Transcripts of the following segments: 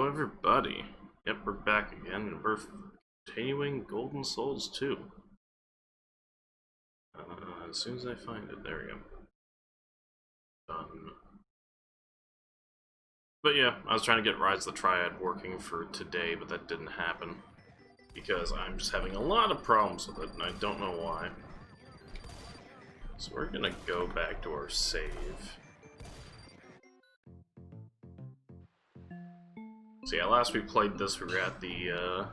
Hello everybody. Yep, we're back again, and we're continuing Golden Souls 2. As soon as I find it, there we go. Done. But yeah, I was trying to get Rise of the Triad working for today, but that didn't happen. Because I'm just having a lot of problems with it, and I don't know why. So we're gonna go back to our save. So yeah, last we played this, we were at the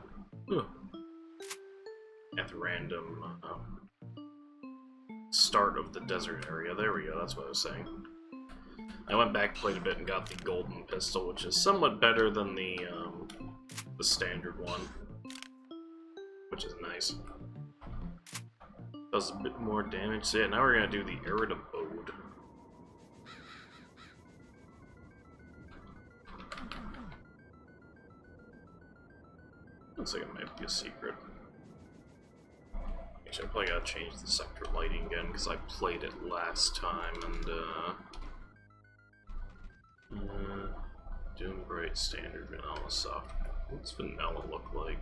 random start of the desert area. There we go, that's what I was saying. I went back, played a bit, and got the golden pistol, which is somewhat better than the standard one, which is nice. Does a bit more damage. So yeah, now we're gonna do the Arid Abode. Looks like it might be a secret. Actually, I probably gotta change the sector lighting again, because I played it last time, and Doom Bright Standard Vanilla Soft. What's Vanilla look like?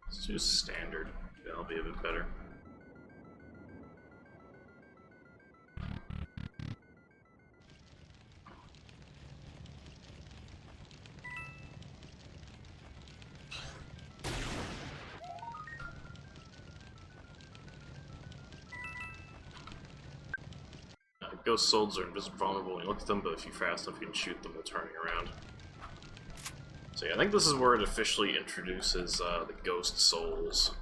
Let's do Standard. That'll be a bit better. Ghost souls are invulnerable when you look at them, but if you fast enough, you can shoot them while turning around. So yeah, I think this is where it officially introduces the ghost souls.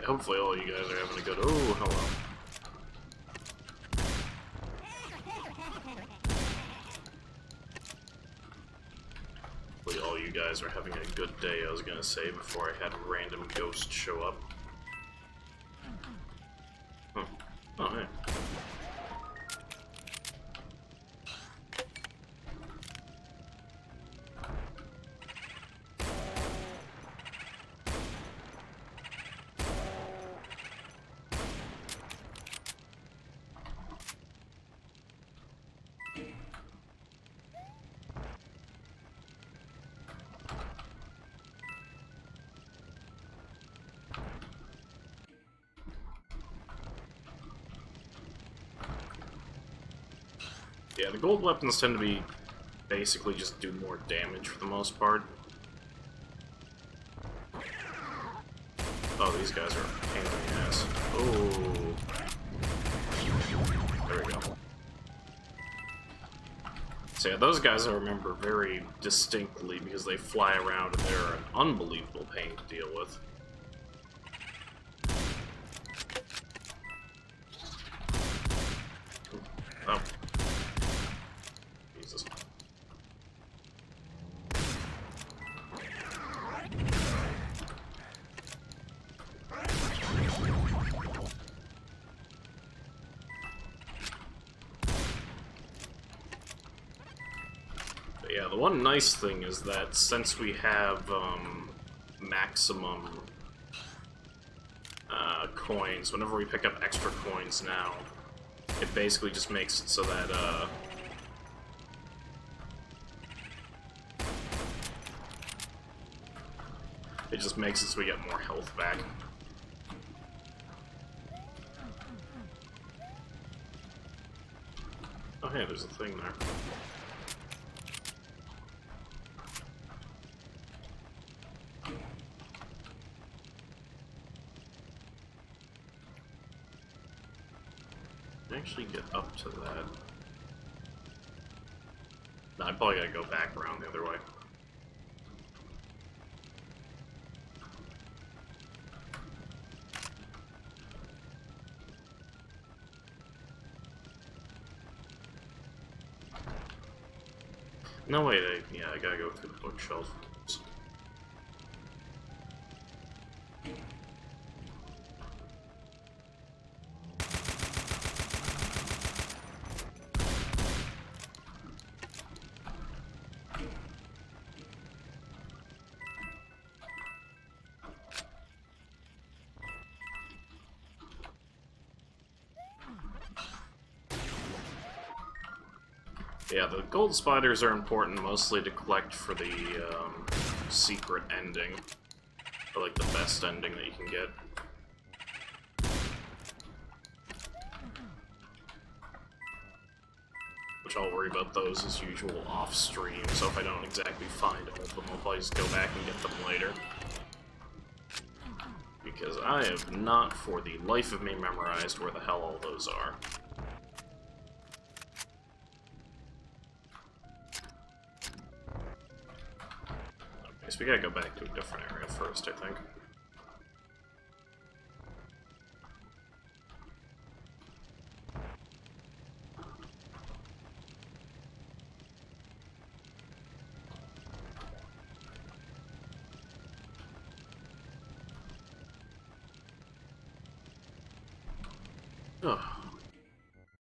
Hopefully all you guys are having a good... Oh, hello. Hopefully all you guys are having a good day, I was gonna say, before I had a random ghost show up. Huh. Oh, hey. Yeah, the gold weapons tend to be basically just do more damage for the most part. Oh, these guys are a pain in the ass. Oh. There we go. So yeah, those guys I remember very distinctly because they fly around and they're an unbelievable pain to deal with. Oh. Jesus. But yeah, the one nice thing is that since we have maximum coins, whenever we pick up extra coins now, it basically just makes it so that it just makes it so we get more health back. Oh hey, there's a thing there. Can I actually get up to that? No, I probably gotta go back around the other way. No, wait, yeah, I gotta go through the bookshelf. Yeah, the gold spiders are important mostly to collect for the secret ending. Or like the best ending that you can get. Which I'll worry about those as usual off stream, so if I don't exactly find all of them, I'll probably just go back and get them later. Because I have not for the life of me memorized where the hell all those are. So we gotta go back to a different area first, I think. Ugh.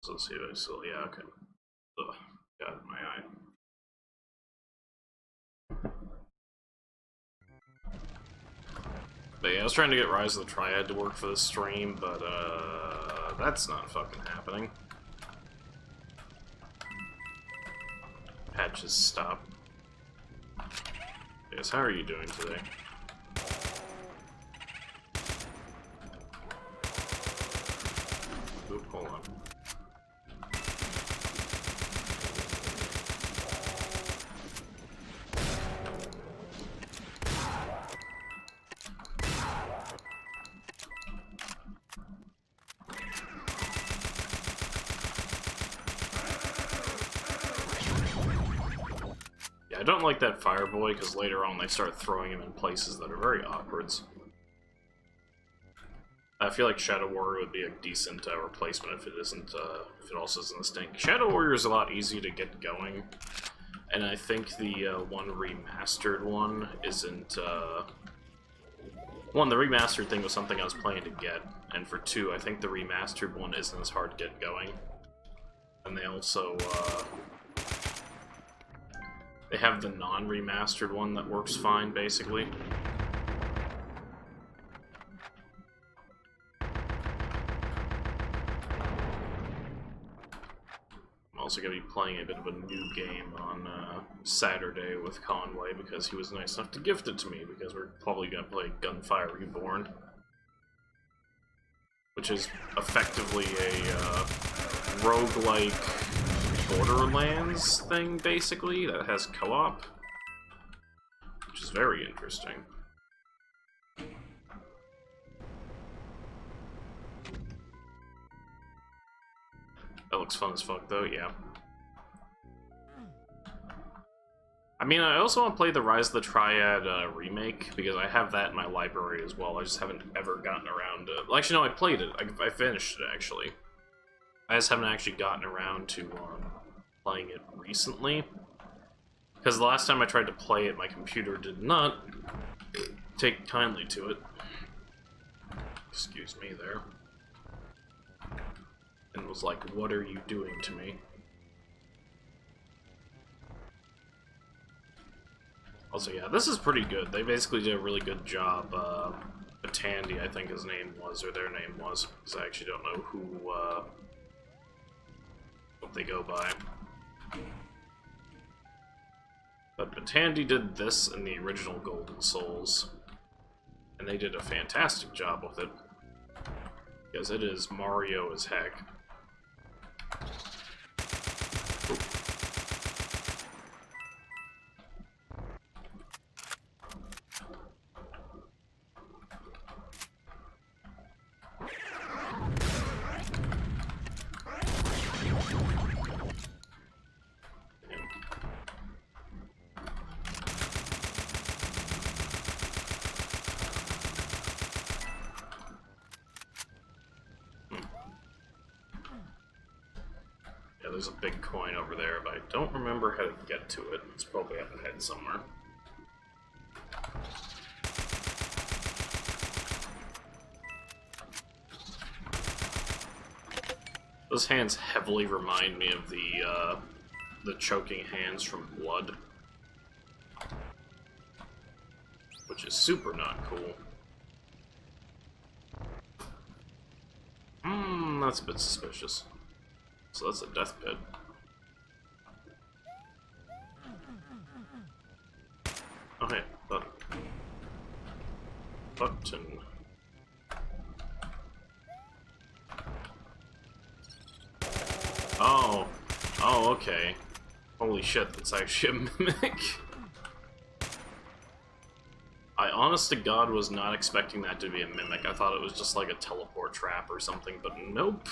So let's see if I still, yeah, okay. Ugh, got it in my eye. But yeah, I was trying to get Rise of the Triad to work for the stream, but that's not fucking happening. Patches stop. Yes, how are you doing today? Oop, hold on. I don't like that Fireboy, because later on they start throwing him in places that are very awkward. I feel like Shadow Warrior would be a decent replacement if it isn't, if it also isn't a stink. Shadow Warrior is a lot easier to get going, and I think the one remastered one isn't, one, the remastered thing was something I was planning to get, and for two, I think the remastered one isn't as hard to get going. And they also, they have the non-remastered one that works fine, basically. I'm also going to be playing a bit of a new game on Saturday with Conway, because he was nice enough to gift it to me, because we're probably going to play Gunfire Reborn. Which is effectively a roguelike Borderlands thing, basically, that has co-op, which is very interesting. That looks fun as fuck, though, yeah. I mean, I also want to play the Rise of the Triad remake, because I have that in my library as well. I just haven't ever gotten around to it. Well, actually, no, I played it. I finished it, actually. I just haven't actually gotten around to playing it recently. Because the last time I tried to play it, my computer did not take kindly to it. Excuse me there. And was like, what are you doing to me? Also, yeah, this is pretty good. They basically did a really good job. Batandi, I think his name was, or their name was, because I actually don't know who, what they go by. But Batandi did this in the original Golden Souls, and they did a fantastic job with it, because it is Mario as heck. Oop. Yeah, there's a big coin over there, but I don't remember how to get to it. It's probably up ahead somewhere. Those hands heavily remind me of the choking hands from Blood, which is super not cool. That's a bit suspicious. So that's a death pit. Oh hey, button. Button. Oh. Oh, okay. Holy shit, that's actually a mimic. I honest to God was not expecting that to be a mimic. I thought it was just like a teleport trap or something, but nope.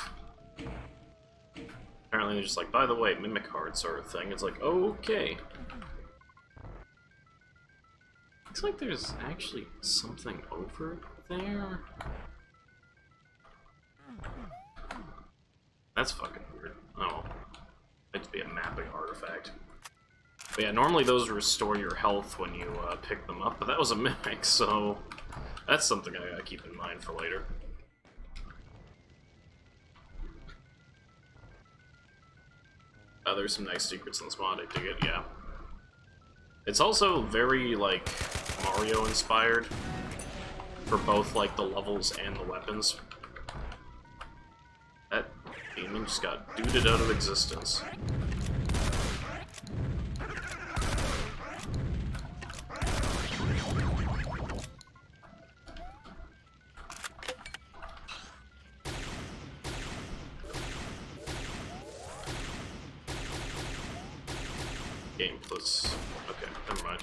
Apparently they're just like, by the way, mimic heart sort of thing. It's like, okay. Looks like there's actually something over there. That's fucking weird. Oh. It'd be a mapping artifact. But yeah, normally those restore your health when you pick them up, but that was a mimic, so that's something I gotta keep in mind for later. There's some nice secrets in this mod, I dig it, yeah. It's also very, like, Mario-inspired for both, like, the levels and the weapons. That demon just got dooted out of existence. Game plus... okay, never mind.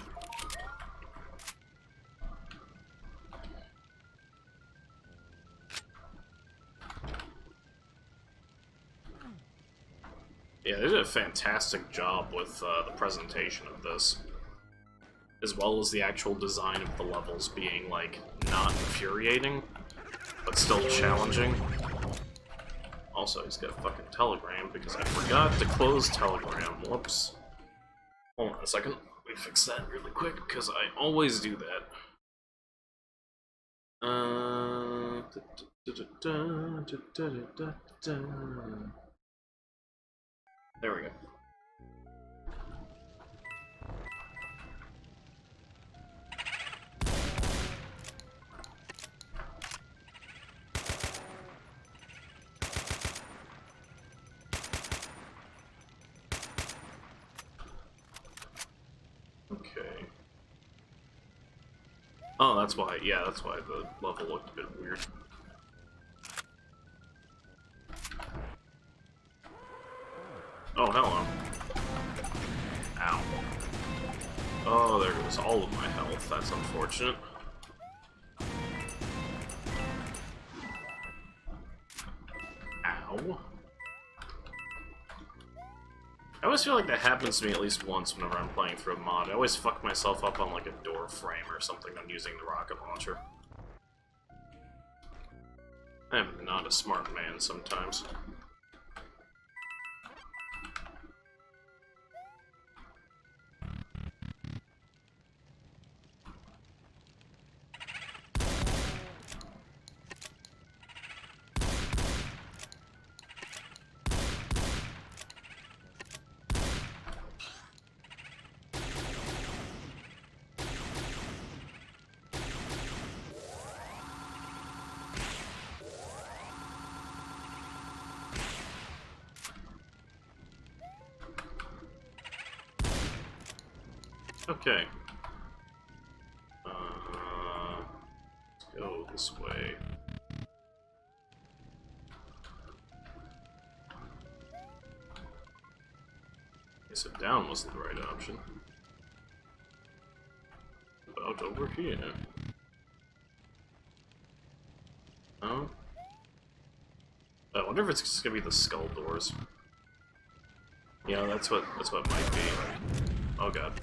Yeah, they did a fantastic job with the presentation of this. As well as the actual design of the levels being, like, not infuriating, but still challenging. Also, he's got a fucking telegram because I forgot to close Telegram. Whoops. Hold on a second. Let me fix that really quick, because I always do that. There we go. Okay. Oh, that's why, yeah, that's why the level looked a bit weird. Oh, hello. Ow. Oh, there goes all of my health. That's unfortunate. Ow. I always feel like that happens to me at least once whenever I'm playing through a mod. I always fuck myself up on like a door frame or something I'm using the rocket launcher. I'm not a smart man sometimes. Okay. Let's go this way. Guess it down wasn't the right option. About over here. Oh. I wonder if it's just gonna be the skull doors. Yeah, that's what it might be. Oh god.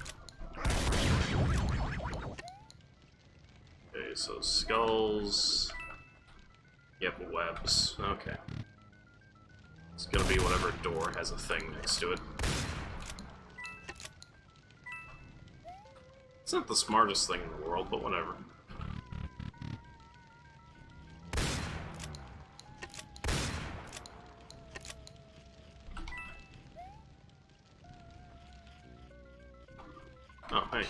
Okay, so skulls. Yep, webs. Okay. It's gonna be whatever door has a thing next to it. It's not the smartest thing in the world, but whatever. Oh, hey.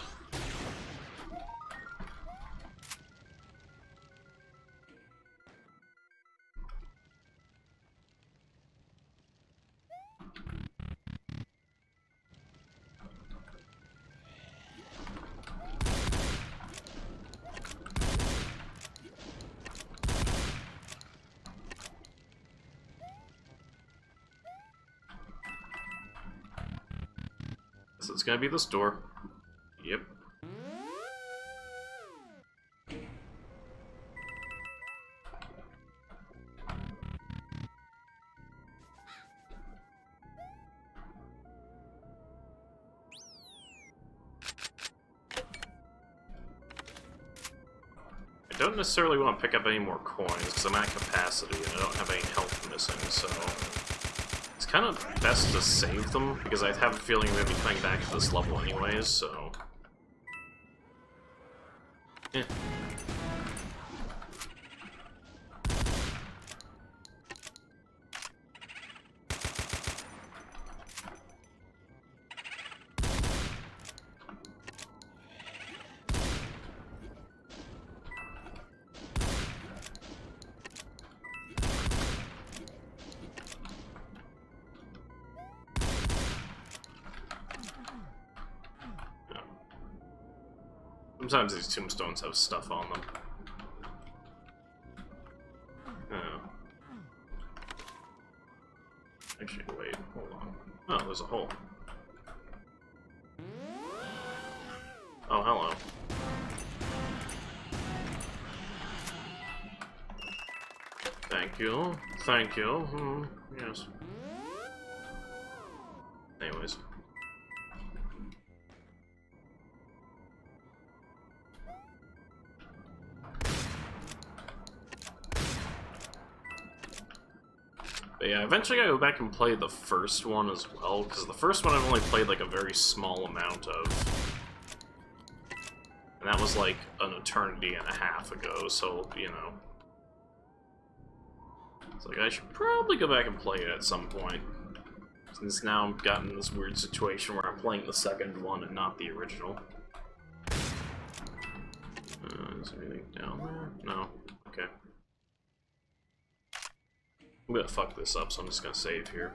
So it's gonna be this door. Yep. I don't necessarily want to pick up any more coins because I'm at capacity and I don't have any health missing, so it's kind of best to save them because I have a feeling I'm going to be coming back to this level anyways, so... Eh. Sometimes these tombstones have stuff on them. Oh. Actually, wait, hold on. Oh, there's a hole. Oh, hello. Thank you. Thank you. Yes. Anyways. But yeah, eventually I go back and play the first one as well, because the first one I've only played like a very small amount of. And that was like an eternity and a half ago, so, you know. It's like, I should probably go back and play it at some point. Since now I've gotten this weird situation where I'm playing the second one and not the original. Is there anything down there? No. Okay. I'm gonna fuck this up, so I'm just gonna save here.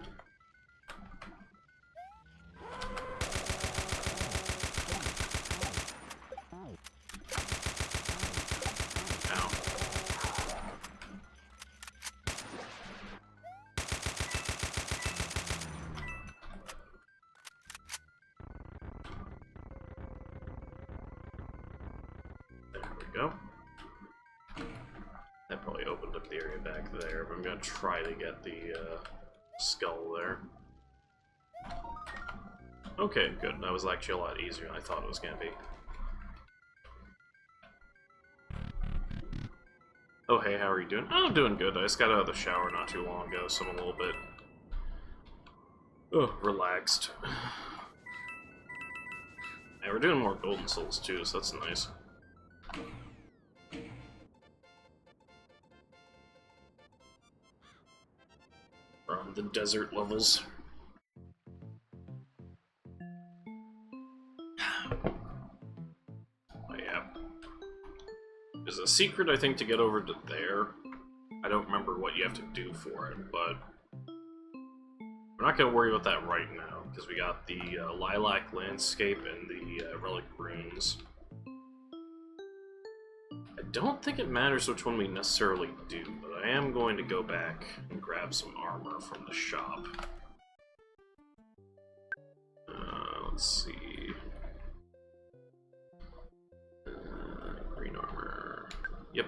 Ow. There we go. That probably opened up the area back there, but I'm gonna try to get the skull there. Okay, good. That was actually a lot easier than I thought it was gonna be. Oh, hey, how are you doing? Oh, I'm doing good. I just got out of the shower not too long ago, so I'm a little bit relaxed. Yeah, we're doing more Golden Souls too, so that's nice. From the desert levels. Oh yeah. There's a secret, I think, to get over to there. I don't remember what you have to do for it, but we're not going to worry about that right now, because we got the lilac landscape and the relic runes. I don't think it matters which one we necessarily do, but I am going to go back and grab some armor from the shop. Let's see. Green armor. Yep.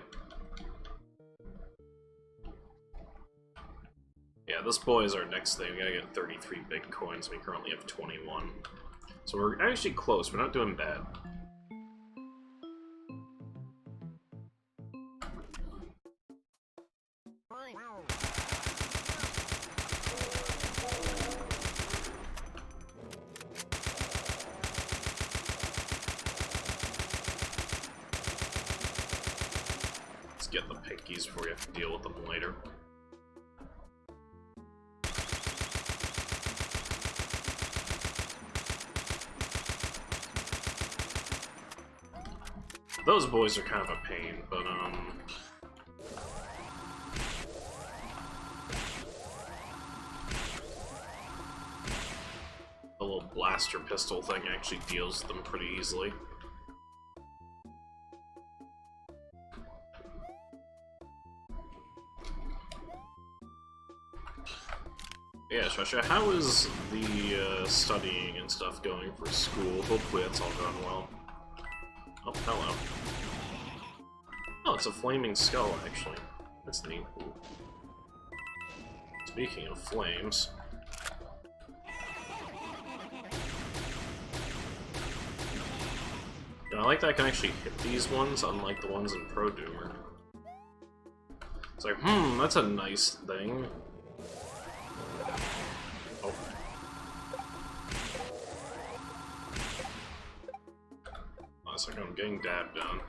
Yeah, this boy is our next thing. We gotta get 33 big coins. We currently have 21. So we're actually close. We're not doing bad. just get the pinkies before you have to deal with them later. Those boys are kind of a pain, but the little blaster pistol thing actually deals with them pretty easily. Yeah, Shasha, how is the studying and stuff going for school? Hopefully that's all going well. Oh, hello. Oh, it's a flaming skull, actually. That's neat. Speaking of flames... I like that I can actually hit these ones, unlike the ones in Pro Doomer. It's like, that's a nice thing. Oh. Oh, it's like I'm getting dabbed on.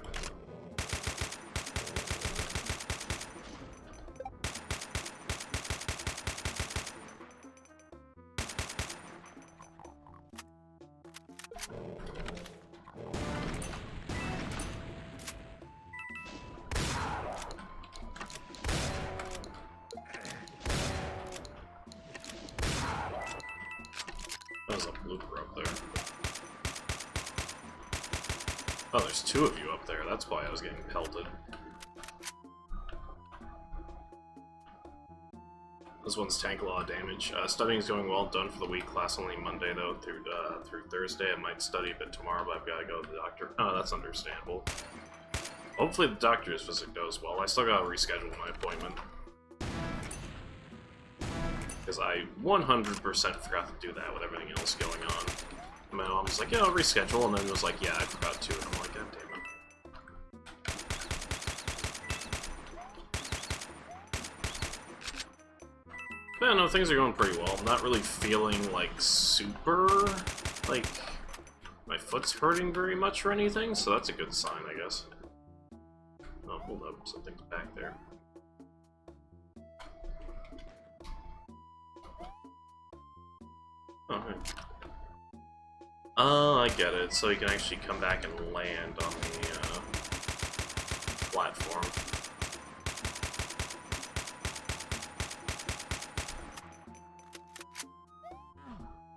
There's a blooper up there. Oh, there's two of you up there. That's why I was getting pelted. This one's tank a lot of damage. Studying's going well, done for the week. Class only Monday though, through Thursday. I might study a bit tomorrow, but I've got to go to the doctor. Oh, that's understandable. Hopefully the doctor's visit goes well. I still gotta reschedule my appointment. Because I 100% forgot to do that with everything else going on. My mom was like, yeah, I'll reschedule, and then it was like, yeah, I forgot to, and I'm like, god damn it. But yeah, no, things are going pretty well. I'm not really feeling, like, super, like, my foot's hurting very much or anything, so that's a good sign, I guess. Oh, hold up, something's back there. Okay. Oh, I get it. So you can actually come back and land on the platform.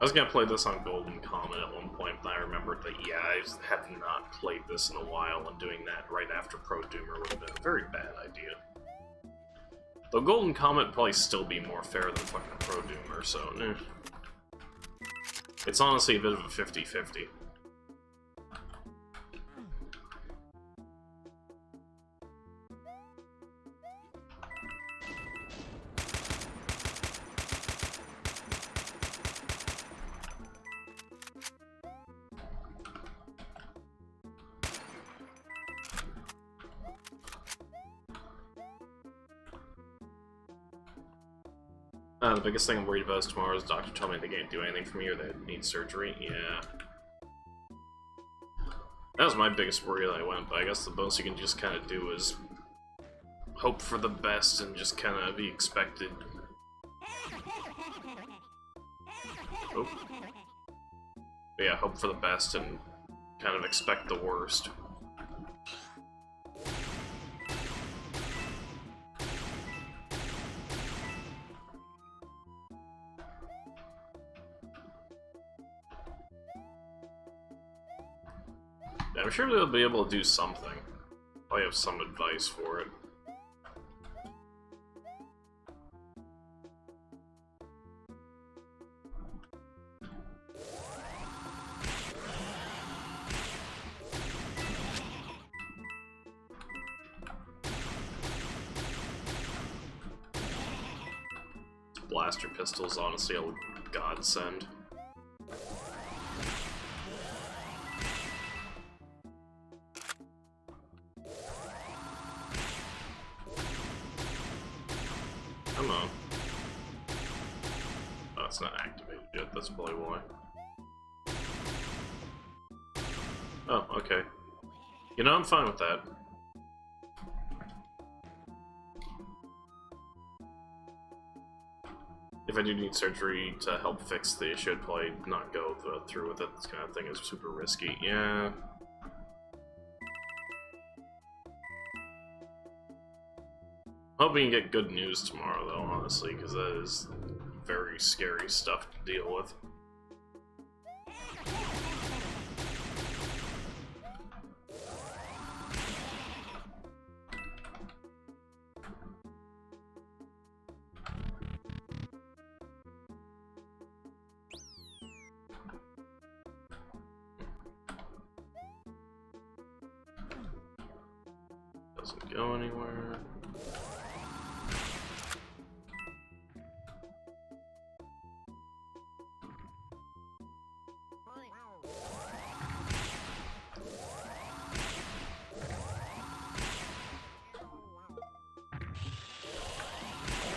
I was gonna play this on Golden Comet at one point, but I remembered that, yeah, I have not played this in a while, and doing that right after Pro Doomer would have been a very bad idea. Though Golden Comet would probably still be more fair than fucking Pro Doomer, so, eh. It's honestly a bit of a 50-50. The biggest thing I'm worried about is tomorrow's doctor told me they can't do anything for me or they need surgery. Yeah. That was my biggest worry that I went, but I guess the most you can just kind of do is hope for the best and just kind of be expected. Oh. But yeah, hope for the best and kind of expect the worst. I'm sure they'll be able to do something. I have some advice for it. Blaster pistol's honestly a godsend. Come on. Oh, it's not activated yet, that's probably why. Oh, okay. You know, I'm fine with that. if I do need surgery to help fix the issue, I'd probably not go through with it. This kind of thing is super risky. Yeah. Hoping you get good news tomorrow, though, honestly, because that is very scary stuff to deal with. Doesn't go anywhere.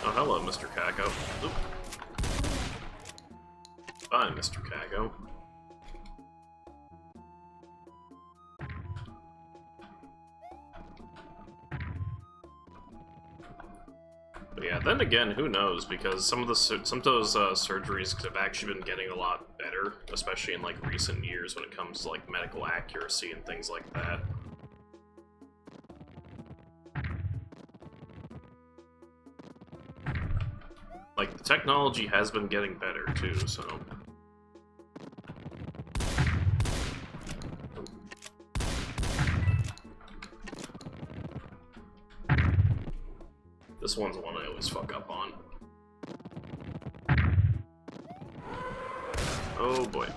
Oh, hello, Mr. Kako. Oop. Bye, Mr. Kako. But yeah, then again, who knows? Because some of those surgeries have actually been getting a lot better, especially in like recent years when it comes to like medical accuracy and things like that. Like, the technology has been getting better, too, so... This one's the one I always fuck up on. Oh boy.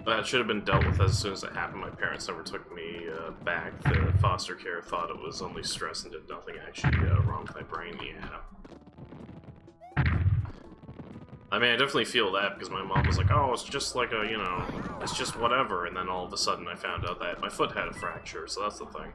That should have been dealt with as soon as it happened. My parents never took me back. The foster care thought it was only stress and did nothing actually wrong with my brain. Yeah. I mean, I definitely feel that because my mom was like, oh, it's just like a, you know, it's just whatever. And then all of a sudden I found out that my foot had a fracture, so that's the thing.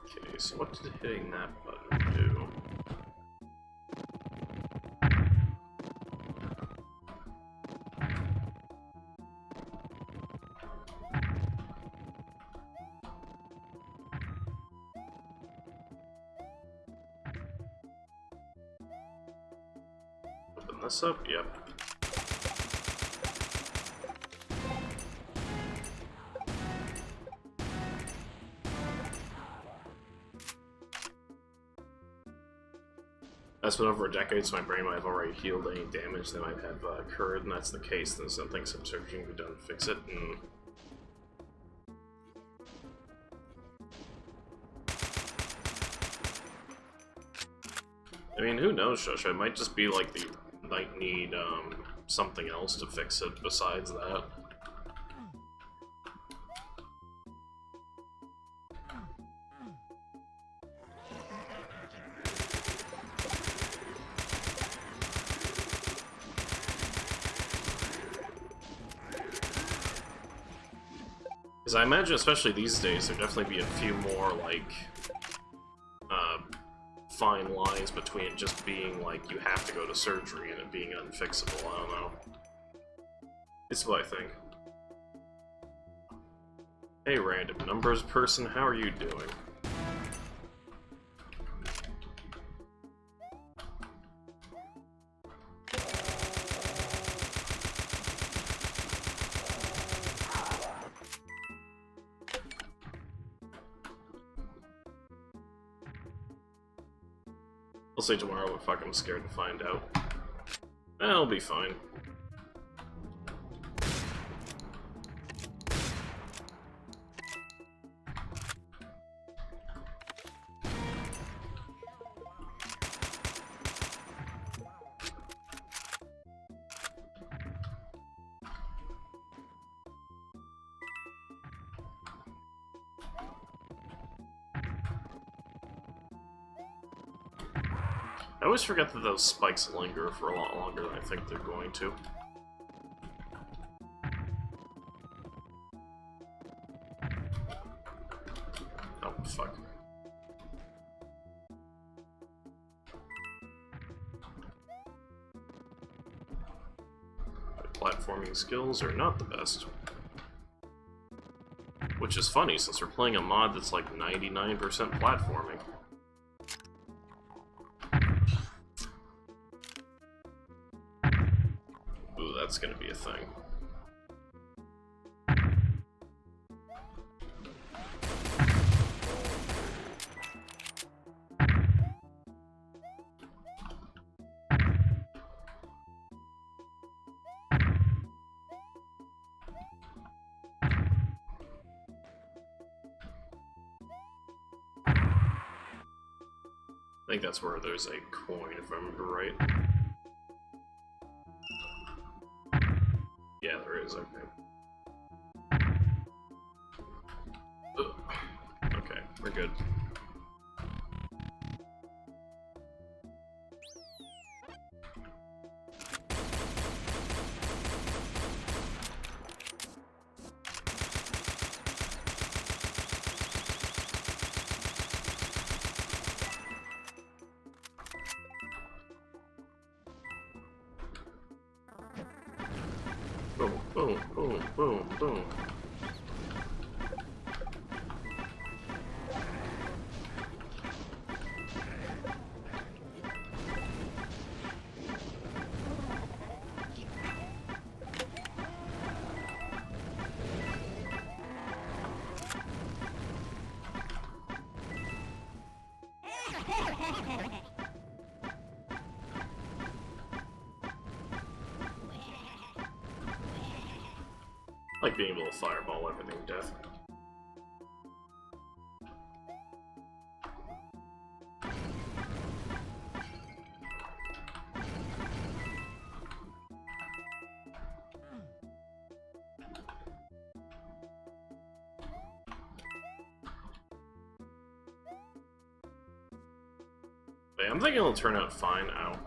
Okay, so what did hitting that button do? Open this up? Yep. That's been over a decade, so my brain might have already healed any damage that might have occurred, and that's the case. Then something some surgery can be done to fix it. I mean, who knows, Shusha? It might just be like the might need something else to fix it besides that. Because I imagine, especially these days, there'd definitely be a few more, like, fine lines between it just being, like, you have to go to surgery and it being unfixable. I don't know. It's what I think. Hey, random numbers person, how are you doing? I'll say tomorrow, but fuck, I'm scared to find out. I'll be fine. I always forget that those spikes linger for a lot longer than I think they're going to. Oh, fuck. My platforming skills are not the best. Which is funny, since we're playing a mod that's like 99% platforming. Ooh, that's gonna be a thing. I think that's where there's a coin, if I remember right. Yeah, there is, okay. Ugh. Okay, we're good. Boom, boom, boom, boom, boom. I like being able to fireball everything to death. But yeah, I'm thinking it'll turn out fine. Ow.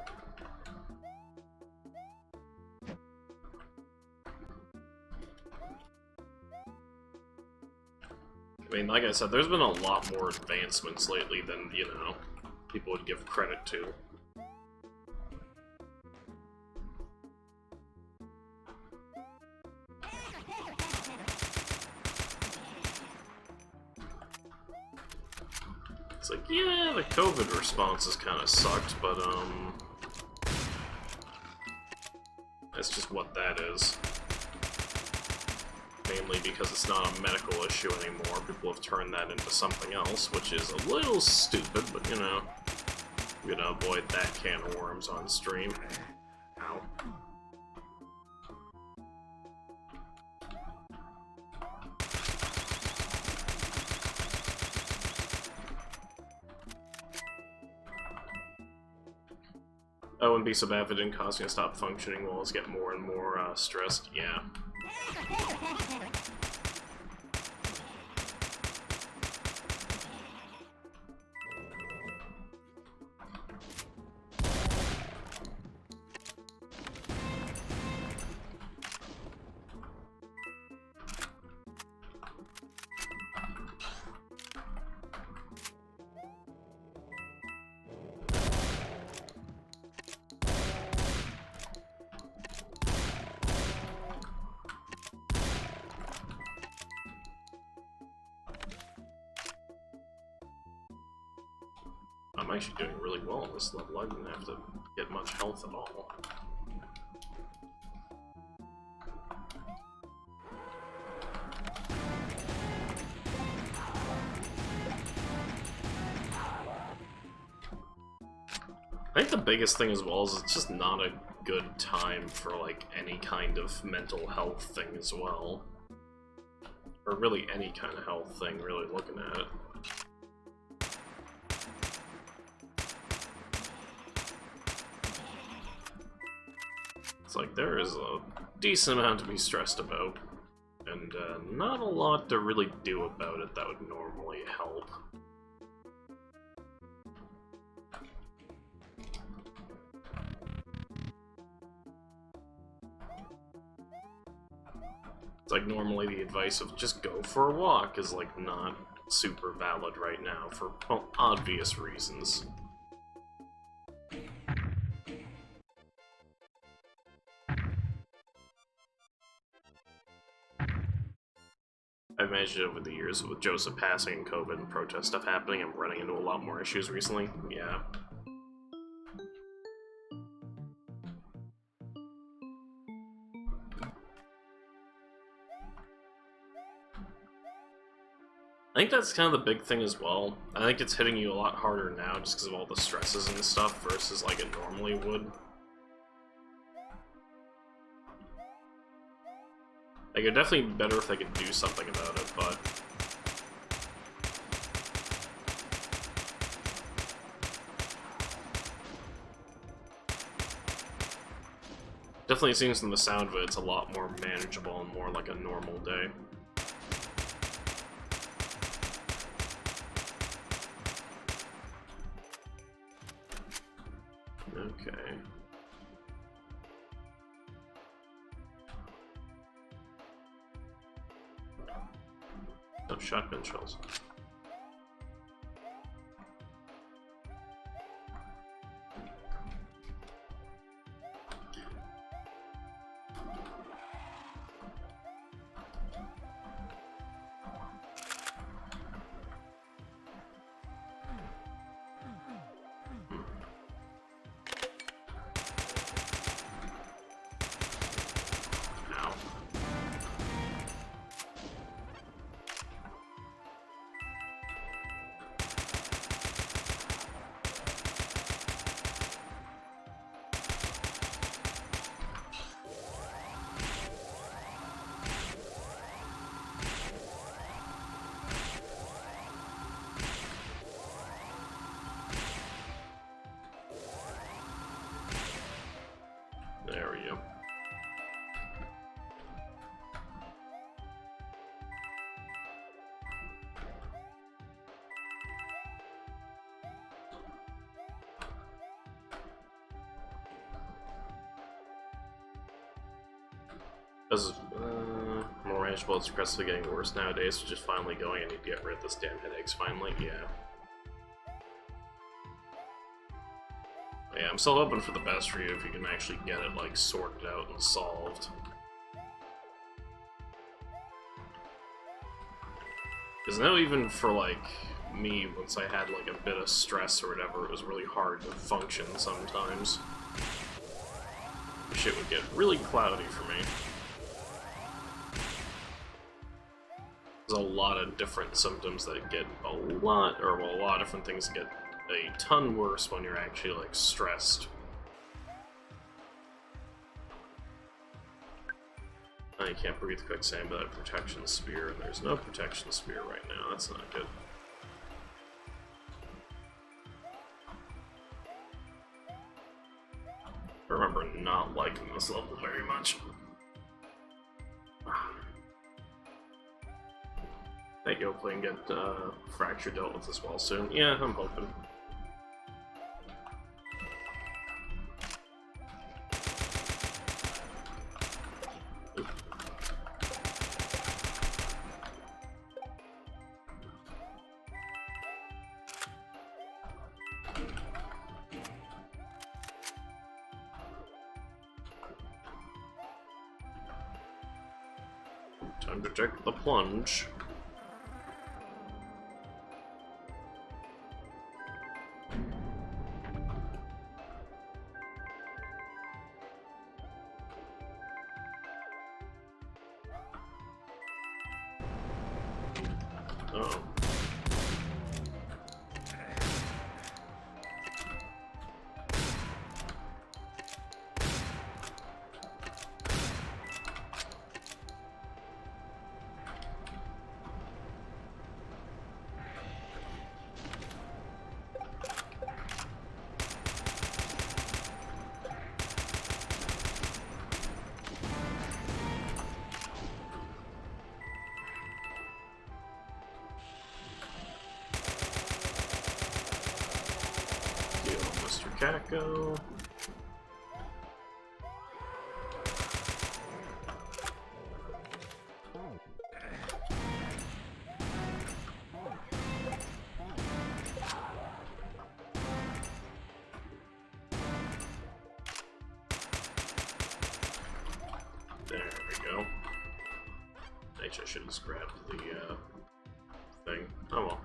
I mean, like I said, there's been a lot more advancements lately than, you know, people would give credit to. It's like, yeah, the COVID responses kind of sucked, but, that's just what that is. Mainly because it's not a medical issue anymore. People have turned that into something else, which is a little stupid, but you know, I'm gonna avoid that can of worms on stream. Ow. I wouldn't be so bad if it didn't cause me to stop functioning while I get more and more stressed. Yeah. I'm actually doing really well on this level. I didn't have to get much health at all. I think the biggest thing as well is it's just not a good time for, like, any kind of mental health thing as well. Or really any kind of health thing, really looking at it. It's like, there is a decent amount to be stressed about, and not a lot to really do about it that would normally help. It's like normally the advice of just go for a walk is like not super valid right now for obvious reasons. I've managed it over the years with Joseph passing and COVID and protest stuff happening. I'm running into a lot more issues recently. Yeah. I think that's kind of the big thing as well. I think it's hitting you a lot harder now just because of all the stresses and stuff versus like it normally would. Like, it'd definitely be better if they could do something about it, but... Definitely seems from the sound of it, it's a lot more manageable and more like a normal day. Okay. Oh, shotgun shells. There we go. As more manageable, it's progressively getting worse nowadays, so just finally going, I need to get rid of this damn headaches finally, yeah. Yeah, I'm still hoping for the best for you if you can actually get it, like, sorted out and solved. Because now even for, like, me, once I had, like, a bit of stress or whatever, it was really hard to function sometimes. Shit would get really cloudy for me. There's a lot of different symptoms that get a lot of different things that get a ton worse when you're actually, like, stressed. I can't breathe quicksand without a protection spear, and there's no protection spear right now. That's not good. I remember not liking this level very much. I think hopefully I can get Fracture dealt with as well soon. Yeah, I'm hoping. Time to check the plunge. Uh-oh. Caco. Actually, I should have just grabbed the thing. Oh well.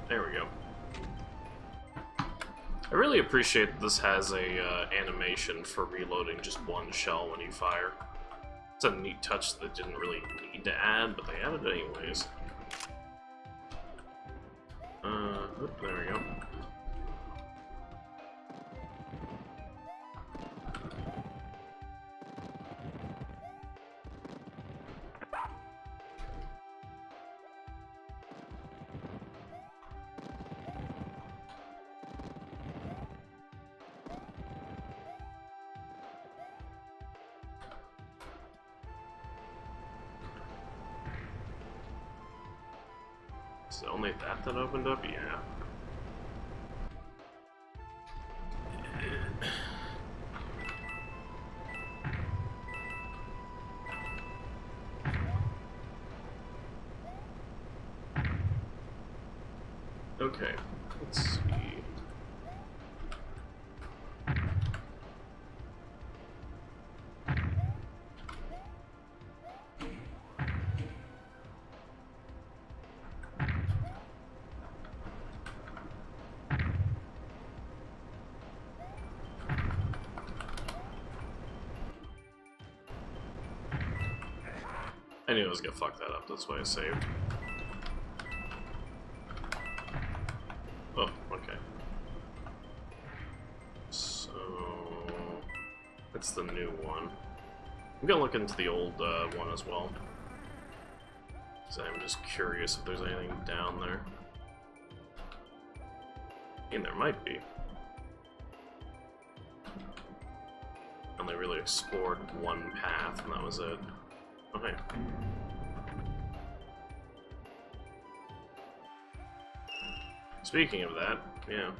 There we go. I really appreciate that this has a animation for reloading just one shell when you fire. It's a neat touch that didn't really need to add, but they added it anyways. There we go. Is it only that opened up? Yeah. Okay, let's see. I knew I was gonna fuck that up, that's why I saved. Oh, okay. So... that's the new one. I'm gonna look into the old one as well. Because I'm just curious if there's anything down there. I mean, there might be. And they really explored one path, and that was it. Okay. Speaking of that, yeah.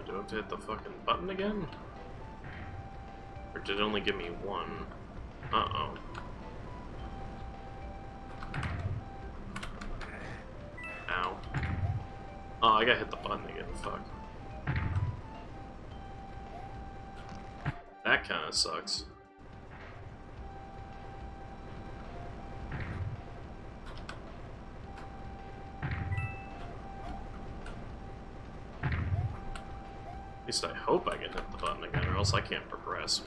Do I have to hit the fucking button again? Or did it only give me one? Uh-oh. Ow. Oh, I gotta hit the button again, fuck. That kinda sucks. At least I hope I can hit the button again, or else I can't progress.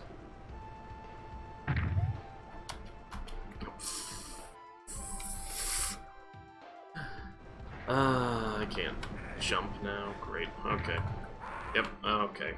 I can't jump now. Great. Okay. Yep. Okay.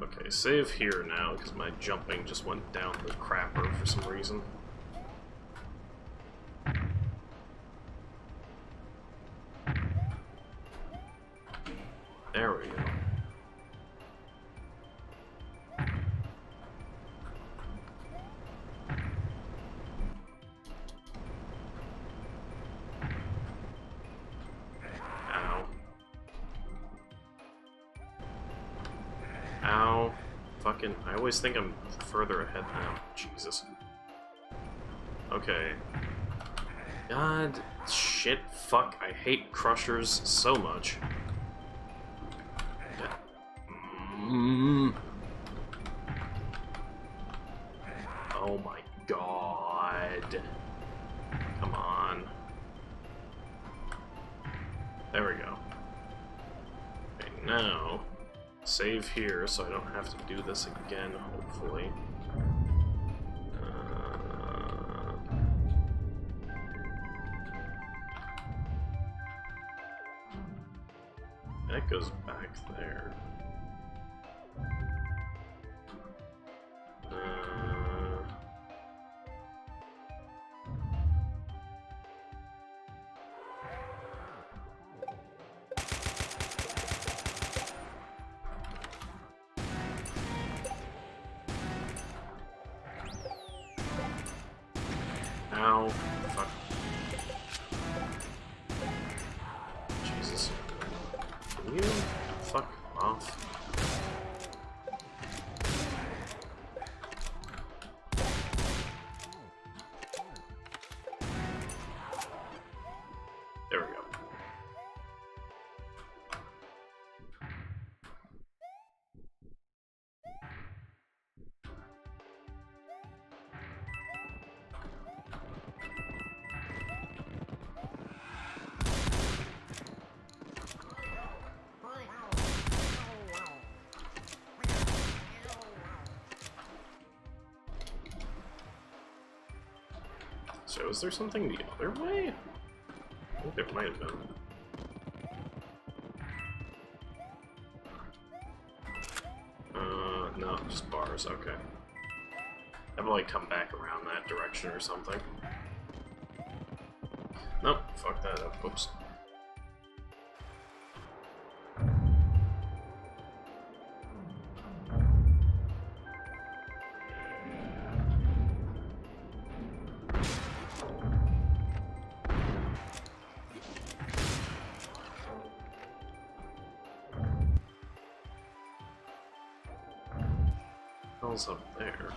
Okay, save here now, because my jumping just went down the crapper for some reason. There we go. Ow. Ow. Fucking, I always think I'm further ahead now. Jesus. Okay. God, shit, fuck, I hate crushers so much. save here so I don't have to do this again, hopefully. That goes back there. Ow. Fuck. Jesus. Can you fuck off? There we go. So is there something the other way? I think there might have been. No, just bars, okay. I have to like come back around that direction or something. Nope, fuck that up, whoops. Hell's up there?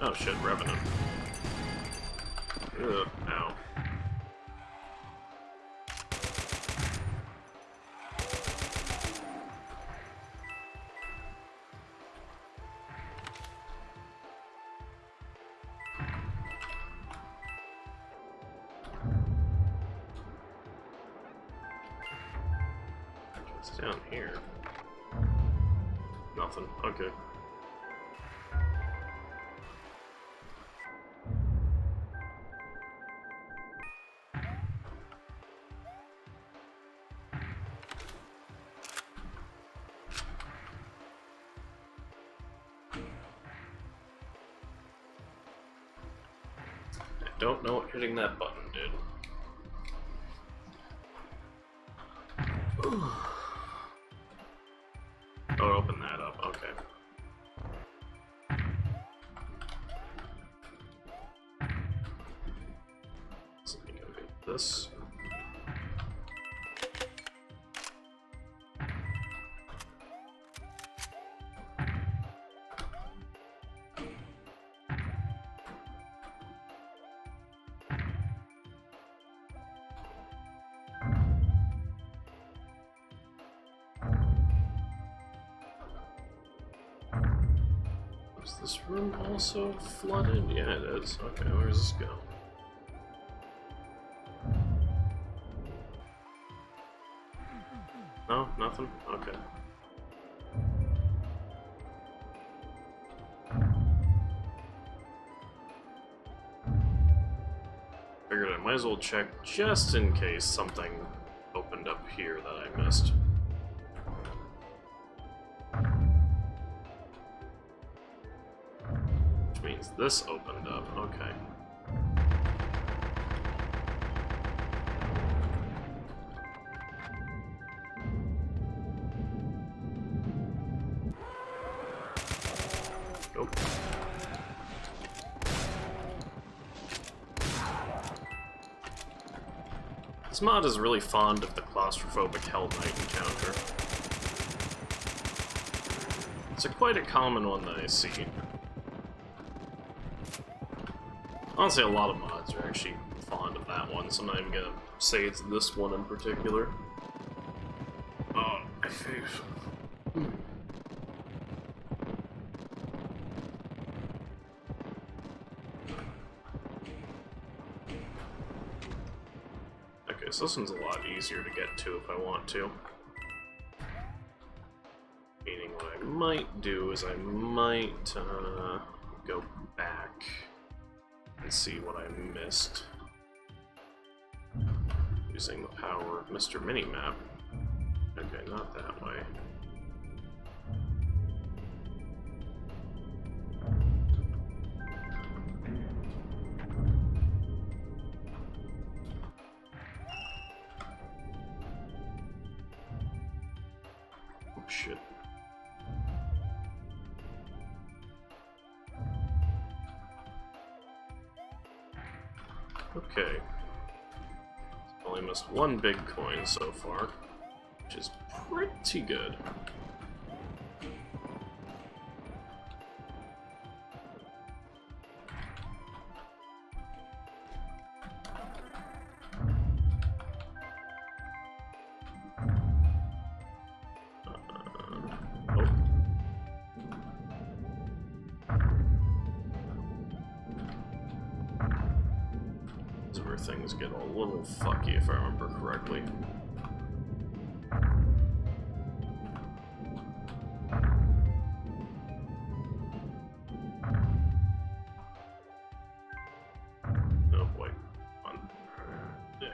Oh shit, Revenant. Ugh, ow. What's down here? Nothing. Okay. Don't know what hitting that button did. Oh, open that up, okay. So we can do this. Is this room also flooded? Yeah, it is. Okay, where does this go? No, nothing? Okay. Figured I might as well check just in case something opened up here that I missed. Which means this opened up, okay. Nope. This mod is really fond of the claustrophobic Hell Knight encounter. It's quite a common one that I see. Honestly, a lot of mods are actually fond of that one, so I'm not even gonna say it's this one in particular. Oh, my face. Okay, so this one's a lot easier to get to if I want to. Meaning what I might do is I might go back and see what I missed using the power of Mr. Minimap. Okay, not that way. Oh shit. Okay. Only missed one big coin so far, which is pretty good. Things get a little fucky if I remember correctly. Oh boy. Fun. Yeah.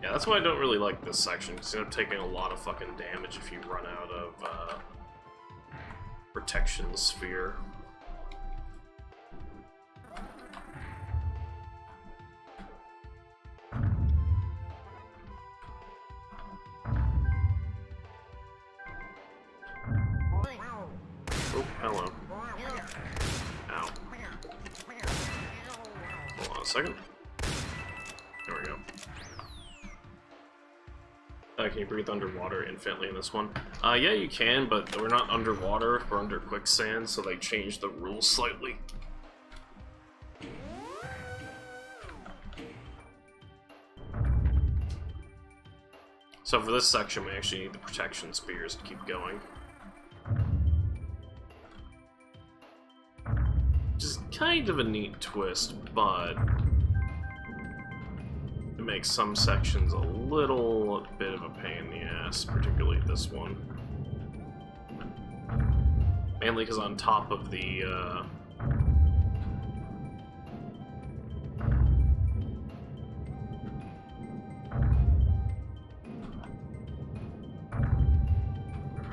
Yeah, that's why I don't really like this section, because you end up taking a lot of fucking damage if you run out of protection sphere. Oh, hello. Ow. Hold on a second. There we go. Can you breathe underwater infinitely in this one? Yeah, you can, but we're not underwater, we're under quicksand, so they changed the rules slightly. So for this section, we actually need the protection spears to keep going. Which is kind of a neat twist, but it makes some sections a little bit of a pain in the ass, particularly this one. Mainly because on top of the,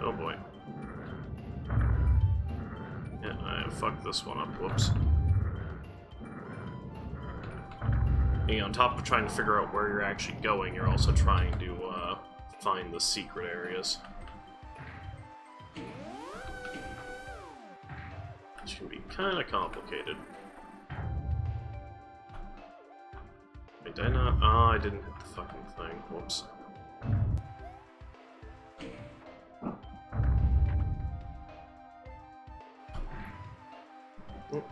oh boy. Yeah, I fucked this one up, whoops. And on top of trying to figure out where you're actually going, you're also trying to find the secret areas. Which can be kind of complicated. Wait, did I not? Oh, I didn't hit the fucking thing. Whoops. Oh.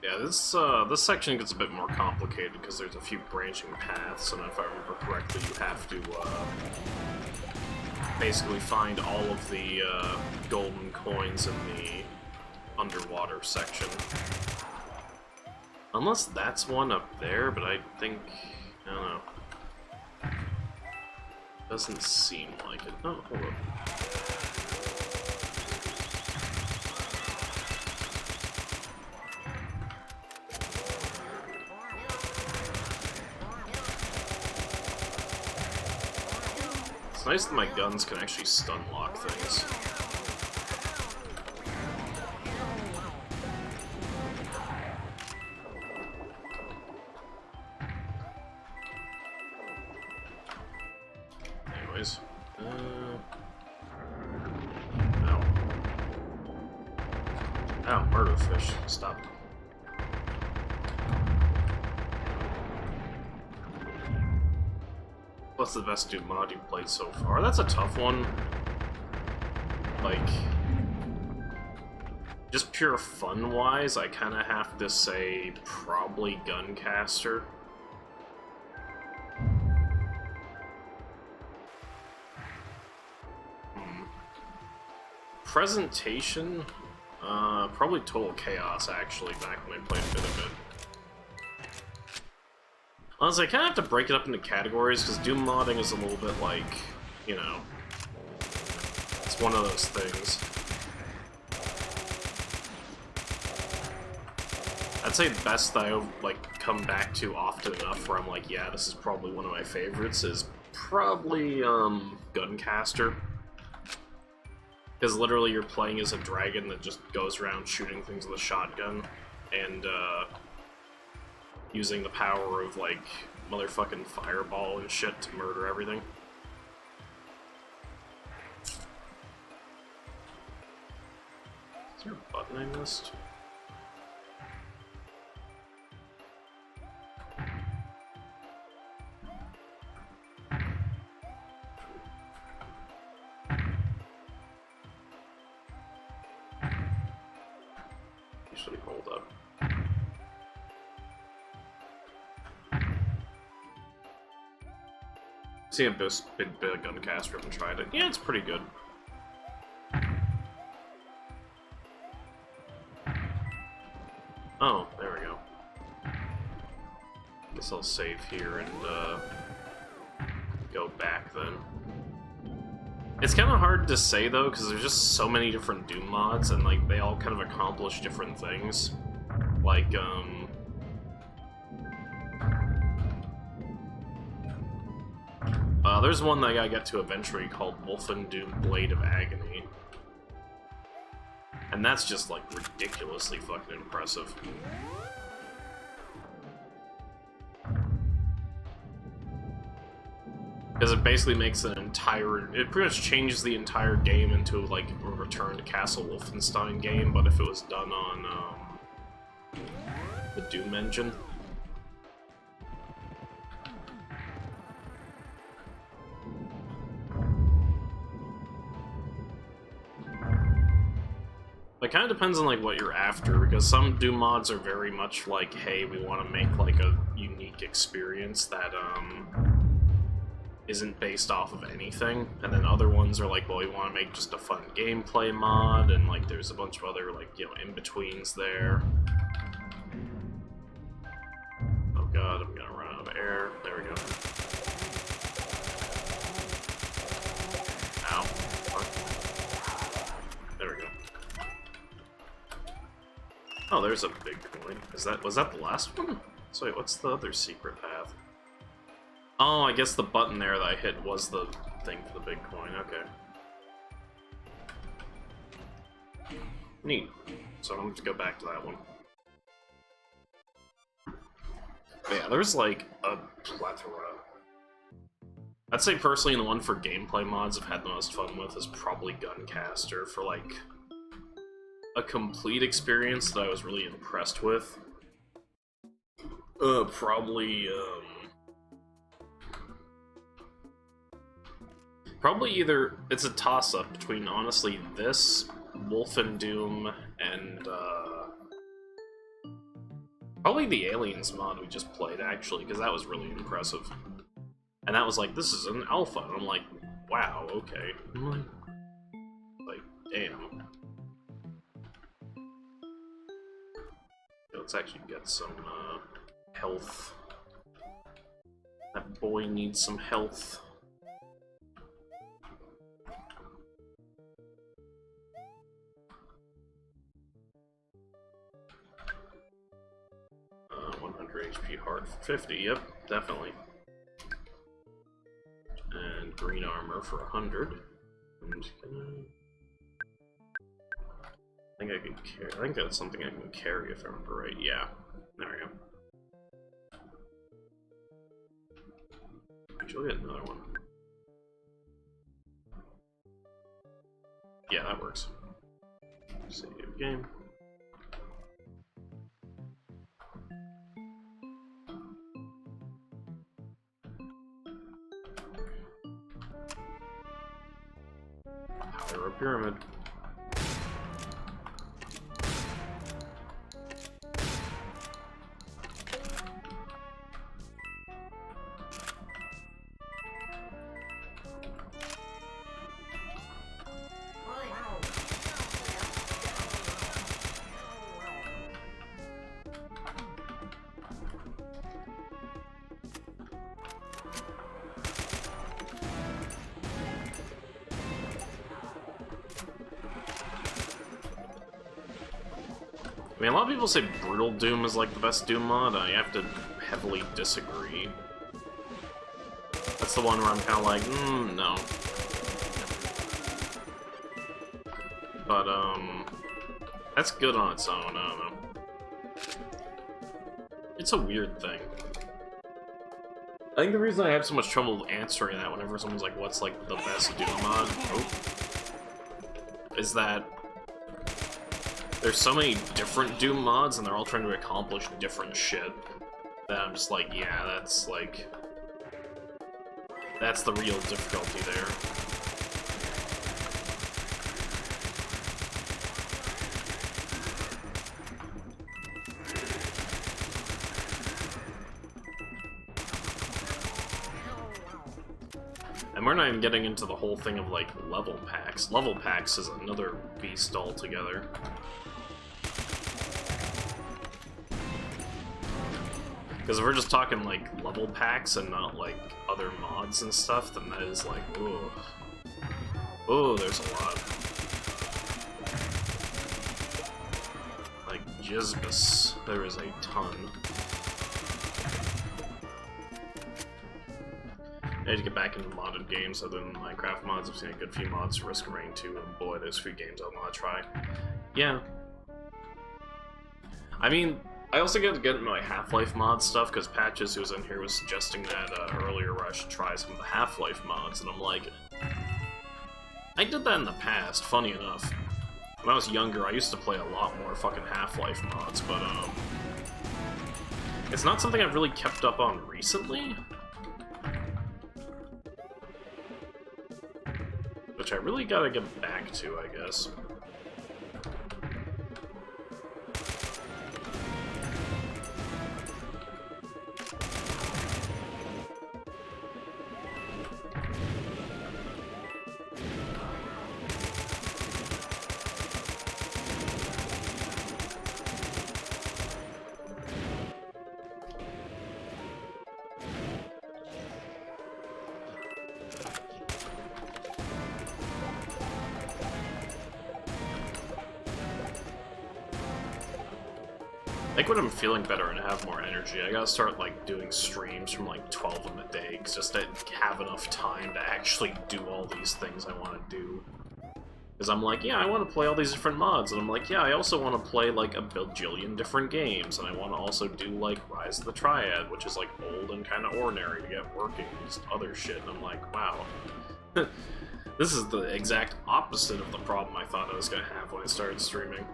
Yeah, this section gets a bit more complicated because there's a few branching paths, and if I remember correctly, you have to basically find all of the golden coins in the underwater section. Unless that's one up there, but I think, I don't know. Doesn't seem like it. Oh, hold up. It's nice that my guns can actually stun lock things. Anyways. Ow. Ow, murder fish. Stop. What's the best Doom mod you've played so far? That's a tough one. Like, just pure fun-wise, I kind of have to say probably Guncaster. Presentation? Probably Total Chaos, actually, back when I played a bit of it. Honestly, I kind of have to break it up into categories, because Doom modding is a little bit like, you know, it's one of those things. I'd say the best that I, like, come back to often enough where I'm like, yeah, this is probably one of my favorites, is probably, Guncaster. Because literally you're playing as a dragon that just goes around shooting things with a shotgun, and, using the power of, like, motherfucking fireball and shit to murder everything. Is there a button I missed? Usually hold up. See a big Guncaster and tried it. Yeah, it's pretty good. Oh, there we go. Guess I'll save here and go back then. It's kind of hard to say though, because there's just so many different Doom mods, and like they all kind of accomplish different things. Like, there's one that I gotta get to eventually called Wolfendoom Blade of Agony. And that's just, like, ridiculously fucking impressive. Because it basically makes an entire... It pretty much changes the entire game into, like, a Return to Castle Wolfenstein game, but if it was done on, the Doom engine. It kind of depends on, like, what you're after, because some Doom mods are very much like, hey, we want to make, like, a unique experience that, isn't based off of anything, and then other ones are like, well, we want to make just a fun gameplay mod, and, like, there's a bunch of other, like, you know, in-betweens there. Oh god, I'm gonna run out of air. There we go. Ow. Fuck. There we go. Oh, there's a big coin. Was that the last one? So wait, what's the other secret path? Oh, I guess the button there that I hit was the thing for the big coin, okay. Neat. So I'm going to go back to that one. But yeah, there's like a plethora. I'd say personally the one for gameplay mods I've had the most fun with is probably Guncaster for like a complete experience that I was really impressed with. Probably either, it's a toss-up between, honestly, this, Wolfendoom, and, Probably the Aliens mod we just played, actually, because that was really impressive. And that was like, this is an alpha, and I'm like, wow, okay. Like, damn. Let's actually get some, health. That boy needs some health. HP heart for 50, yep, definitely. And green armor for 100. And I think I can carry. I think that's something I can carry if I remember right. Yeah, there we go. Actually, I'll get another one. Yeah, that works. Save game. Power pyramid. I mean, a lot of people say Brutal Doom is like the best Doom mod. I have to heavily disagree. That's the one where I'm kind of like, no. But, that's good on its own, I don't know. It's a weird thing. I think the reason I have so much trouble answering that whenever someone's like, what's like the best Doom mod? Is that there's so many different Doom mods, and they're all trying to accomplish different shit, that I'm just like, yeah, that's, like, that's the real difficulty there. And we're not even getting into the whole thing of, like, level packs. Level packs is another beast altogether. Because if we're just talking, like, level packs and not, like, other mods and stuff, then that is, like, ooh. Ooh, there's a lot. Like, Jizbus, there is a ton. I need to get back into modded games other than Minecraft mods. I've seen a good few mods for Risk of Rain 2, and boy, there's a few games I want to try. Yeah. I mean, I also get to get into my Half-Life mod stuff, because Patches, who was in here, was suggesting that earlier where I should try some of the Half-Life mods, and I'm like, I did that in the past, funny enough. When I was younger, I used to play a lot more fucking Half-Life mods, but, it's not something I've really kept up on recently. Which I really gotta get back to, I guess. I think when I'm feeling better and have more energy, I gotta start, like, doing streams from, like, 12 of the day, just to have enough time to actually do all these things I want to do. Because I'm like, yeah, I want to play all these different mods, and I'm like, yeah, I also want to play, like, a bajillion different games, and I want to also do, like, Rise of the Triad, which is, like, old and kind of ordinary to get working, and just other shit, and I'm like, wow. This is the exact opposite of the problem I thought I was going to have when I started streaming.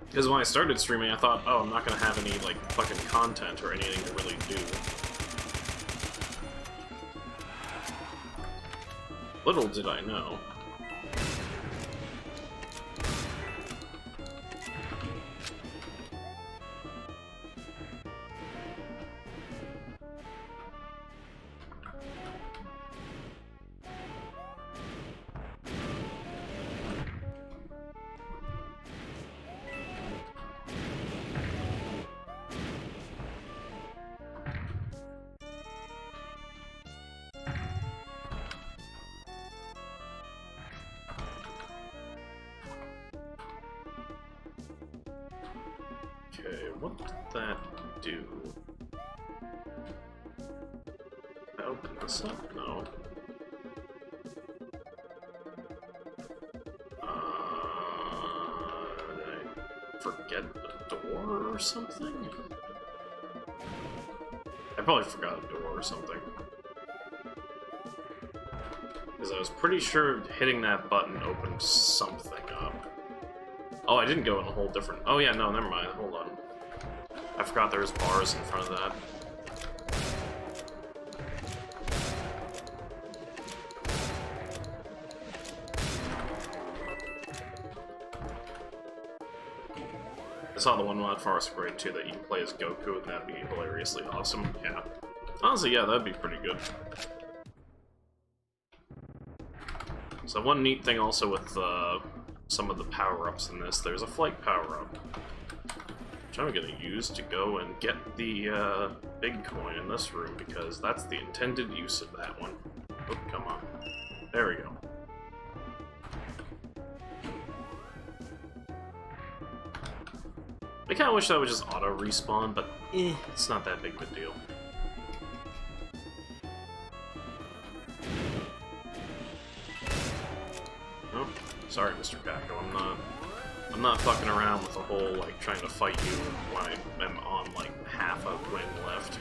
Because when I started streaming, I thought, oh, I'm not going to have any, like, fucking content or anything to really do. Little did I know. what did that do? Did I open this up? No. Did I forget the door or something? I probably forgot a door or something. Because I was pretty sure hitting that button opened something up. Oh, I didn't go in a whole different... Oh yeah, no, never mind. Hold on. I forgot there was bars in front of that. I saw the one mod Forest Parade too that you can play as Goku, and that'd be hilariously awesome. Yeah. Honestly, yeah, that'd be pretty good. So one neat thing also with some of the power-ups in this, there's a flight power-up, which I'm going to use to go and get the big coin in this room, because that's the intended use of that one. Oh, come on. There we go. I kind of wish that would just auto-respawn, but it's not that big of a deal. Oh, sorry, Mr. Paco, I'm not fucking around with the whole, like, trying to fight you when I'm on, like, half a wing left.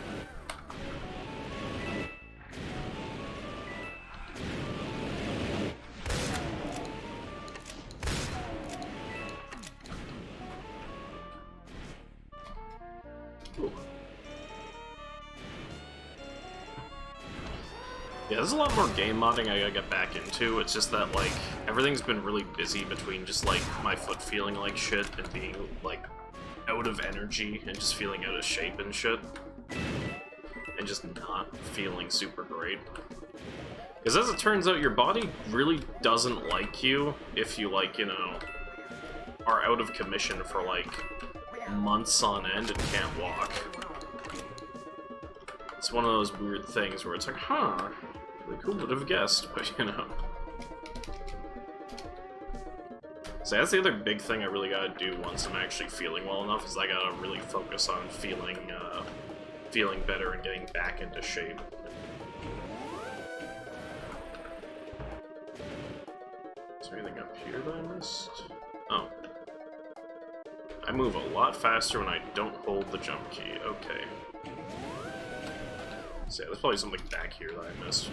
Ooh. Yeah, there's a lot more game modding I gotta get back into. It's just that, like, everything's been really busy between just, like, my foot feeling like shit and being, like, out of energy and just feeling out of shape and shit. And just not feeling super great. Because as it turns out, your body really doesn't like you if you, like, you know, are out of commission for, like, months on end and can't walk. It's one of those weird things where it's like, huh, like, who would have guessed, but you know. So that's the other big thing I really gotta do once I'm actually feeling well enough, is I gotta really focus on feeling better and getting back into shape. Is there anything up here that I missed? Oh. I move a lot faster when I don't hold the jump key. Okay. So yeah, there's probably something back here that I missed.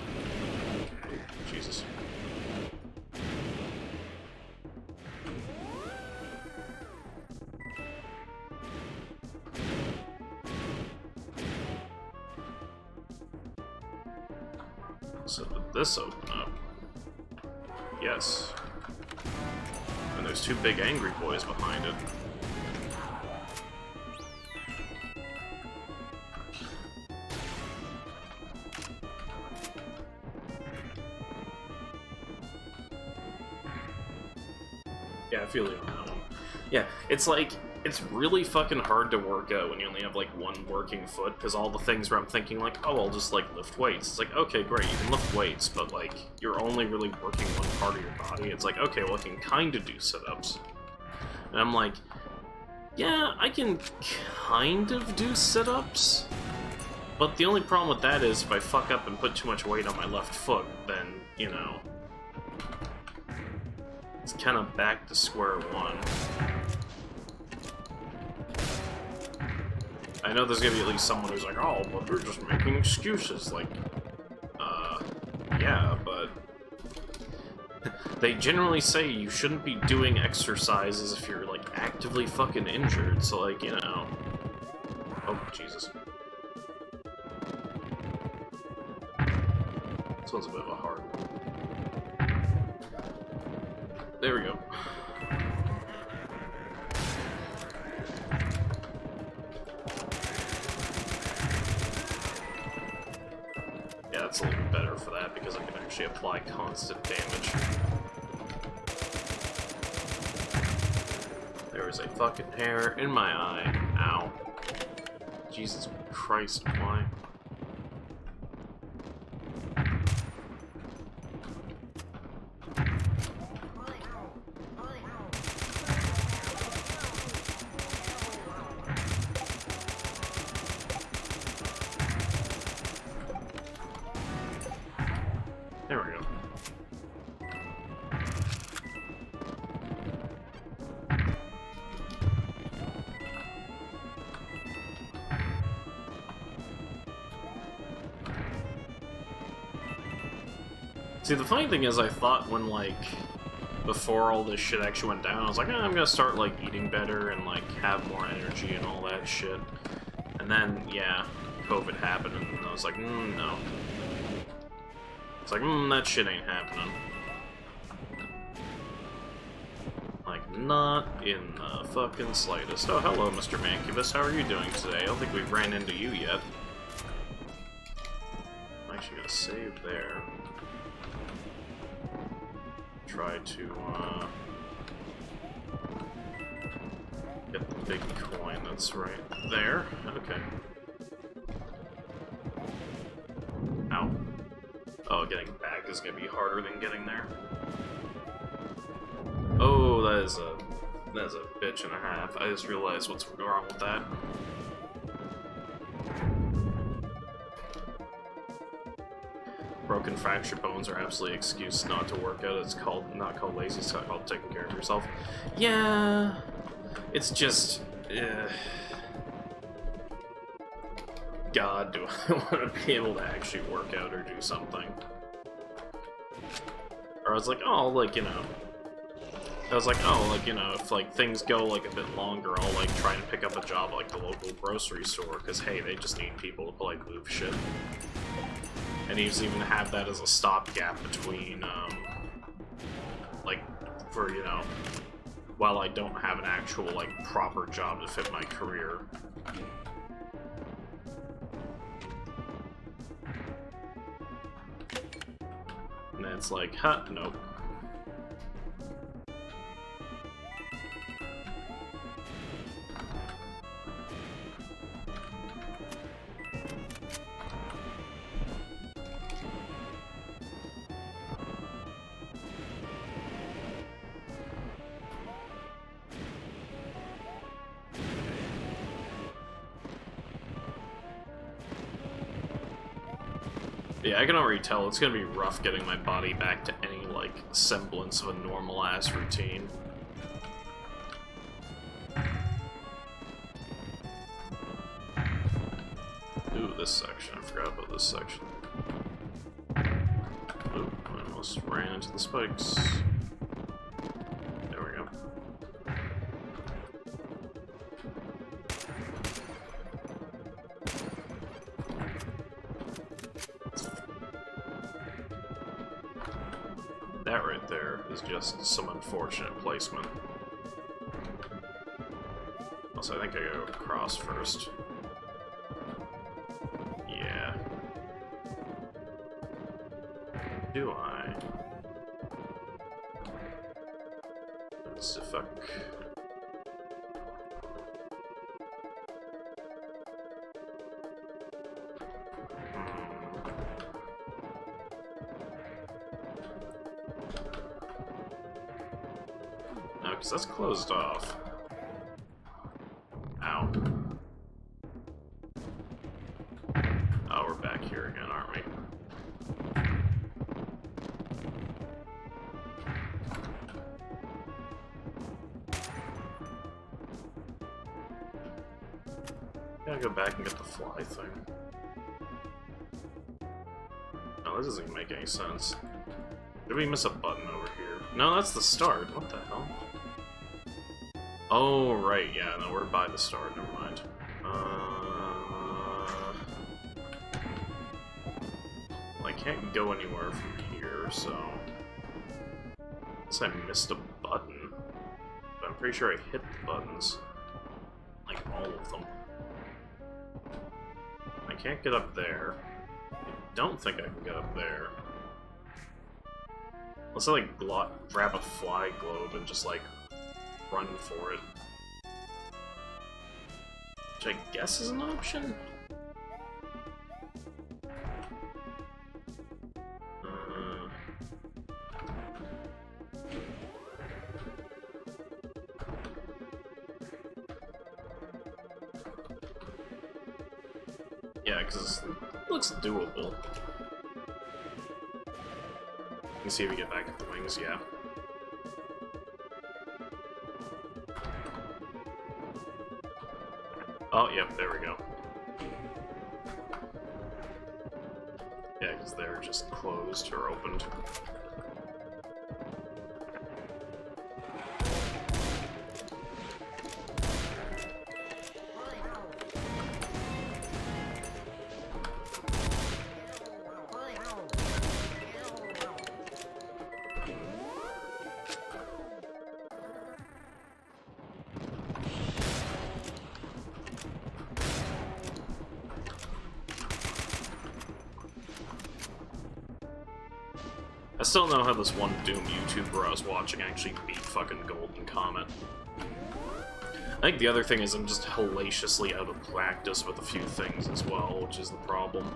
Oh, Jesus. So did this open up? Yes. And there's two big angry boys behind it. Yeah, I feel you on that one. Yeah, it's like, it's really fucking hard to work out when you only have, like, one working foot, because all the things where I'm thinking, like, oh, I'll just, like, lift weights. It's like, okay, great, you can lift weights, but, like, you're only really working one part of your body. It's like, okay, well, I can kind of do sit-ups. And I'm like, yeah, I can kind of do sit-ups, but the only problem with that is if I fuck up and put too much weight on my left foot, then, you know, it's kind of back to square one. I know there's gonna be at least someone who's like, oh, but they're just making excuses. Like, yeah, but they generally say you shouldn't be doing exercises if you're, like, actively fucking injured, so, like, you know. Oh, Jesus. This one's a bit of a hard one. There we go. Yeah, that's a little bit better for that because I can actually apply constant damage. There is a fucking hair in my eye. Ow. Jesus Christ, why? See, the funny thing is, I thought when, like, before all this shit actually went down, I was like, I'm gonna start, like, eating better and, like, have more energy and all that shit. And then, yeah, COVID happened, and I was like, no. It's like, that shit ain't happening. Like, not in the fucking slightest. Oh, hello, Mr. Mancubus. How are you doing today? I don't think we've ran into you yet. I'm actually gonna save there. Try to, get the big coin that's right there. Okay. Ow. Oh, getting back is gonna be harder than getting there. Oh, that is a bitch and a half. I just realized what's wrong with that. Broken fractured bones are absolutely excuse not to work out. It's not called lazy, it's called taking care of yourself. Yeah, it's just, God, do I want to be able to actually work out or do something? Or I was like, oh, like, you know, if, like, things go, like, a bit longer, I'll, like, try and pick up a job at, like, the local grocery store, because, hey, they just need people to, like, move shit. And he's even have that as a stopgap between, like, for, you know, while I don't have an actual, like, proper job to fit my career. And then it's like, huh, nope. Yeah, I can already tell it's gonna be rough getting my body back to any, like, semblance of a normal-ass routine. Ooh, this section. I forgot about this section. Ooh, I almost ran into the spikes. There we go. That right there is just some unfortunate placement. Also, I think I gotta go across first. Yeah. Do I? Let's see if I... No, because that's closed off. Ow. Oh, we're back here again, aren't we? Gotta go back and get the fly thing. No, this doesn't even make any sense. Did we miss a button over here? No, that's the start. What the hell? Oh, right, yeah, no, we're by the start, never mind. Well, I can't go anywhere from here, so... Unless I missed a button. But I'm pretty sure I hit the buttons. Like, all of them. I can't get up there. I don't think I can get up there. Unless I, like, grab a fly globe and just, like, run for it. Which I guess is an option? Yeah, because it looks doable. You can see if we get back at the wings, yeah. Oh, yep, there we go. Yeah, because they're just closed or opened. I still don't know how this one Doom YouTuber I was watching actually beat fucking Golden Comet. I think the other thing is I'm just hellaciously out of practice with a few things as well, which is the problem.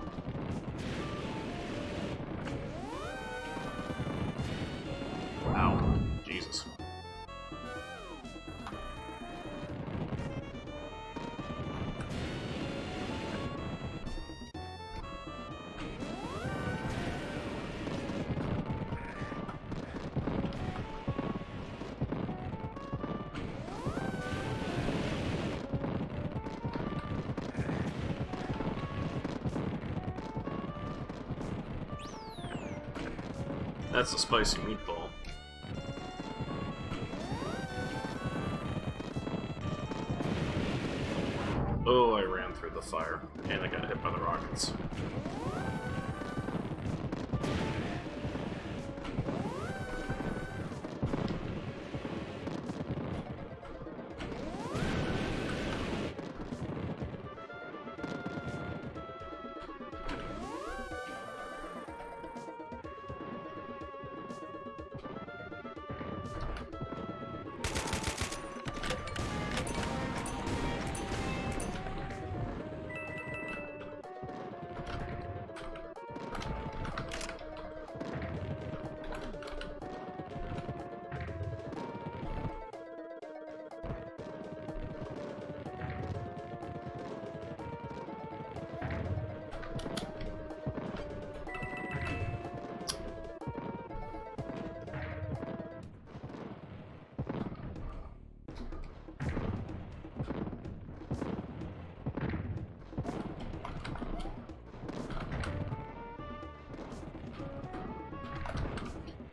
Wow. Jesus. That's a spicy meatball. Oh, I ran through the fire, and I got hit by the rockets.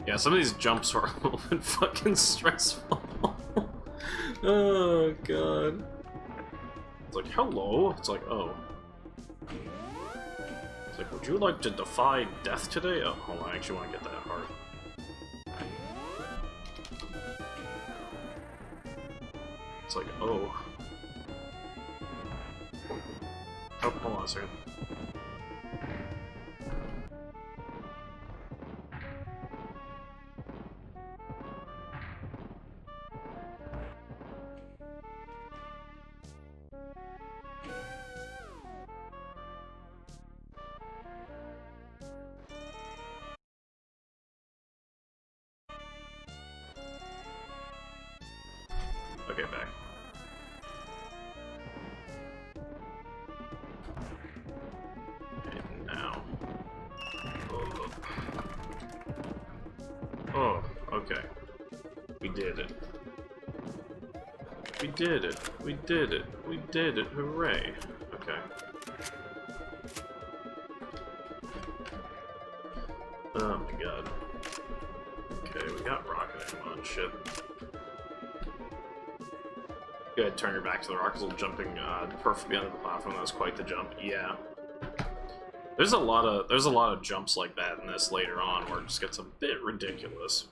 Yeah, some of these jumps are a little bit fucking stressful. Oh, God. It's like, hello? It's like, oh. It's like, would you like to defy death today? Oh, hold on, I actually want to get that heart. It's like, oh. Oh, hold on a second. Okay, back. And now. Oh, okay. We did it. We did it. We did it. We did it. Hooray. Okay. Oh my god. Okay, we got rocket ammo and shit. Go ahead, turn your back to the rockets. Jumping perfectly under the platform. That was quite the jump. Yeah. There's a lot of jumps like that in this later on where it just gets a bit ridiculous.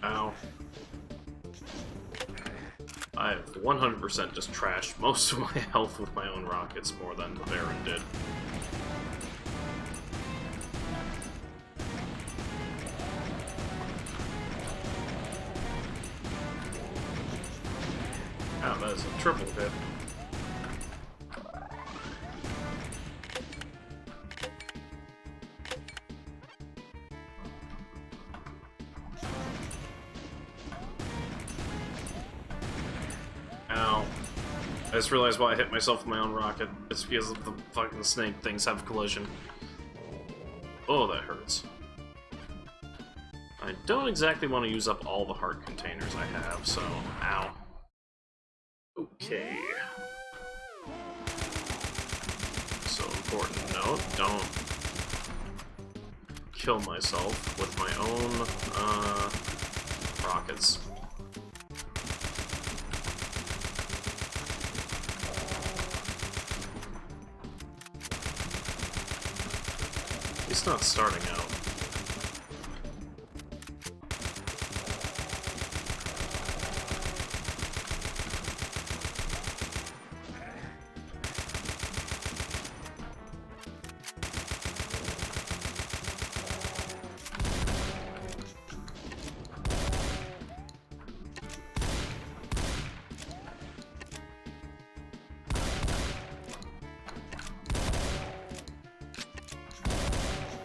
Ow. I have 100% just trashed most of my health with my own rockets more than the Baron did. Ow, that is a triple hit. Ow. I just realized why I hit myself with my own rocket. It's because of the fucking snake things have collision. Oh, that hurts. I don't exactly want to use up all the heart containers I have, so... Ow. Okay. So, important note, don't kill myself with my own, rockets. It's not starting out.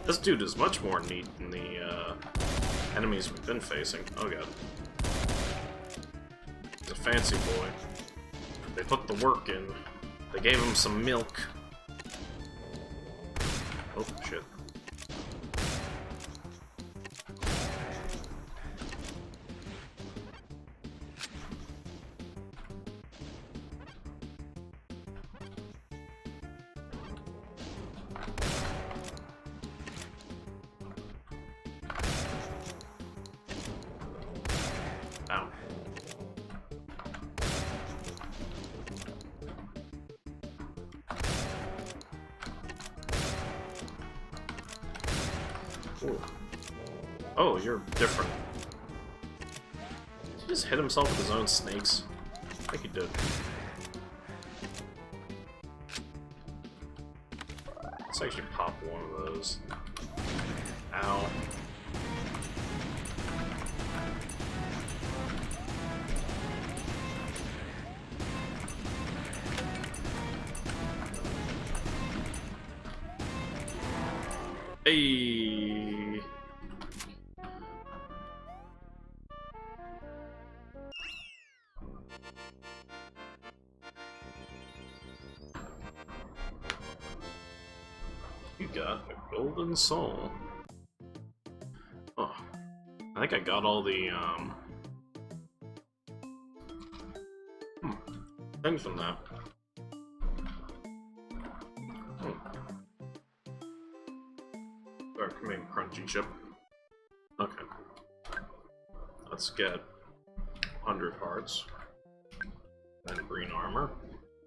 This dude is much more neat than the enemies we've been facing. Oh god. He's a fancy boy. They put the work in. They gave him some milk. Oh, shit. Ow. Ooh. Oh, you're different. Did he just hit himself with his own snakes? I think he did. Let's actually pop one of those. Ow. Hey. You got a golden soul. Oh, I think I got all the things from that. Main crunchy chip. Okay. Let's get 100 hearts and green armor,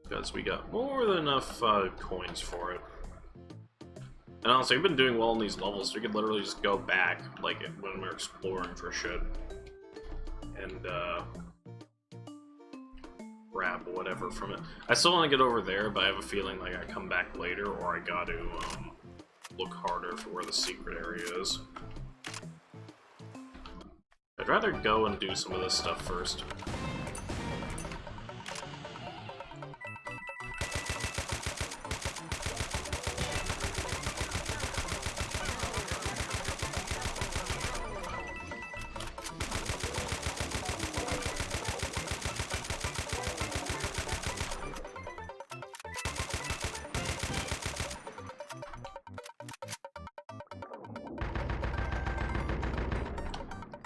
because we got more than enough coins for it. And honestly, I've been doing well in these levels, so we could literally just go back, like, when we're exploring for shit, and grab whatever from it. I still want to get over there, but I have a feeling like I come back later, or I got to, look harder for where the secret area is. I'd rather go and do some of this stuff first.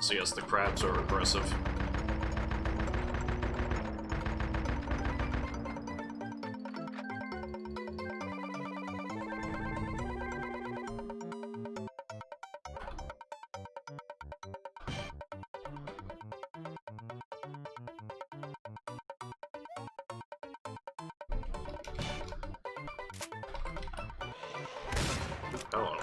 So yes, the crabs are aggressive. Hello.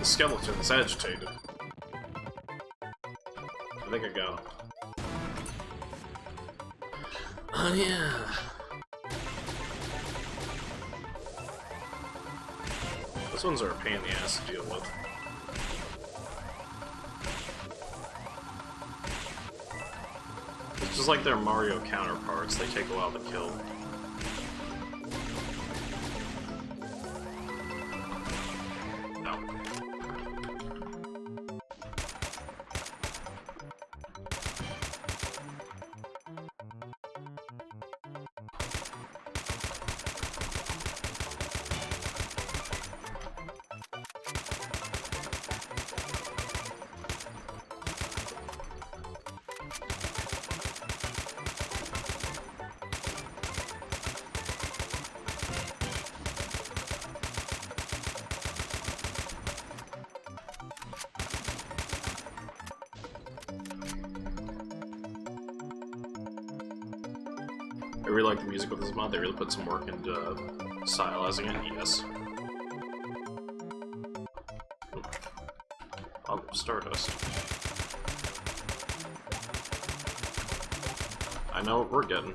skeleton's agitated. I think I got him. Oh yeah. Those ones are a pain in the ass to deal with. It's just like their Mario counterparts, they take a while to kill. I really like the music with this mod. They really put some work into stylizing it. Yes. Oh, Stardust. I know what we're getting.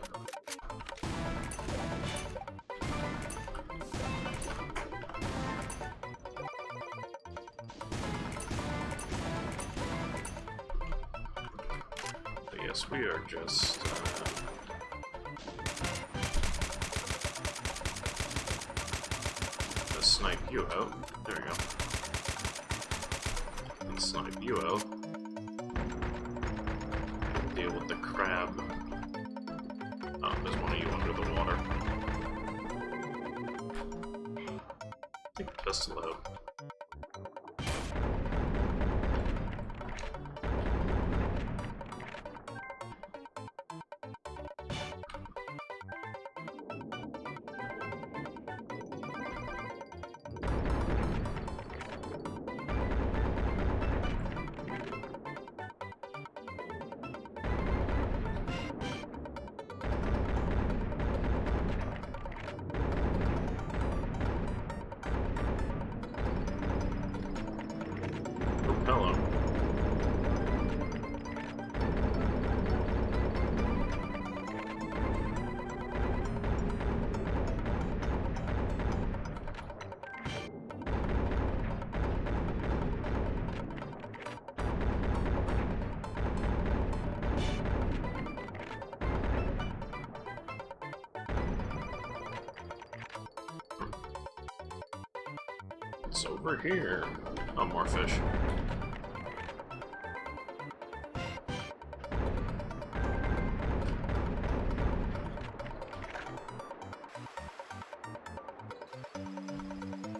But yes, we are just... snipe you out. There we go. And snipe you out. Deal with the crab. Oh, there's one of you under the water. Take a pistol out. Hello. It's over here. Oh, more fish.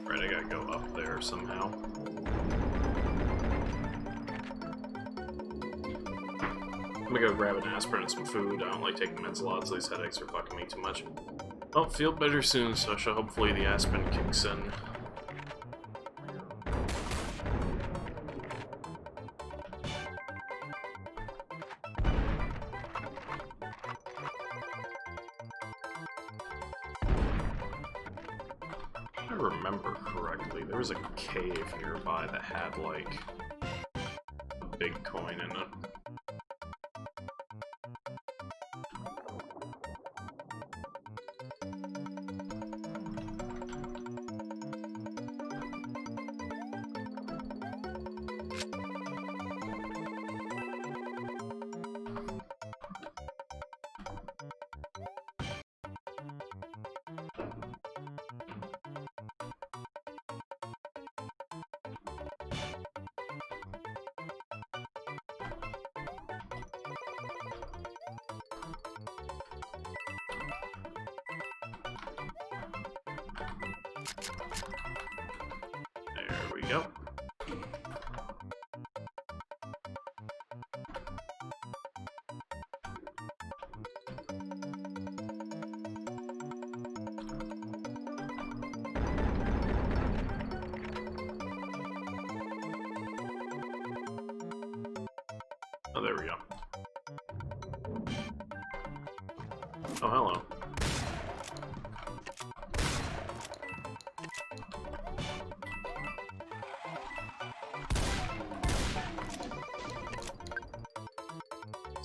Right, I gotta go up there somehow. I'm gonna go grab an aspirin and some food. I don't like taking meds a lot, so these headaches are fucking me too much. I'll feel better soon, so hopefully the aspirin kicks in. If I remember correctly, there was a cave nearby that had, like, a big coin in it. There we go. Oh, there we go. Oh, hello.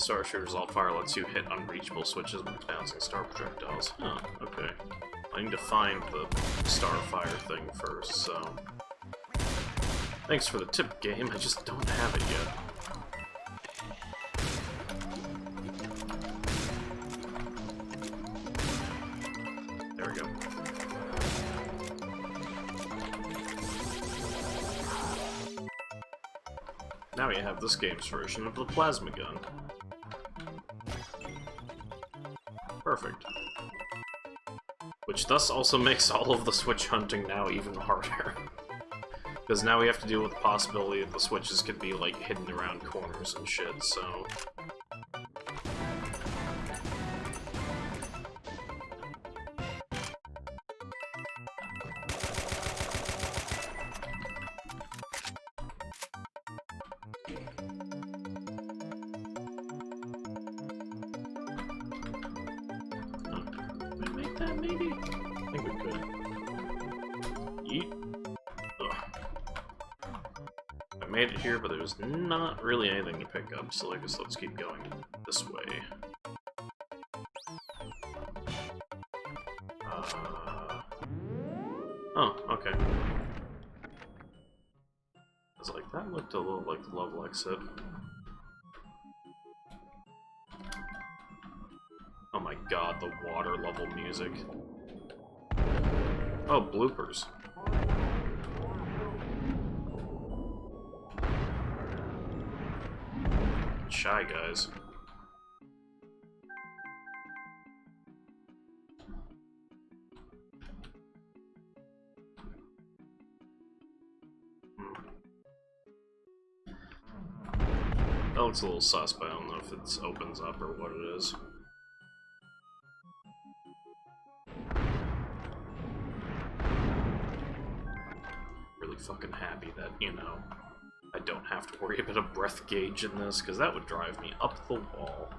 Star Shooter's alt-fire lets you hit unreachable switches with bouncing star projectiles. Oh, okay. I need to find the Starfire thing first, so... Thanks for the tip, game. I just don't have it yet. There we go. Now we have this game's version of the plasma gun. Perfect. Which thus also makes all of the switch hunting now even harder. Because now we have to deal with the possibility that the switches could be, like, hidden around corners and shit, so... Maybe? I think we could. Yeet. Ugh. I made it here, but there's not really anything to pick up, so I guess let's keep going this way. Oh, okay. I was like, that looked a little like the level exit. Oh my god, the water level music. Oh, bloopers. Shy Guys. That looks a little sus, but I don't know if it opens up or what it is. Really fucking happy that, you know, I don't have to worry about a breath gauge in this, because that would drive me up the wall.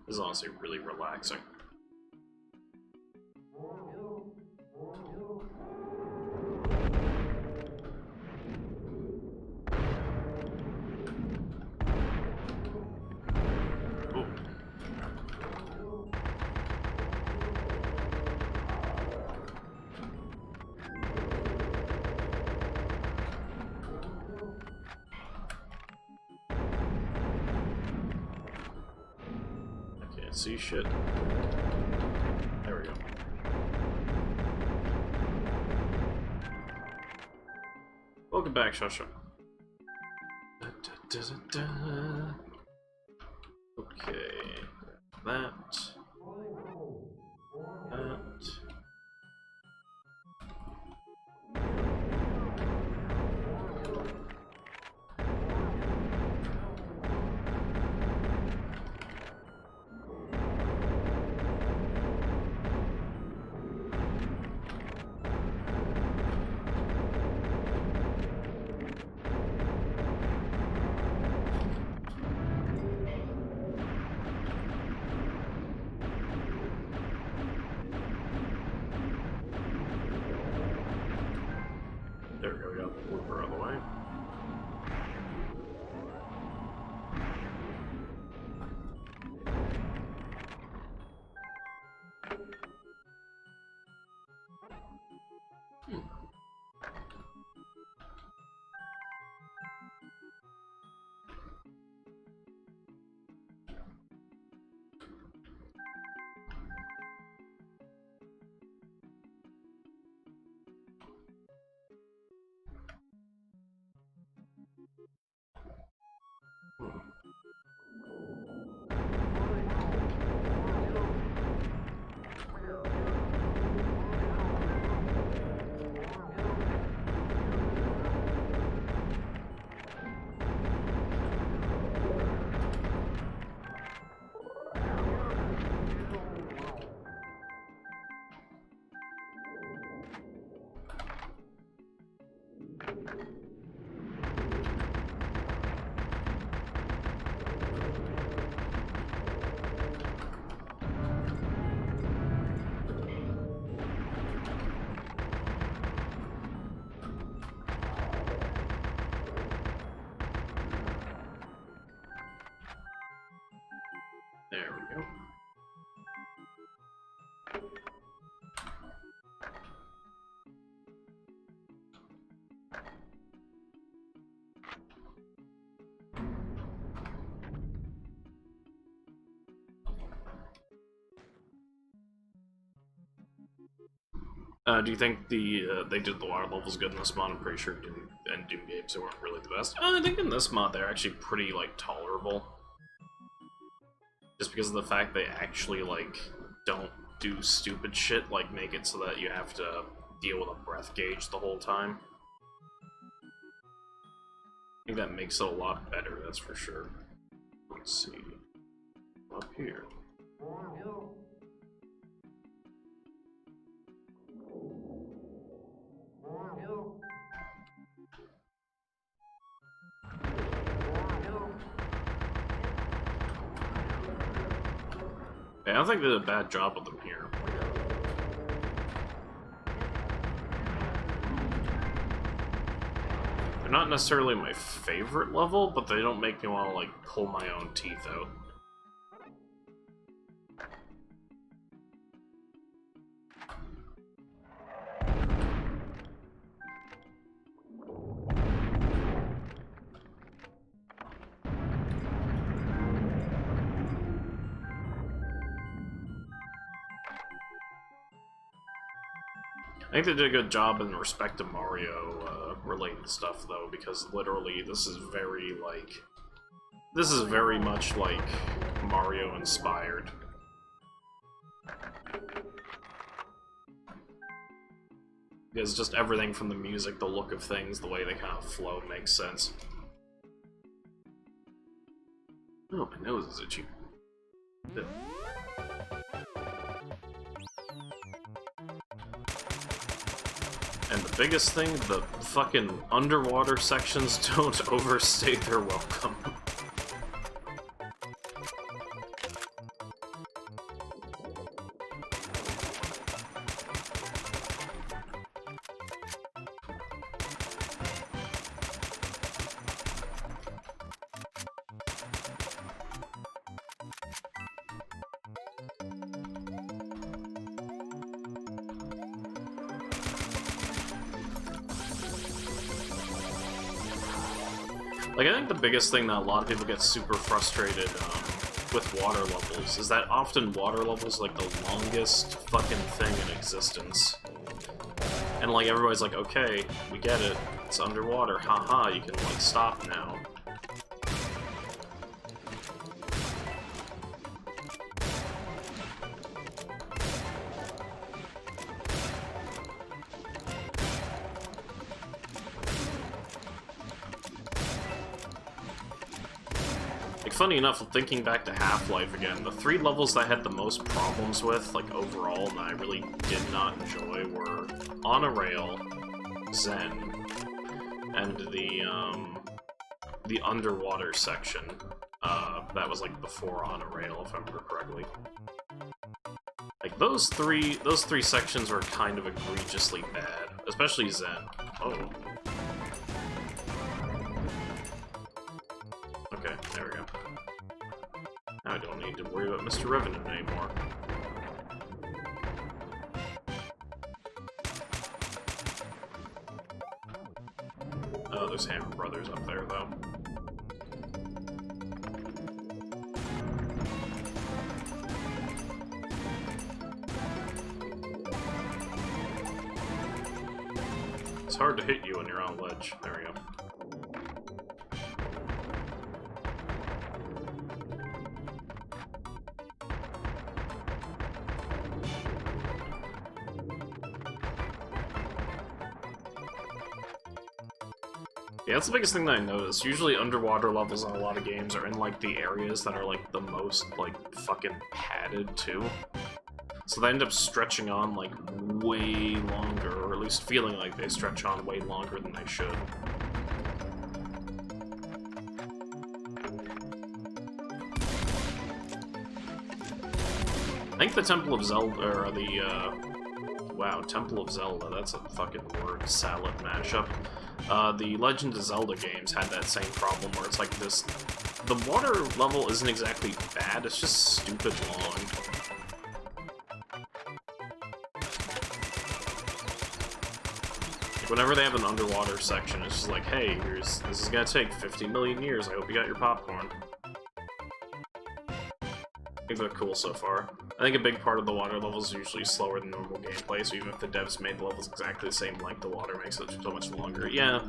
This is honestly really relaxing. See shit. There we go. Welcome back, Shasha. Okay. That. There we go, we got the blooper out of the way. Do you think they did the water levels good in this mod? I'm pretty sure Doom games they weren't really the best. I think in this mod they're actually pretty like tolerable, just because of the fact they actually like don't do stupid shit like make it so that you have to deal with a breath gauge the whole time. I think that makes it a lot better, that's for sure. Let's see. Up here. Yeah, I don't think they did a bad job with them here. They're not necessarily my favorite level, but they don't make me want to, like, pull my own teeth out. I think they did a good job in respect to Mario related stuff, though, because literally this is very, like... This is very much, like, Mario-inspired. Because just everything from the music, the look of things, the way they kind of flow makes sense. Oh, my nose is itchy. Yeah. And the biggest thing, the fucking underwater sections don't overstay their welcome. Like, I think the biggest thing that a lot of people get super frustrated with water levels is that often water levels are, like, the longest fucking thing in existence. And, like, everybody's like, okay, we get it, it's underwater, haha, you can, like, stop now. Funny enough, thinking back to Half-Life again, the 3 levels I had the most problems with, like, overall, and I really did not enjoy were On a Rail, Zen, and the underwater section. That was, like, before On a Rail, if I remember correctly. Like, those three sections were kind of egregiously bad, especially Zen. Oh. Okay, there we go. Now I don't need to worry about Mr. Revenant anymore. Oh, there's Hammer Brothers up there, though. It's hard to hit you when you're on a ledge. There we go. Yeah, that's the biggest thing that I noticed. Usually underwater levels in a lot of games are in, like, the areas that are, like, the most, like, fucking padded, too. So they end up stretching on, like, way longer, or at least feeling like they stretch on way longer than they should. I think the Temple of Zelda, or wow, Temple of Zelda, that's a fucking word salad mashup. The Legend of Zelda games had that same problem where it's like this... The water level isn't exactly bad, it's just stupid long. Like, whenever they have an underwater section, it's just like, hey, this is gonna take 50 million years, I hope you got your popcorn. I think they're cool so far. I think a big part of the water levels is usually slower than normal gameplay, so even if the devs made the levels exactly the same length, the water makes it so much longer. Yeah.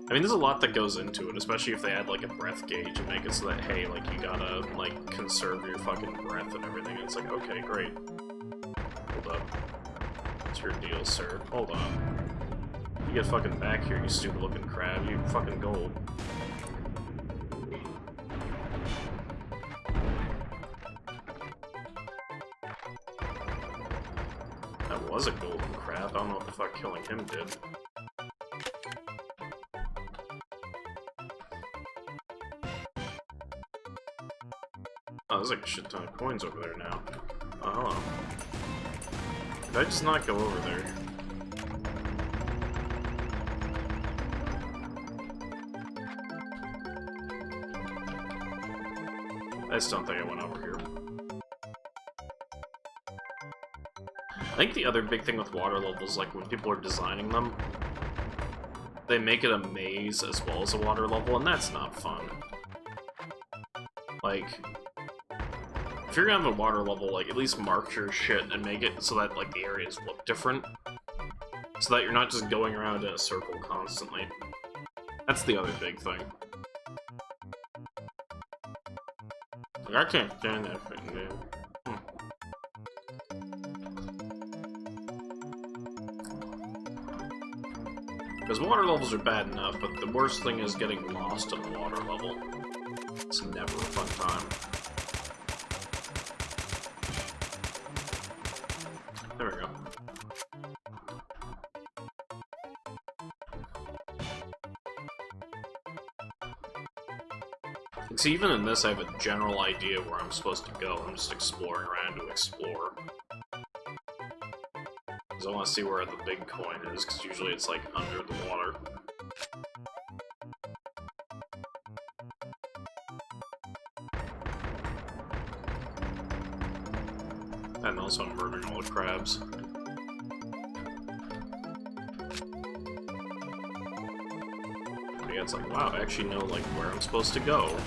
I mean, there's a lot that goes into it, especially if they add, like, a breath gauge and make it so that, hey, like, you gotta, like, conserve your fucking breath and everything. And it's like, okay, great. Hold up. What's your deal, sir? Hold on. You get fucking back here, you stupid-looking crab. You fucking gold. That was a golden crab. I don't know what the fuck killing him did. Oh, there's like a shit ton of coins over there now. Oh, hello. Did I just not go over there? I just don't think I went over here. I think the other big thing with water levels, like when people are designing them, they make it a maze as well as a water level, and that's not fun. Like, if you're gonna have a water level, like, at least mark your shit and make it so that, like, the areas look different. So that you're not just going around in a circle constantly. That's the other big thing. Like, I can't stand that thing, dude. Because water levels are bad enough, but the worst thing is getting lost in a water level. It's never a fun time. There we go. And see, even in this, I have a general idea where I'm supposed to go. I'm just exploring around to explore. Because I want to see where the big coin is, because usually it's, like, under the water. And also I'm murdering all the crabs. But yeah, it's like, wow, I actually know, like, where I'm supposed to go.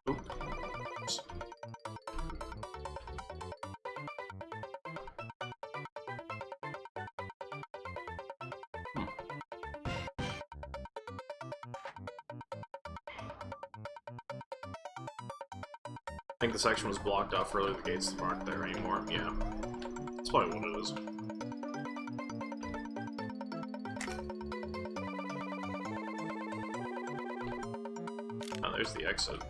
Oops. I think the section was blocked off earlier, the gates aren't there anymore. Yeah. That's probably what it is. Oh, there's the exit.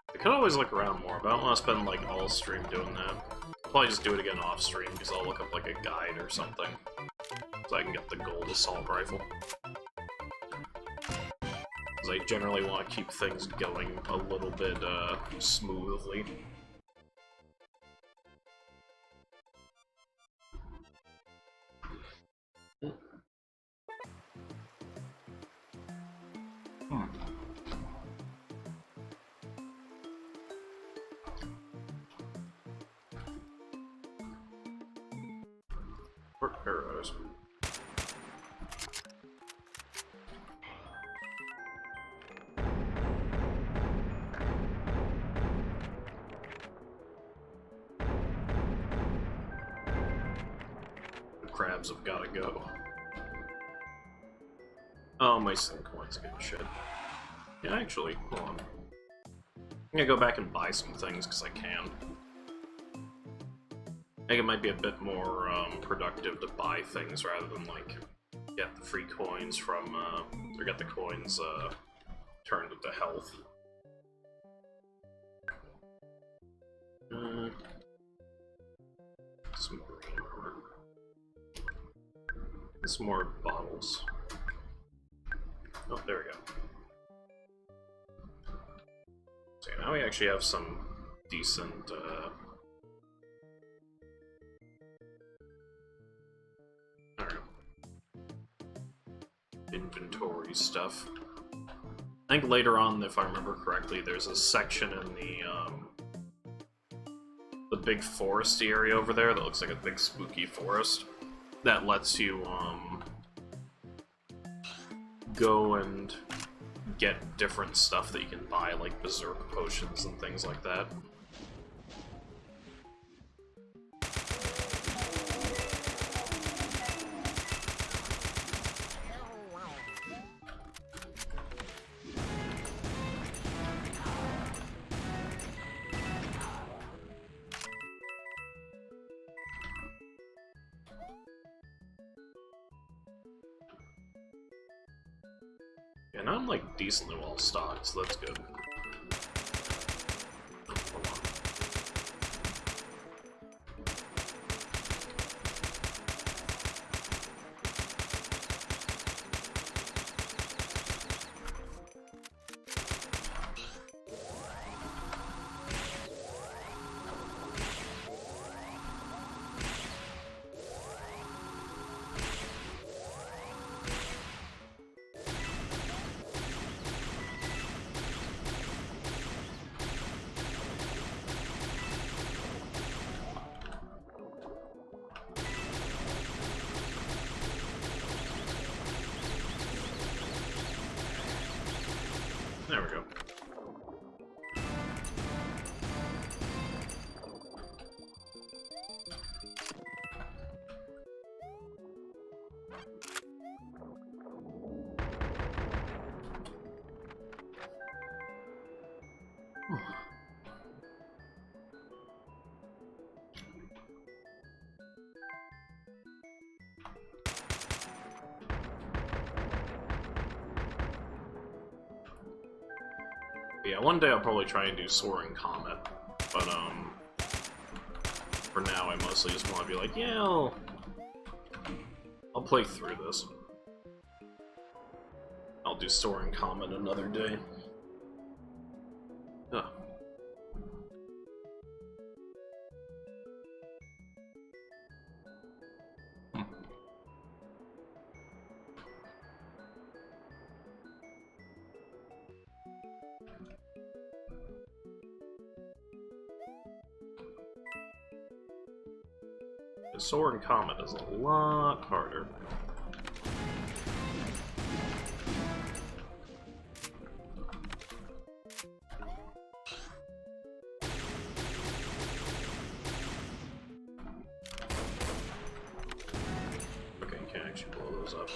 I could always look around more, but I don't want to spend, like, all stream doing that. I'll probably just do it again off stream, because I'll look up, like, a guide or something. So I can get the gold assault rifle. Because I generally want to keep things going a little bit, smoothly. Arrows. The crabs have got to go. Oh, my sync point's good shit. Yeah, actually, hold on. I'm gonna go back and buy some things, because I can. I think it might be a bit more productive to buy things rather than, like, get the free coins from, or get the coins turned into health. Some green armor. Some more bottles. Oh, there we go. So now we actually have some decent, I don't know, inventory stuff. I think later on, if I remember correctly, there's a section in the big foresty area over there that looks like a big spooky forest that lets you, go and get different stuff that you can buy, like berserk potions and things like that. And I'm like decently well stocked, so that's good. Hold on. There we go. Yeah, one day I'll probably try and do Soaring Comet, but, for now I mostly just want to be like, yeah, I'll play through this. I'll do Soaring Comet another day. Ugh. Soaring Comet is a lot harder. Okay, you can't actually blow those up.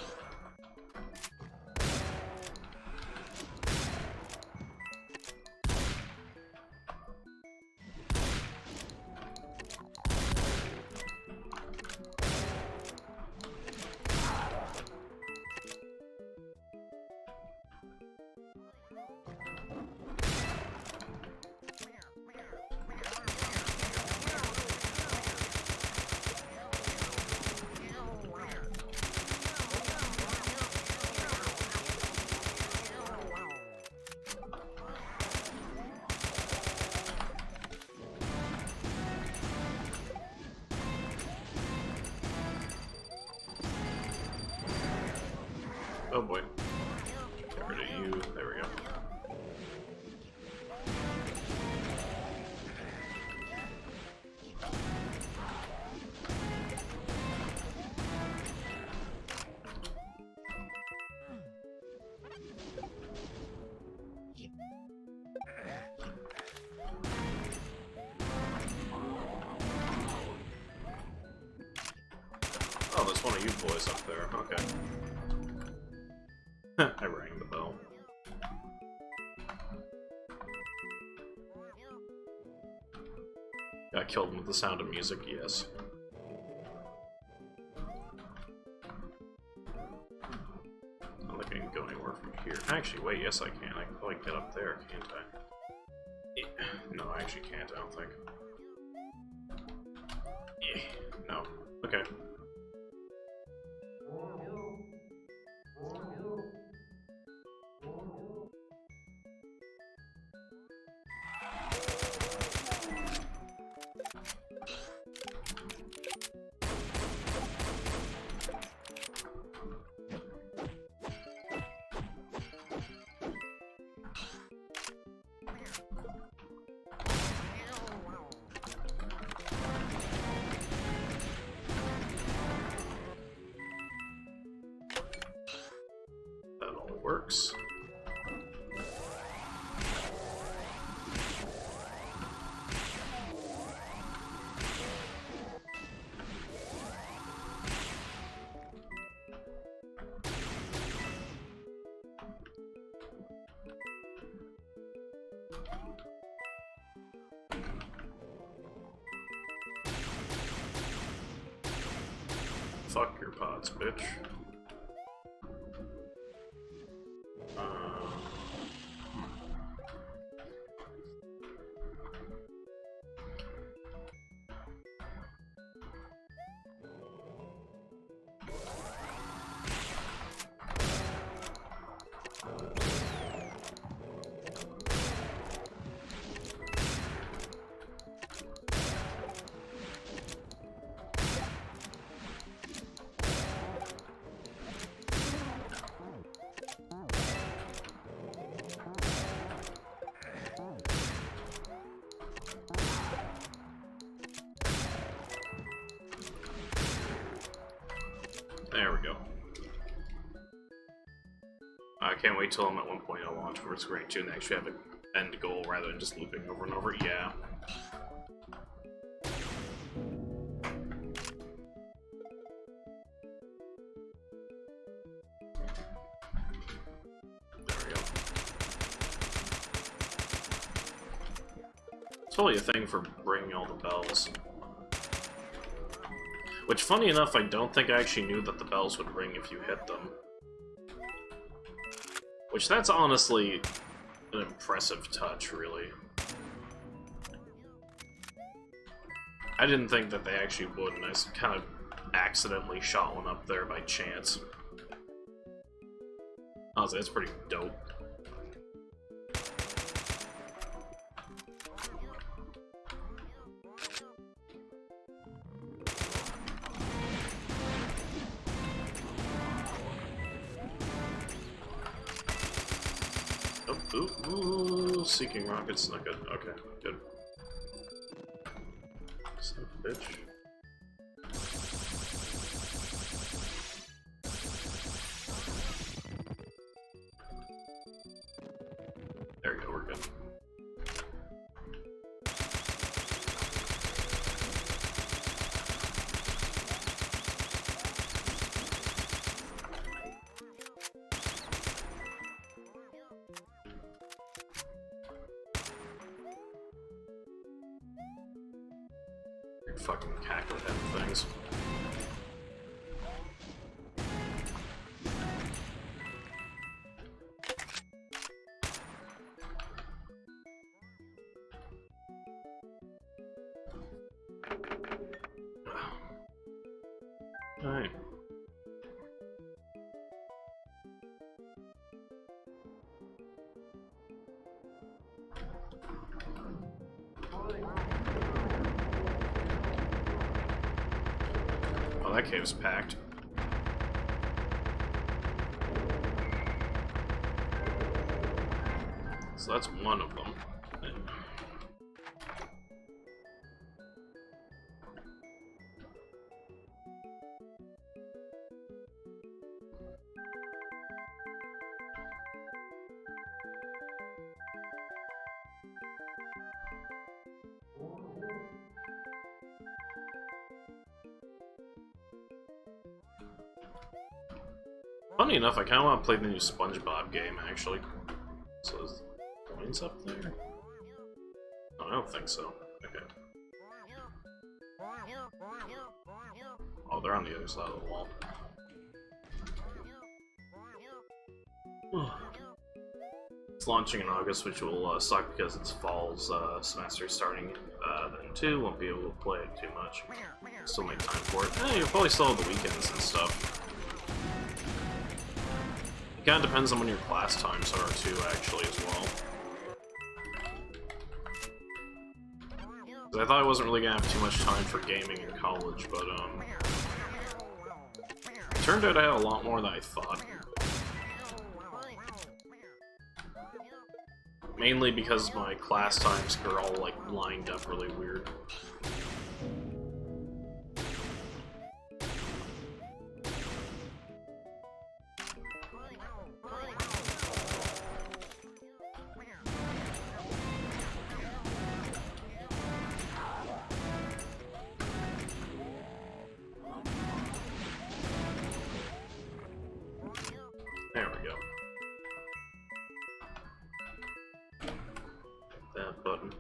Oh boy. Get rid of you. There we go. Oh, there's one of you boys up there. Okay. I rang the bell. Got killed with the sound of music, yes. I don't think I can go anywhere from here. Actually, wait, yes I can. I can probably get up there, can't I? Yeah. No, I actually can't, I don't think. Yeah. No. Okay. That all works. Fuck your pods, bitch. There we go. I can't wait till I'm at 1.0 launch where it's great to actually have an end goal rather than just looping over and over. Yeah. There we go. It's probably a thing for bringing all the bells. Which, funny enough, I don't think I actually knew that the bells would ring if you hit them. Which, that's honestly an impressive touch, really. I didn't think that they actually would, and I kind of accidentally shot one up there by chance. Honestly, that's pretty dope. Ooh, seeking rockets, not good. Okay, good. Son of a bitch. There we go, we're good. Fucking cackle head things. Alright. Oh, that cave's packed. So that's one of them. Funny enough, I kind of want to play the new SpongeBob game, actually. So is coins up there? Oh, I don't think so. Okay. Oh, they're on the other side of the wall. It's launching in August, which will suck because it's fall's semester starting then too. Won't be able to play it too much. Still make time for it. You'll probably still have the weekends and stuff. It kind of depends on when your class times are too, actually, as well. I thought I wasn't really gonna have too much time for gaming in college, but it turned out I had a lot more than I thought. Mainly because my class times are all like lined up really weird. There we go. That button.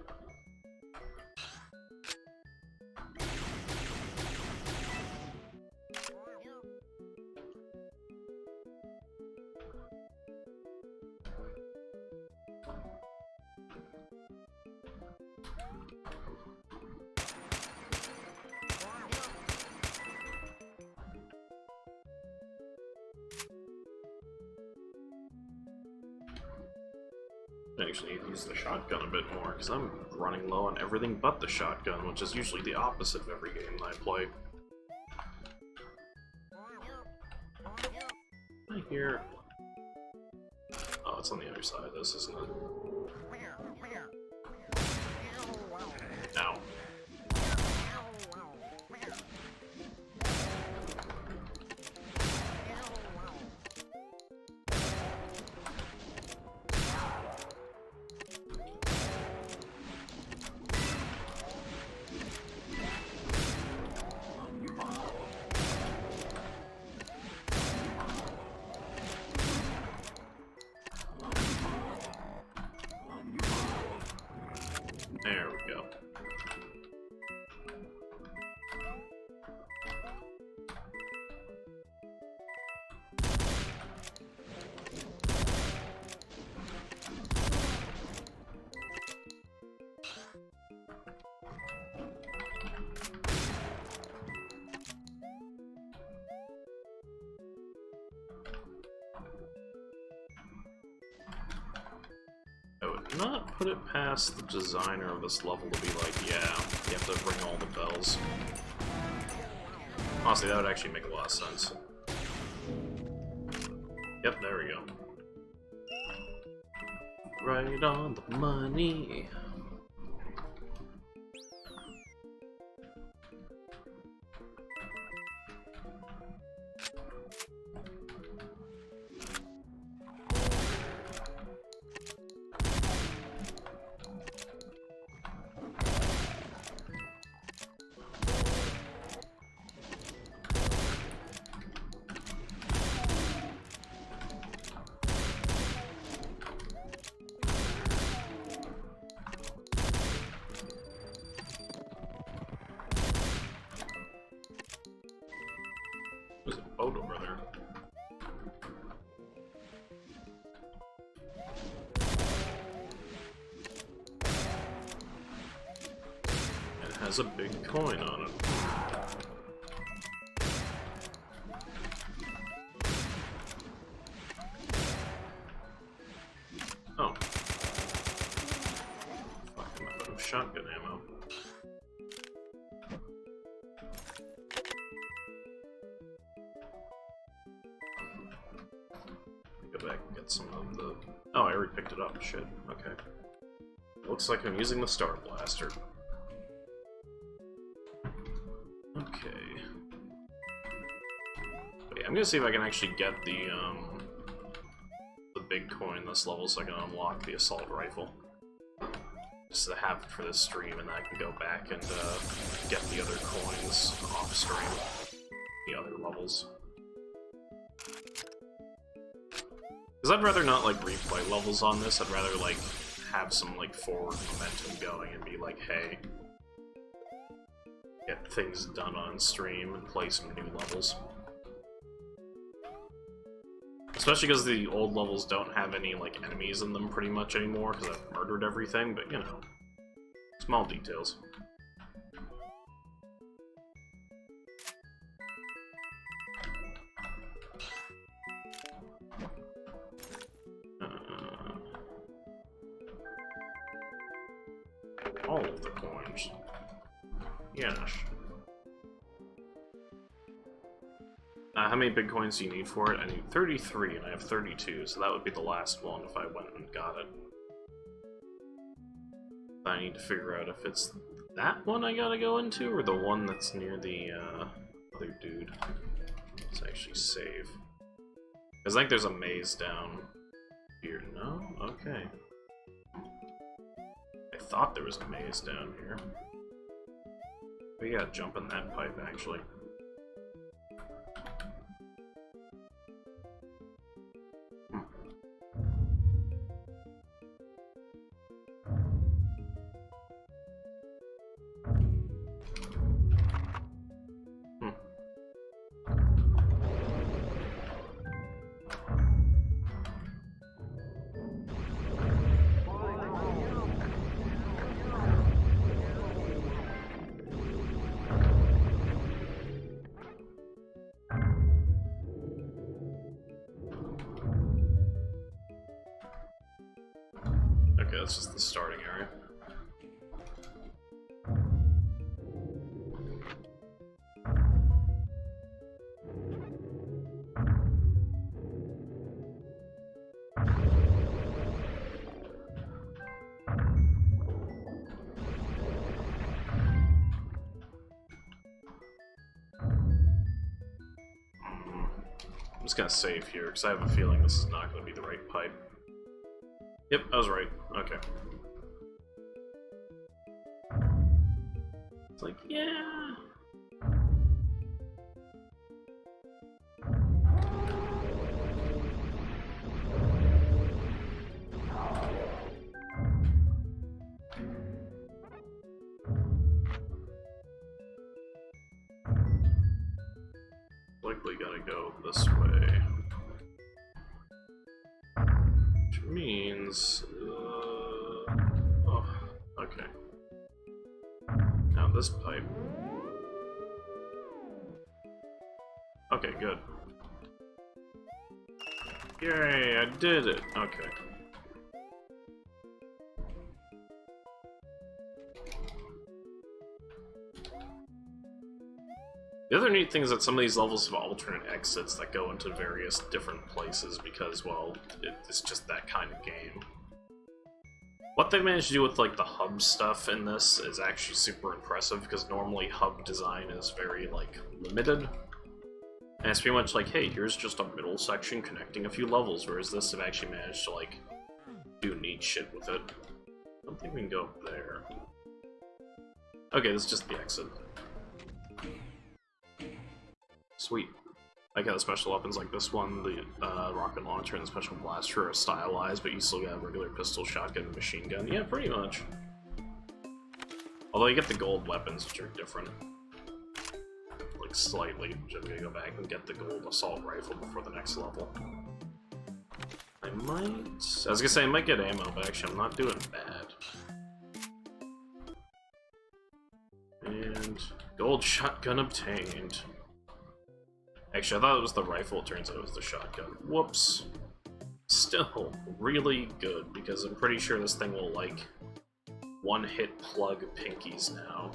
I actually need to use the shotgun a bit more, because I'm running low on everything but the shotgun, which is usually the opposite of every game that I play. Right here. Oh, it's on the other side of this, isn't it? Ow. There we go. I would not put it past the designer of this level to be like, yeah, you have to ring all the bells. Honestly, that would actually make a lot of sense. Yep, there we go. Right on the money. There's a boat over there. It has a big coin on it. Oh. Fucking a bit of shotgun ammo. Go back and get some of the... Oh, I already picked it up. Shit. Okay. Looks like I'm using the Star Blaster. Okay. Wait, I'm gonna see if I can actually get the big coin this level so I can unlock the assault rifle. Just to have it for this stream, and then I can go back and get the other coins off stream. The other levels. Because I'd rather not, like, replay levels on this, I'd rather, like, have some, like, forward momentum going and be like, hey, get things done on stream and play some new levels. Especially because the old levels don't have any, like, enemies in them pretty much anymore, because I've murdered everything, but, you know, small details. All of the coins. Yes. How many big coins do you need for it? I need 33, and I have 32, so that would be the last one if I went and got it. I need to figure out if it's that one I gotta go into, or the one that's near the other dude. Let's actually save. Because I think there's a maze down here. No? Okay. I thought there was a maze down here. We gotta jump in that pipe, actually. Okay, that's just the starting area. I'm just gonna save here, because I have a feeling this is not gonna be the right pipe. Yep, I was right. Okay. It's like, yeah. Likely gotta go this way. Which means... oh, okay. Now this pipe. Okay, good. Yay, I did it! Okay. The other neat thing is that some of these levels have alternate exits that go into various different places because, well, it's just that kind of game. What they managed to do with, like, the hub stuff in this is actually super impressive because normally hub design is very, like, limited. And it's pretty much like, hey, here's just a middle section connecting a few levels, whereas this have actually managed to, like, do neat shit with it. I don't think we can go up there. Okay, this is just the exit. Sweet. I got the special weapons like this one, the rocket launcher and the special blaster are stylized, but you still got a regular pistol, shotgun, and machine gun. Yeah, pretty much. Although you get the gold weapons, which are different. Like, slightly. I'm gonna go back and get the gold assault rifle before the next level. I might... I was gonna say I might get ammo, but actually I'm not doing bad. And... gold shotgun obtained. Actually, I thought it was the rifle, it turns out it was the shotgun. Whoops. Still, really good, because I'm pretty sure this thing will, like, one-hit plug pinkies now.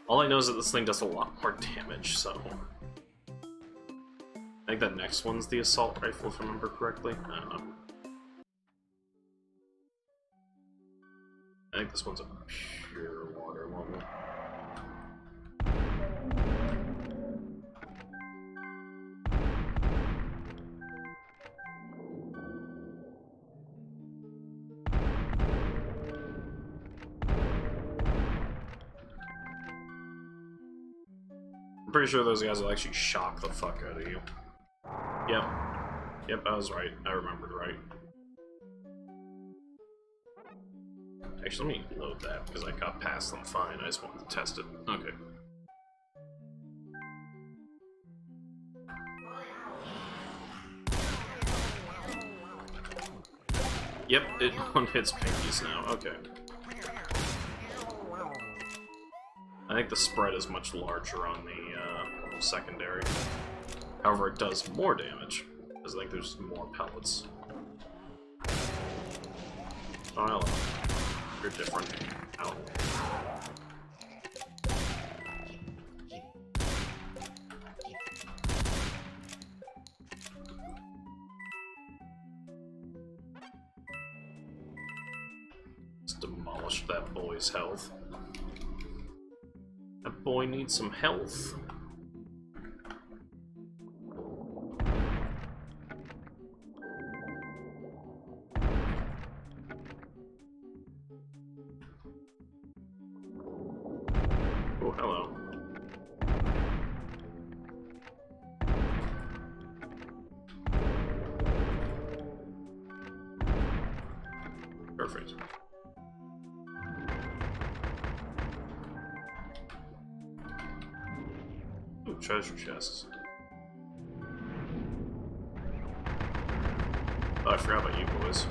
All I know is that this thing does a lot more damage, so... I think that next one's the assault rifle, if I remember correctly. I don't know. I think this one's a pure water level. I'm pretty sure those guys will actually shock the fuck out of you. Yep. Yep, I was right. I remembered right. Actually, let me load that, because I got past them fine. I just wanted to test it. Okay. Yep, it hits pinkies now. Okay. I think the spread is much larger on the secondary. However, it does more damage, because I think there's more pellets. Oh, hello. You're different. Ow. Let's demolish that boy's health. That boy needs some health. Oh, hello. Perfect. Ooh, treasure chests. Oh, I forgot about you boys.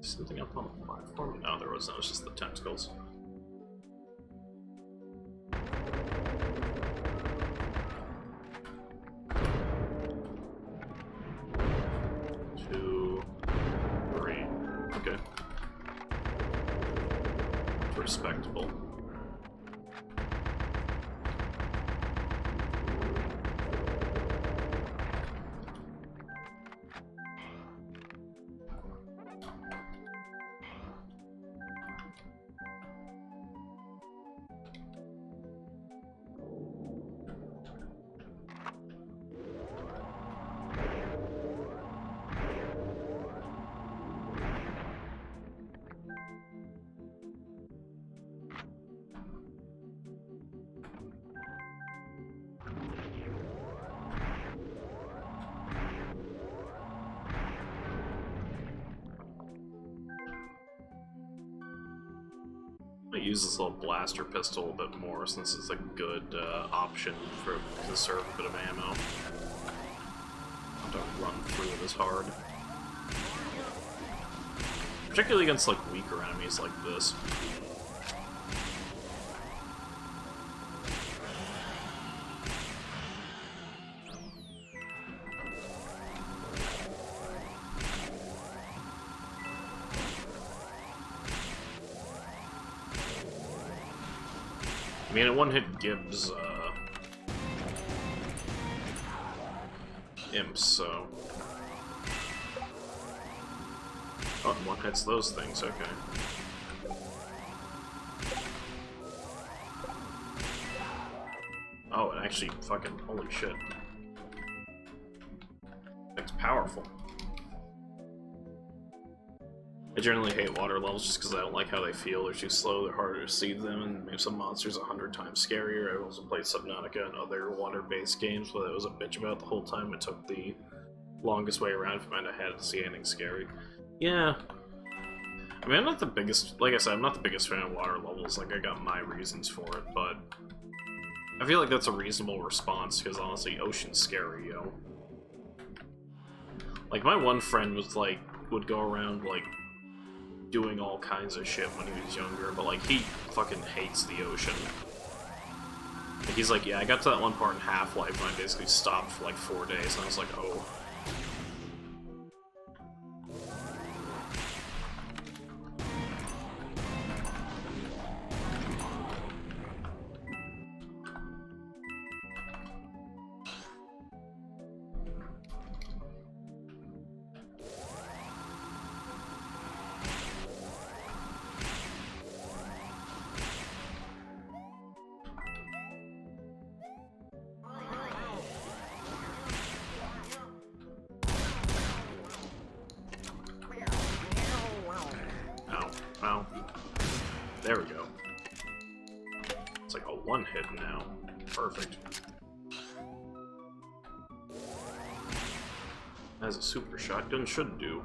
Something up on the platform? No, there wasn't. It was just the tentacles. Two, three. Okay. Respectable. I use this little blaster pistol a bit more since it's a good option for to conserve a bit of ammo. Don't run through it as hard. Particularly against like weaker enemies like this. I mean, it one-hit Gibbs, imps, so... Oh, one hits those things, okay. Oh, it actually fucking... holy shit. It's powerful. I generally hate water levels just because I don't like how they feel. They're too slow, they're harder to see them, and make some monsters 100 times scarier. I also played Subnautica and other water-based games, but it was a bitch about the whole time. It took the longest way around for me to have to see anything scary. Yeah. I mean, I'm not the biggest... like I said, I'm not the biggest fan of water levels. Like, I got my reasons for it, but... I feel like that's a reasonable response, because honestly, ocean's scary, yo. Like, my one friend was like... would go around, like... doing all kinds of shit when he was younger, but like he fucking hates the ocean. He's like, yeah, I got to that one part in Half-Life when I basically stopped for like 4 days, and I was like, oh. It's like a one-hit now. Perfect. As a super shotgun should do.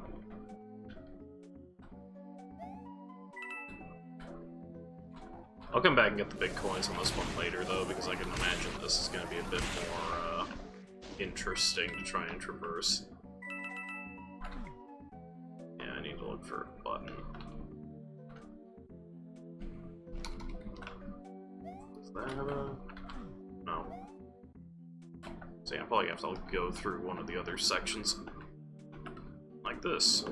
I'll come back and get the big coins on this one later, though, because I can imagine this is going to be a bit more interesting to try and traverse. Yeah, I need to look for a button. Is that a... No. So yeah, I'll probably have to go through one of the other sections. Like this.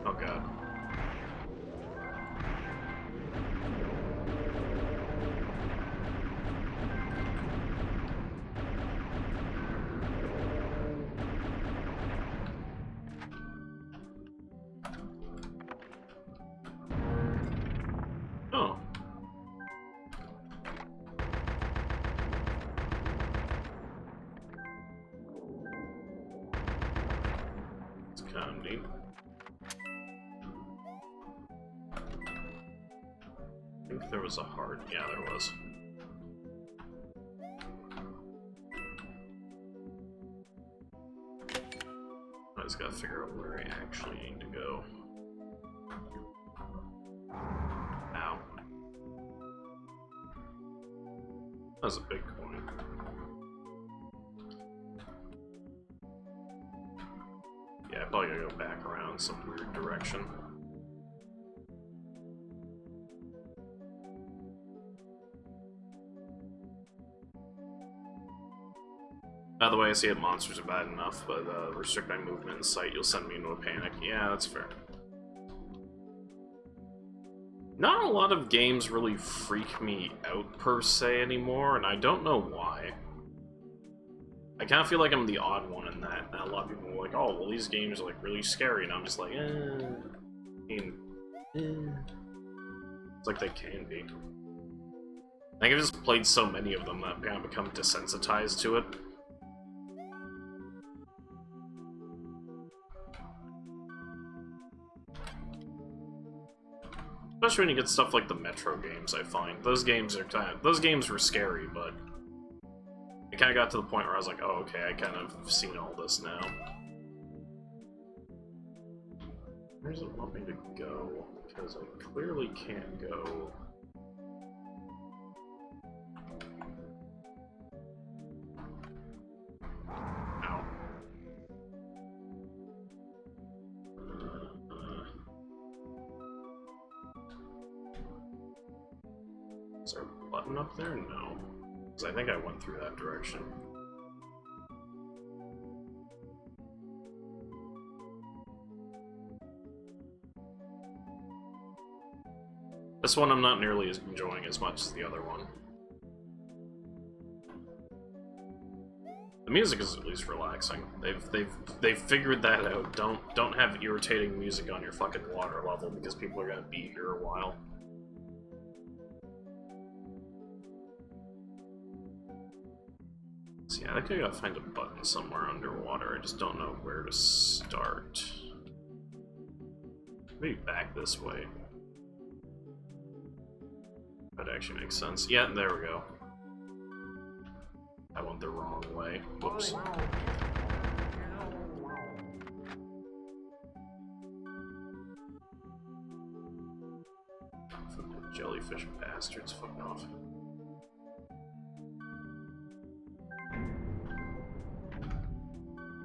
Oh god. Oh. It's kind of neat. I think there was a heart. Yeah, there was. I just gotta figure out where I actually need to go. Ow. That was a big coin. Yeah, I probably gotta go back around some weird direction. By the way, I see that monsters are bad enough, but restrict my movement in sight, you'll send me into a panic. Yeah, that's fair. Not a lot of games really freak me out, per se, anymore, and I don't know why. I kind of feel like I'm the odd one in that. And a lot of people are like, oh, well, these games are, like, really scary, and I'm just like, I mean, It's like they can be. I think I've just played so many of them that I've kind of become desensitized to it. Especially when you get stuff like the Metro games, I find. Those games were scary, but it kind of got to the point where I was like, oh, okay, I kind of seen all this now. Where does it want me to go? Because I clearly can't go. Ow. Is there a button up there? No. Because I think I went through that direction. This one I'm not nearly as enjoying as much as the other one. The music is at least relaxing. They've figured that out. Don't have irritating music on your fucking water level because people are gonna be here a while. So yeah, I think I gotta find a button somewhere underwater. I just don't know where to start. Maybe back this way. That actually makes sense. Yeah, there we go. I went the wrong way. Whoops. Fucking jellyfish bastards, fuck off.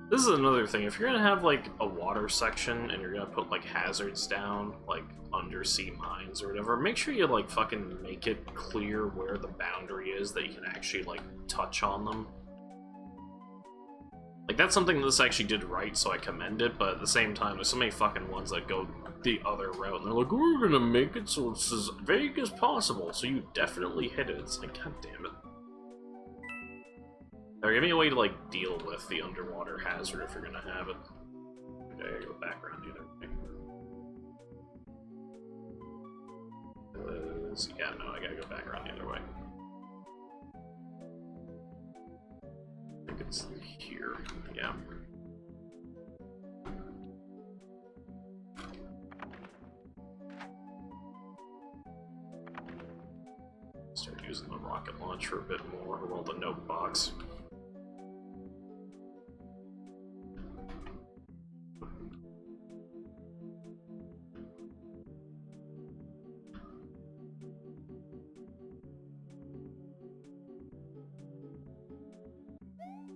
This is another thing, if you're gonna have, like, a water section, and you're gonna put, like, hazards down, like, undersea mines or whatever, make sure you, like, fucking make it clear where the boundary is that you can actually, like, touch on them. Like, that's something this actually did right, so I commend it, but at the same time, there's so many fucking ones that go the other route, and they're like, we're gonna make it so it's as vague as possible, so you definitely hit it. It's like, god damn it. Or give me a way to, like, deal with the underwater hazard if you're gonna have it. Okay, I gotta go back around either way. Yeah, no, I gotta go back around the other way. I think it's here, yeah. Start using the rocket launcher a bit more, or well, the note box.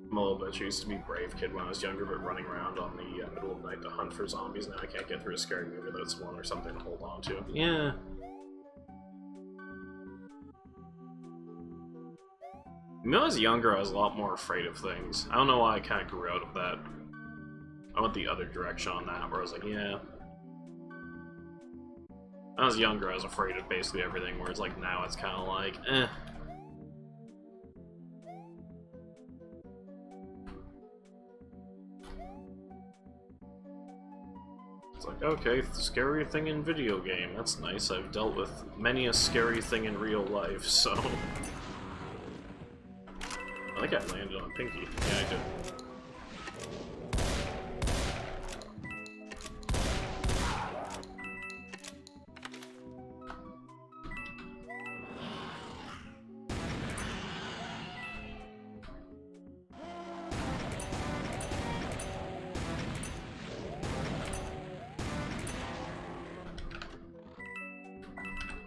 I'm a little bit used to be brave kid when I was younger, but running around on the middle of the night to hunt for zombies. Now I can't get through a scary movie without someone or something to hold on to. Yeah. When I was younger, I was a lot more afraid of things. I don't know why I kind of grew out of that. I went the other direction on that, where I was like, yeah. When I was younger, I was afraid of basically everything, whereas like now it's kind of like, eh. It's like, okay, scary thing in video game, that's nice. I've dealt with many a scary thing in real life, so... I think I landed on Pinky. Yeah, I did.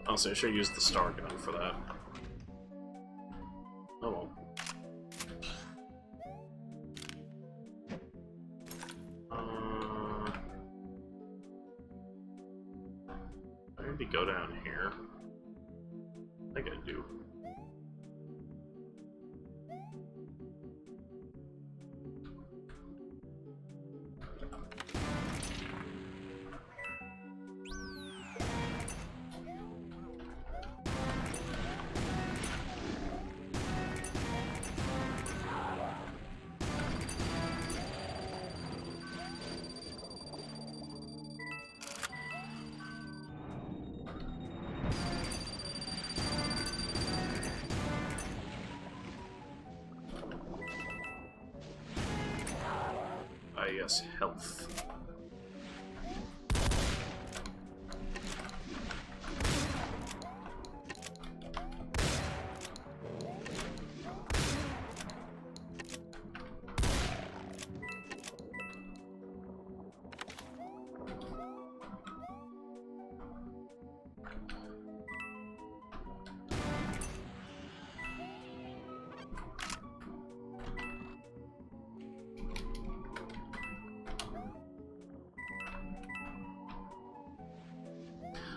Honestly, I should use the star gun for that. Oh well. I need to go down here. I think I do. Yes, health.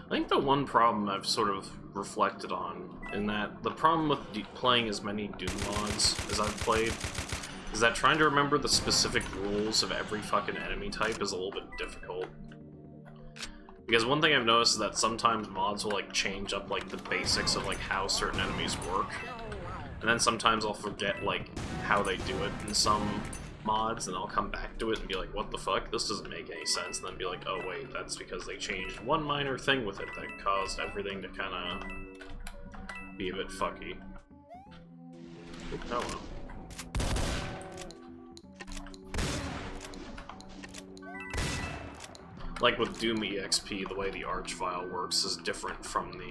I think the one problem I've sort of reflected on, in that the problem with playing as many Doom mods as I've played, is that trying to remember the specific rules of every fucking enemy type is a little bit difficult. Because one thing I've noticed is that sometimes mods will like change up like the basics of like how certain enemies work, and then sometimes I'll forget like how they do it in some mods, and I'll come back to it and be like, what the fuck, this doesn't make any sense, and then be like, oh wait, that's because they changed one minor thing with it that caused everything to kind of be a bit fucky. Oh well. Like with Doom EXP, the way the Arch file works is different from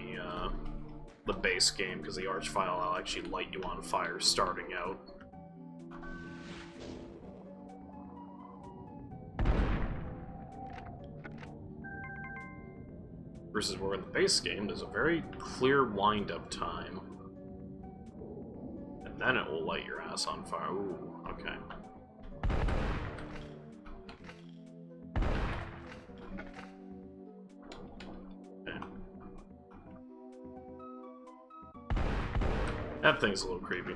the base game, because the Arch file will actually light you on fire starting out. Versus where in the base game, there's a very clear wind-up time. And then it will light your ass on fire. Ooh, okay. That thing's a little creepy.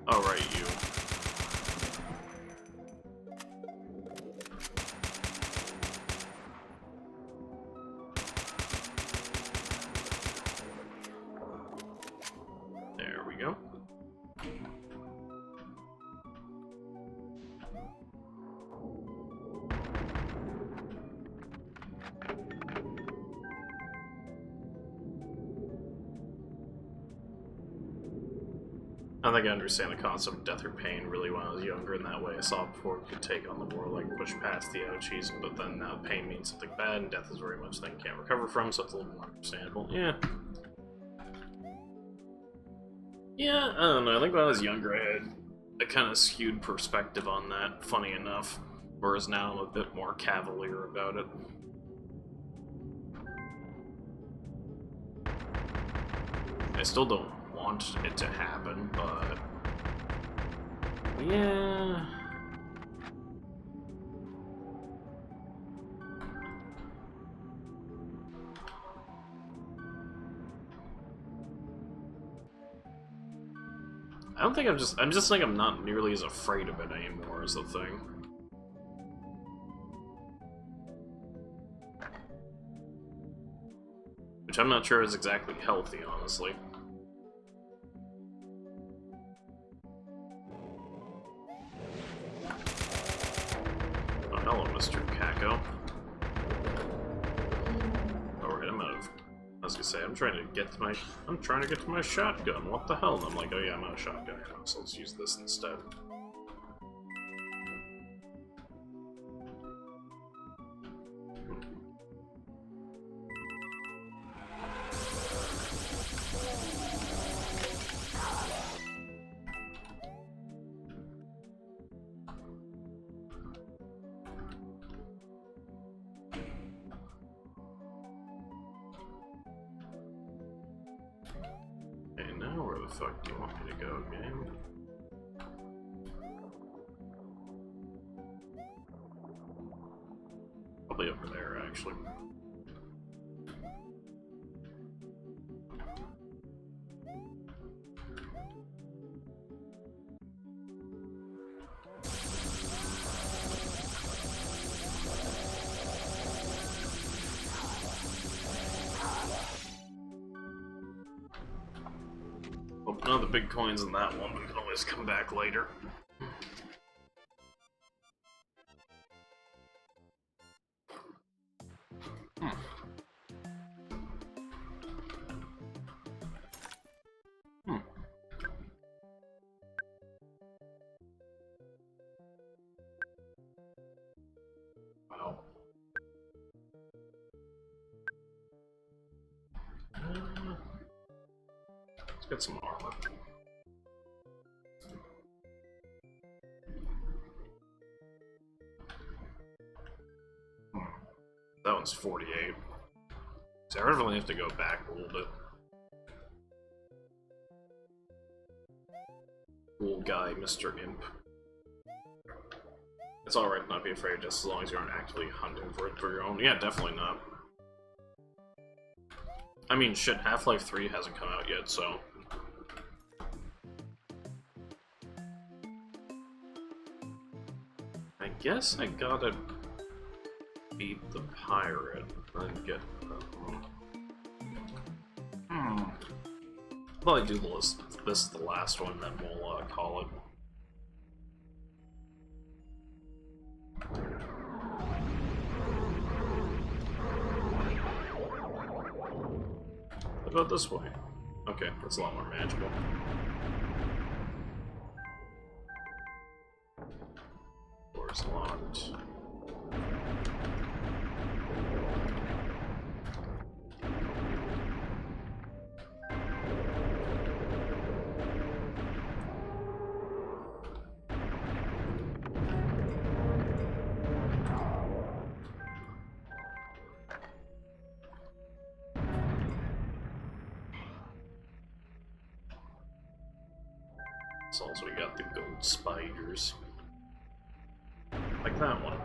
Oh, right, you. There we go. I think I understand the concept of death or pain really when I was younger, and that way I saw before it could take on the world, like push past the ouchies, but then now pain means something bad, and death is very much thing you can't recover from, so it's a little more understandable. Yeah. Yeah, I don't know, I think when I was younger I had a kind of skewed perspective on that, funny enough, whereas now I'm a bit more cavalier about it. I still don't want it to happen, but yeah. I don't think I'm just like I'm not nearly as afraid of it anymore is the thing. Which I'm not sure is exactly healthy, honestly. Oh, hello, Mr. Kako. Alright, I'm out of... I was gonna say, I'm trying to get to my shotgun. What the hell? And I'm like, oh yeah, I'm out of shotgun ammo, so let's use this instead. Okay, now where the fuck do you want me to go, game? Probably over there, actually. Well, none of the big coins in that one, we can always come back later. Wow. Let's get some armor. That one's 48. So I really have to go back a little bit. Cool guy, Mr. Imp. It's alright to not be afraid just as long as you aren't actively hunting for it for your own. Yeah, definitely not. I mean, shit, Half-Life 3 hasn't come out yet, so... I guess I gotta beat the pirate and get... Probably do this is the last one, then we'll call it. What about this way? Okay, that's a lot more manageable. Door's locked. So also we got the gold spiders. Like that one.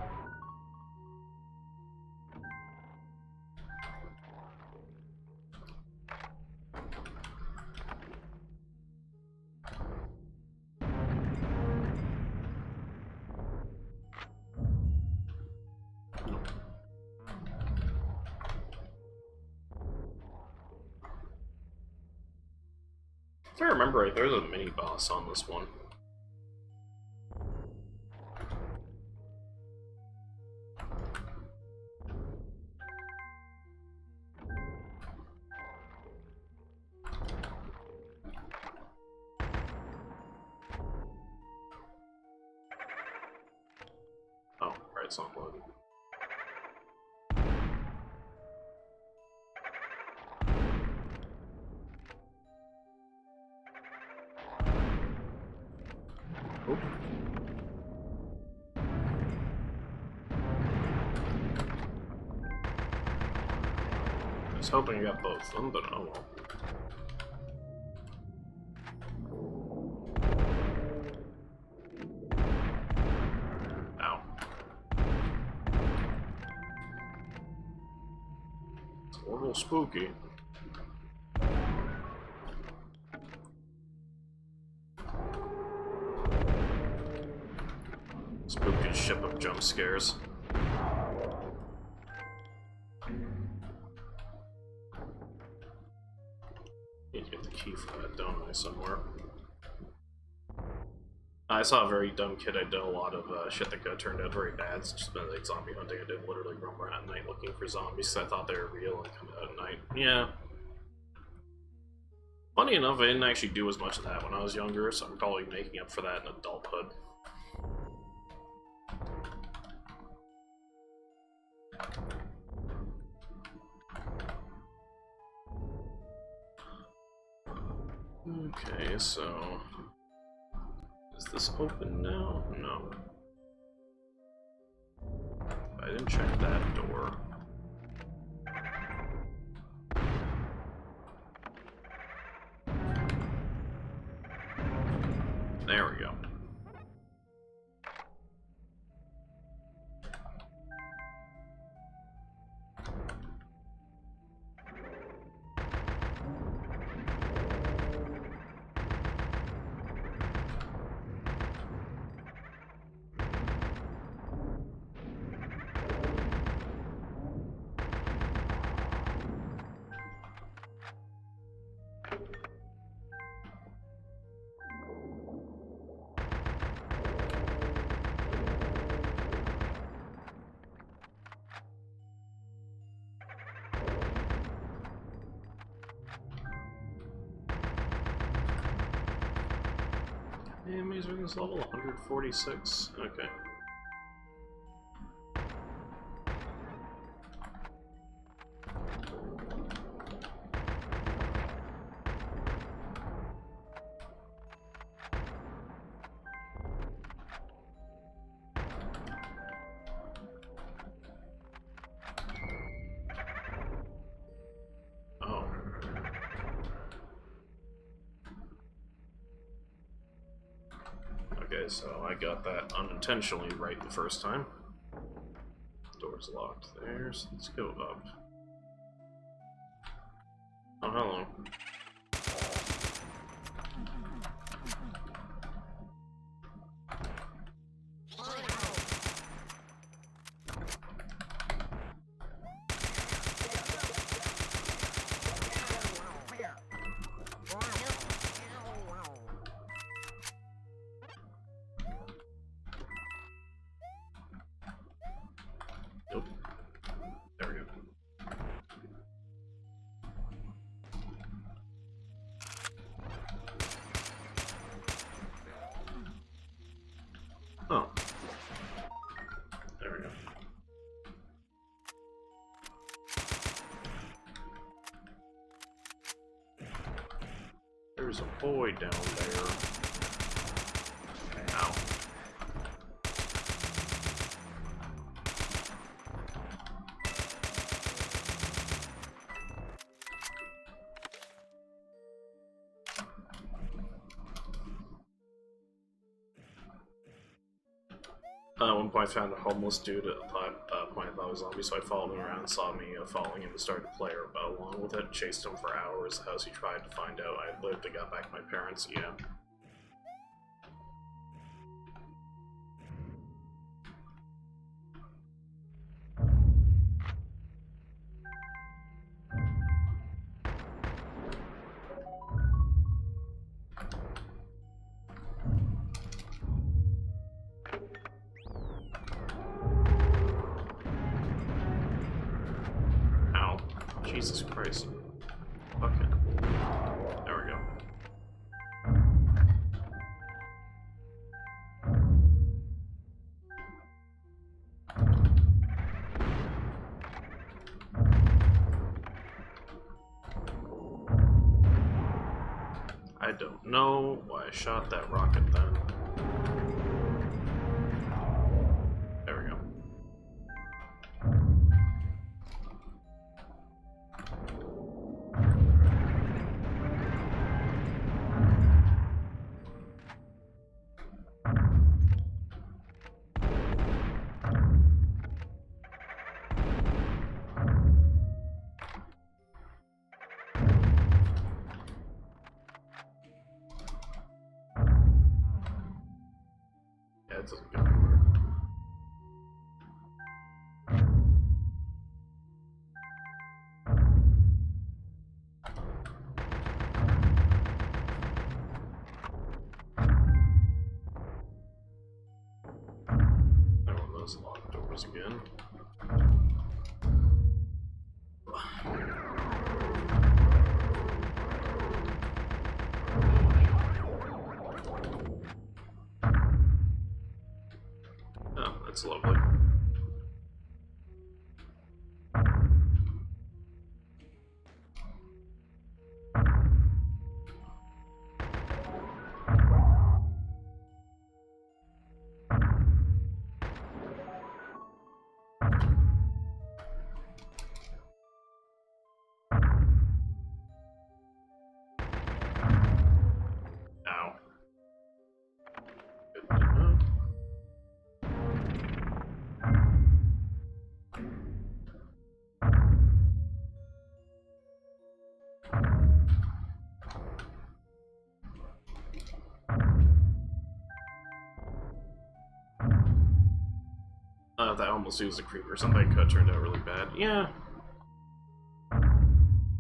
If I remember right, there's a mini boss on this one. Oh, right, it's not loaded. I was hoping I got both of them, but oh well. Ow. It's a little spooky. Spooky ship of jump scares. Need to get the key for that, don't I, somewhere? I saw a very dumb kid. I did a lot of shit that could have turned out very bad. It's just been like zombie hunting. I did literally roam around at night looking for zombies because I thought they were real and come out at night. Yeah. Funny enough, I didn't actually do as much of that when I was younger, so I'm probably making up for that in adulthood. Okay, so... is this open now? No. I didn't check that door. There we go. Enemies are this level 146. Okay. Okay, so I got that unintentionally right the first time. Door's locked there, so let's go up. Oh, hello. Nope. There we go. Oh. There we go. There's a boy down there. Ow. At one point I found a homeless dude at a point I thought was a zombie, so I followed him around, saw me following him, and started to play along with it, chased him for hours. The house he tried to find out I lived and got back to my parents, yeah. Jesus Christ. Fuck it. There we go. I don't know why I shot that rocket then. There we go. Yeah, it doesn't go anywhere. There one of those locked doors again. Oh, that's lovely. Ow. Good to know. That almost was a creeper. Something could have turned out really bad. Yeah.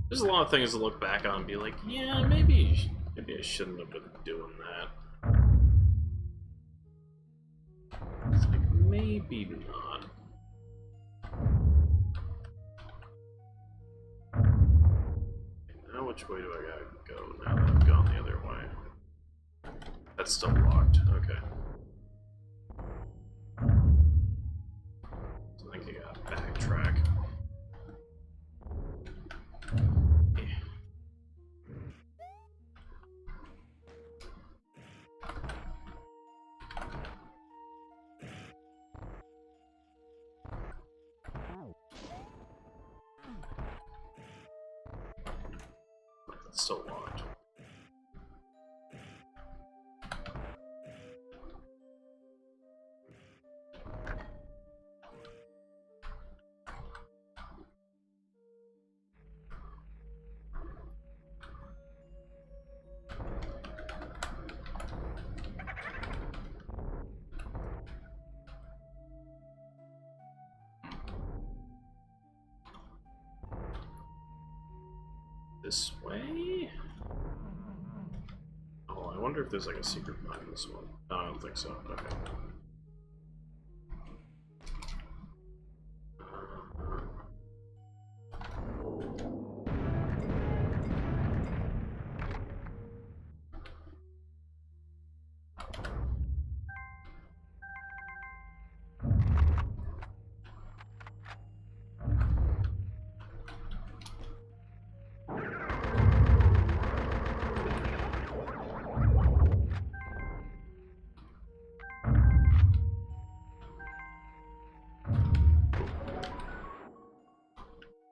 There's a lot of things to look back on and be like, yeah, maybe I shouldn't have been doing that. It's like, maybe not. Now which way do I gotta go now that I've gone the other way? That's still locked. Okay. So I think I gotta backtrack. It's still locked. This way? Oh, I wonder if there's like a secret behind this one. No, I don't think so. Okay.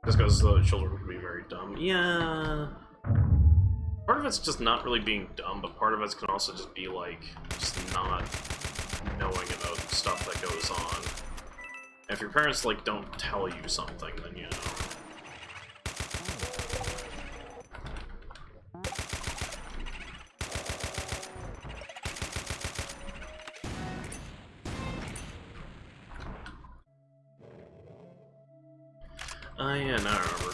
Just because the children would be very dumb. Yeah. Part of it's just not really being dumb, but part of it can also just be like, just not knowing about stuff that goes on. And if your parents, like, don't tell you something, then, you know. Yeah, now I remember.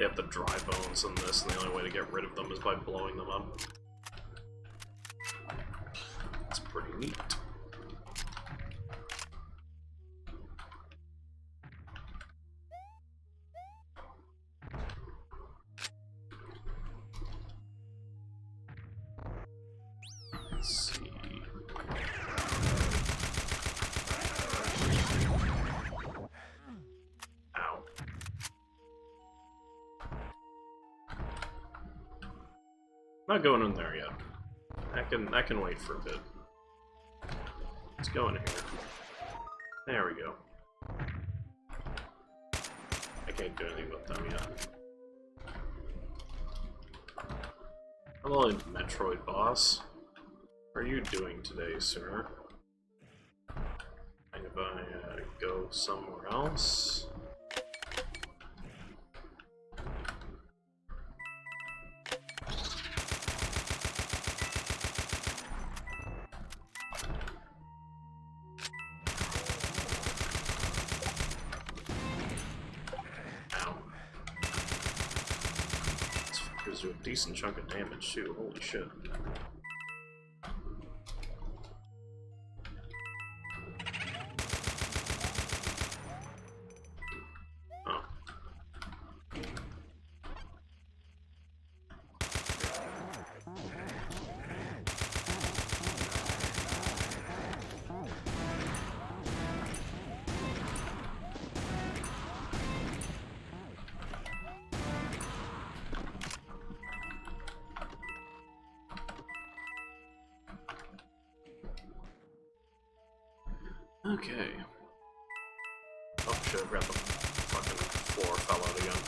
They have the dry bones in this, and the only way to get rid of them is by blowing them up. That's pretty neat. Let's see. Ow. Not going in there yet. I can wait for a bit. Let's go in here. There we go. I can't do anything with them yet. Hello, Metroid boss. What are you doing today, sir? And if I go somewhere else... Do a decent chunk of damage too, holy shit. Oh. Okay. Oh shit, I grabbed the fucking floor, fell out again.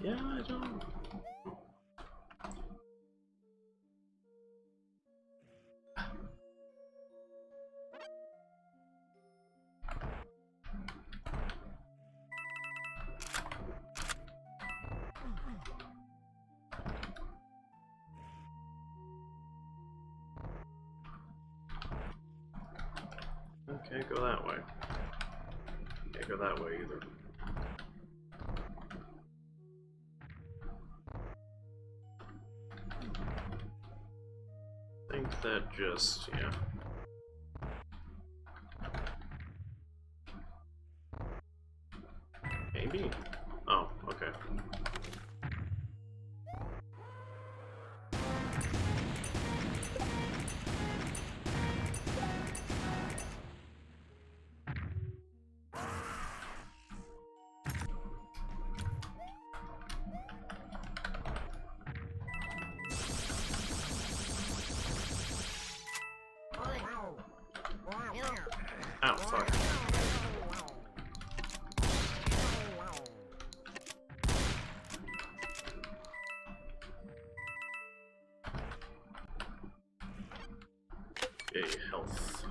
Yeah, I don't... Can't go that way. Can't go that way either. I think that just, yeah. Maybe? Oh, okay. Ow, fuck. Okay, health.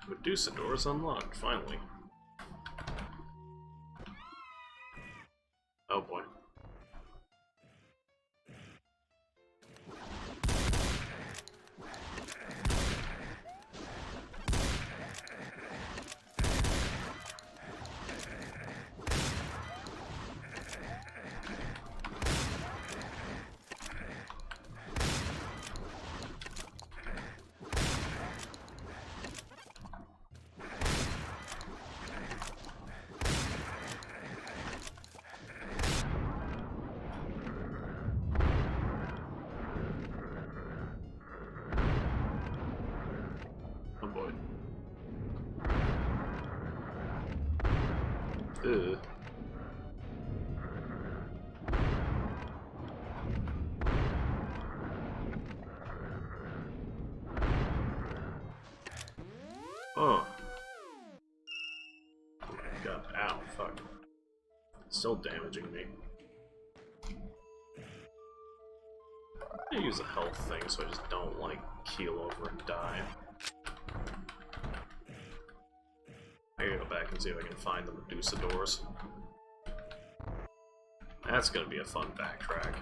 Medusa doors unlocked, finally. Oh boy. Oh boy. Ugh. Oh. God, ow, fuck. Still damaging me. I use a health thing so I just don't, like, keel over and die. I gotta go back and see if I can find the Medusa doors. That's gonna be a fun backtrack.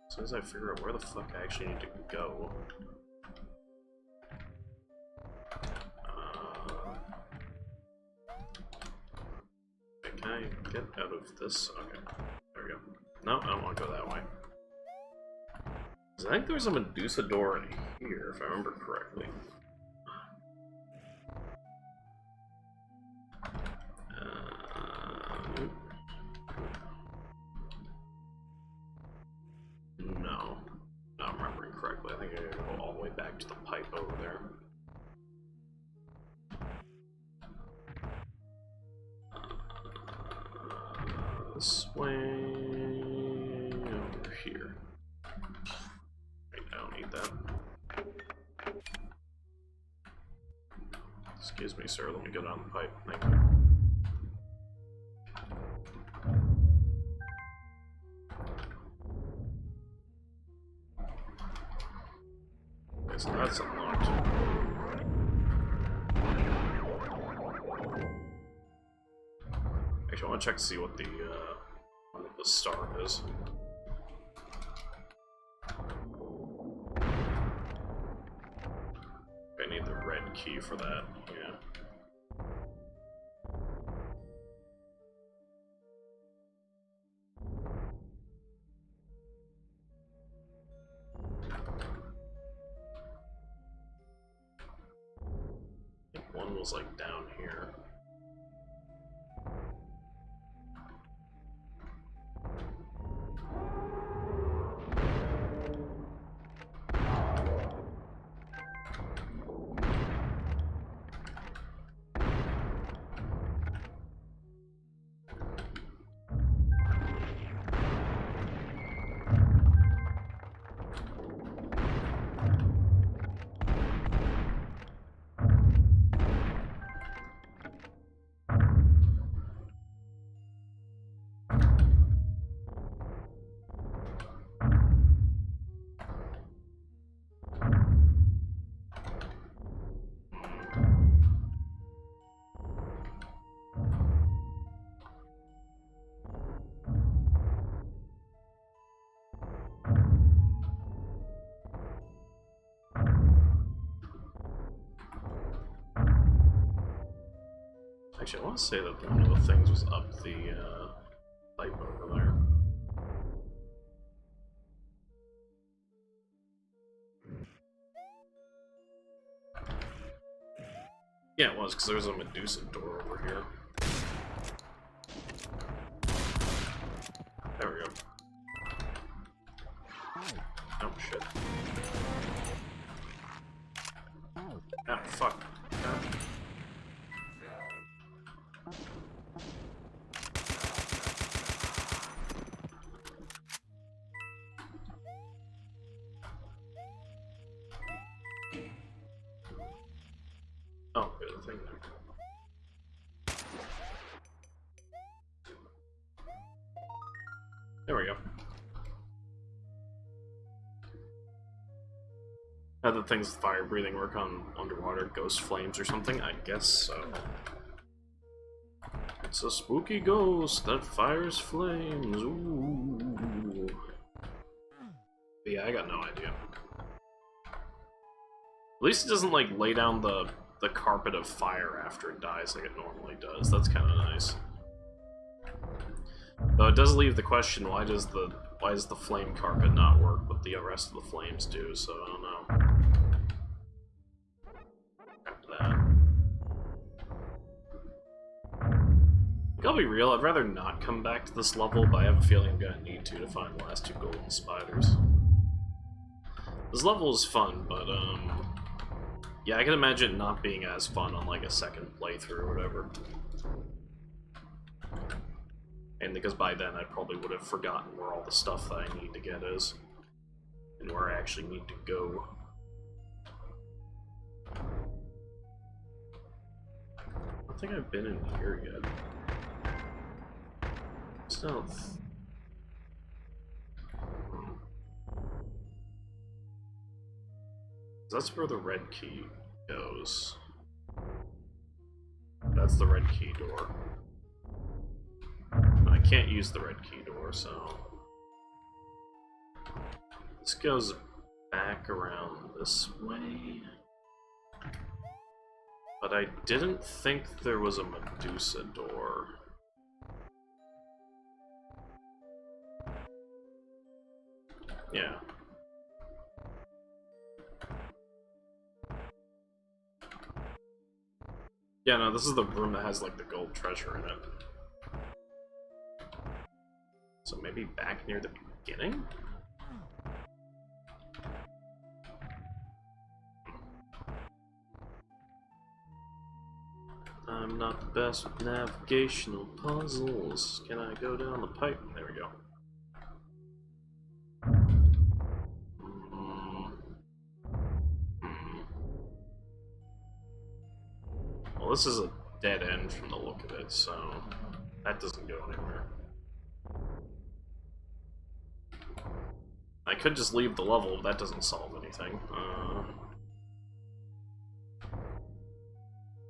As soon as I figure out where the fuck I actually need to go. Can I get out of this? Okay, there we go. No, I don't want to go that way. I think there's a Medusa door in here, if I remember correctly. No, not remembering correctly. I think I gotta go all the way back to the pipe over there. This way over here. Wait, I don't need that. Excuse me, sir. Let me get on the pipe. Thank you. Okay, so that's unlocked. Actually, I want to check to see what the star is. I need the red key for that, yeah. I think one was like down here. Actually, I want to say that one of the things was up the pipe over there. Yeah, it was, because there was a Medusa door over here. There we go. Oh, shit. Ah, fuck. Ah. Oh, there's a thing there. There we go. How the things with fire breathing work on underwater? Ghost flames or something? I guess so. It's a spooky ghost that fires flames. Ooh. But yeah, I got no idea. At least it doesn't like lay down the carpet of fire after it dies like it normally does. That's kind of nice. Though it does leave the question: why does the flame carpet not work, but the rest of the flames do? So I don't know. After that, I'll be real. I'd rather not come back to this level, but I have a feeling I'm gonna need to find the last two golden spiders. This level is fun, but yeah, I can imagine it not being as fun on like a second playthrough or whatever. And because by then I probably would have forgotten where all the stuff that I need to get is. And where I actually need to go. I don't think I've been in here yet. Stealth. That's where the red key goes. That's the red key door. I can't use the red key door, so... This goes back around this way. But I didn't think there was a Medusa door. Yeah. Yeah, no, this is the room that has, like, the gold treasure in it. So maybe back near the beginning? I'm not the best with navigational puzzles. Can I go down the pipe? There we go. Well, this is a dead end from the look of it, so that doesn't go anywhere. I could just leave the level, but that doesn't solve anything.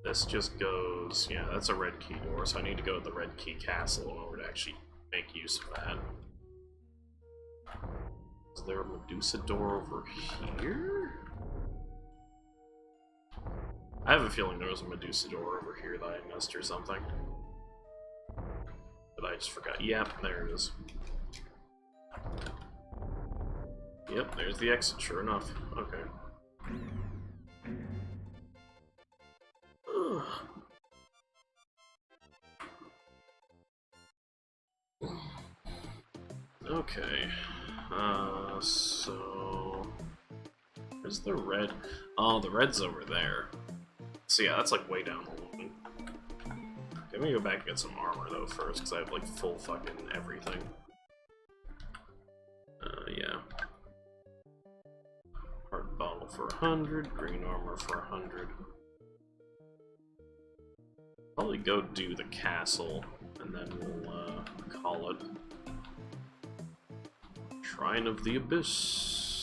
This just goes... Yeah, that's a red key door, so I need to go to the red key castle in order to actually make use of that. Is there a Medusa door over here? I have a feeling there was a Medusa door over here that I missed or something. But I just forgot. Yep, there it is. Yep, there's the exit, sure enough. Okay. Ugh. Okay. So... Where's the red? Oh, the red's over there. So yeah, that's like way down the line. Let me go back and get some armor though first, because I have like full fucking everything. Yeah. Heart bottle for 100, green armor for 100. Probably go do the castle, and then we'll call it Shrine of the Abyss.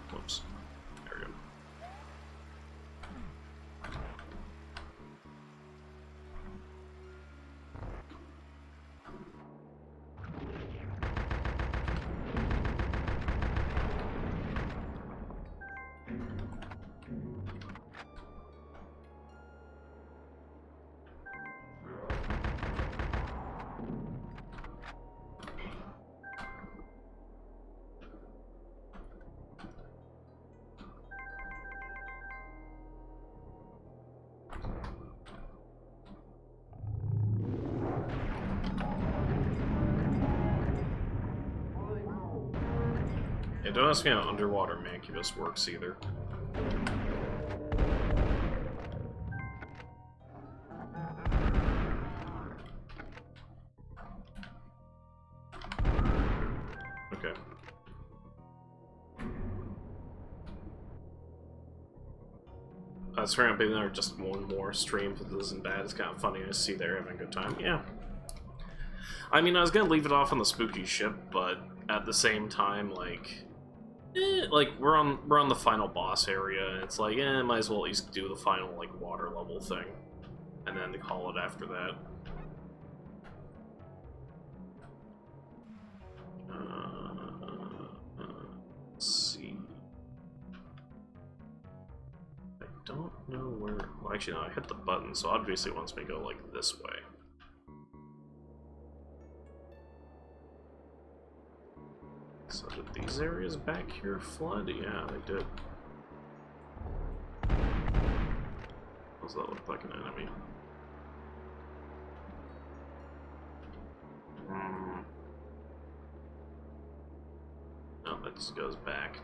Whoops. There we go. Yeah, don't ask me how underwater Mancubus works either. Okay. Sorry, I'm being there just one more stream, but this isn't bad. It's kind of funny to see they're having a good time. Yeah. I mean, I was gonna leave it off on the spooky ship, but at the same time, like... like, we're on the final boss area, and it's like, might as well at least do the final, like, water level thing. And then to call it after that. Let's see. I don't know where... Well, actually, no, I hit the button, so obviously it wants me to go, like, this way. So did these areas back here flood? Yeah, they did. Does that look like an enemy? No, that just goes back.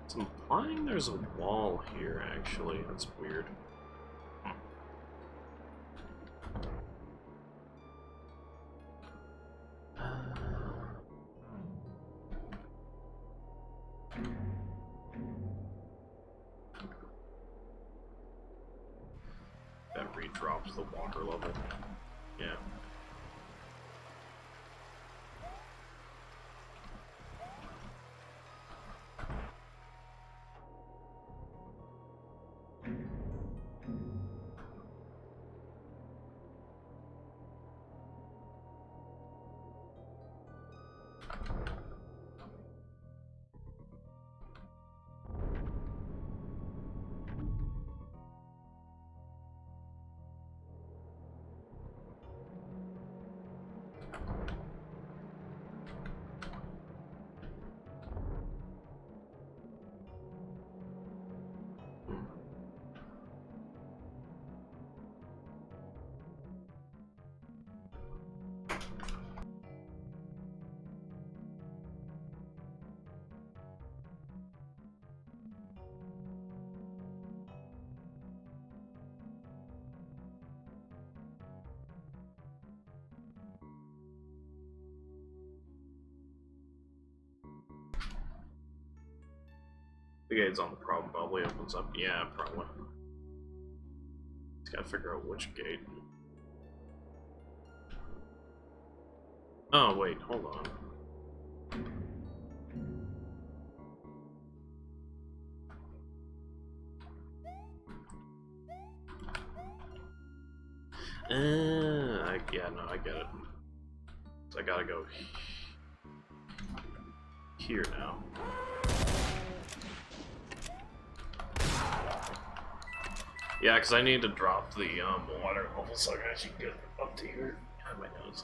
It's implying there's a wall here, actually. That's weird. dropped the water level. Yeah. The gate's on the problem, probably opens up. Yeah, probably. Just gotta figure out which gate. Oh, wait, hold on. Yeah, no, I get it. So I gotta go here now. Yeah, because I need to drop the water level so I can actually get up to here. God, my nose.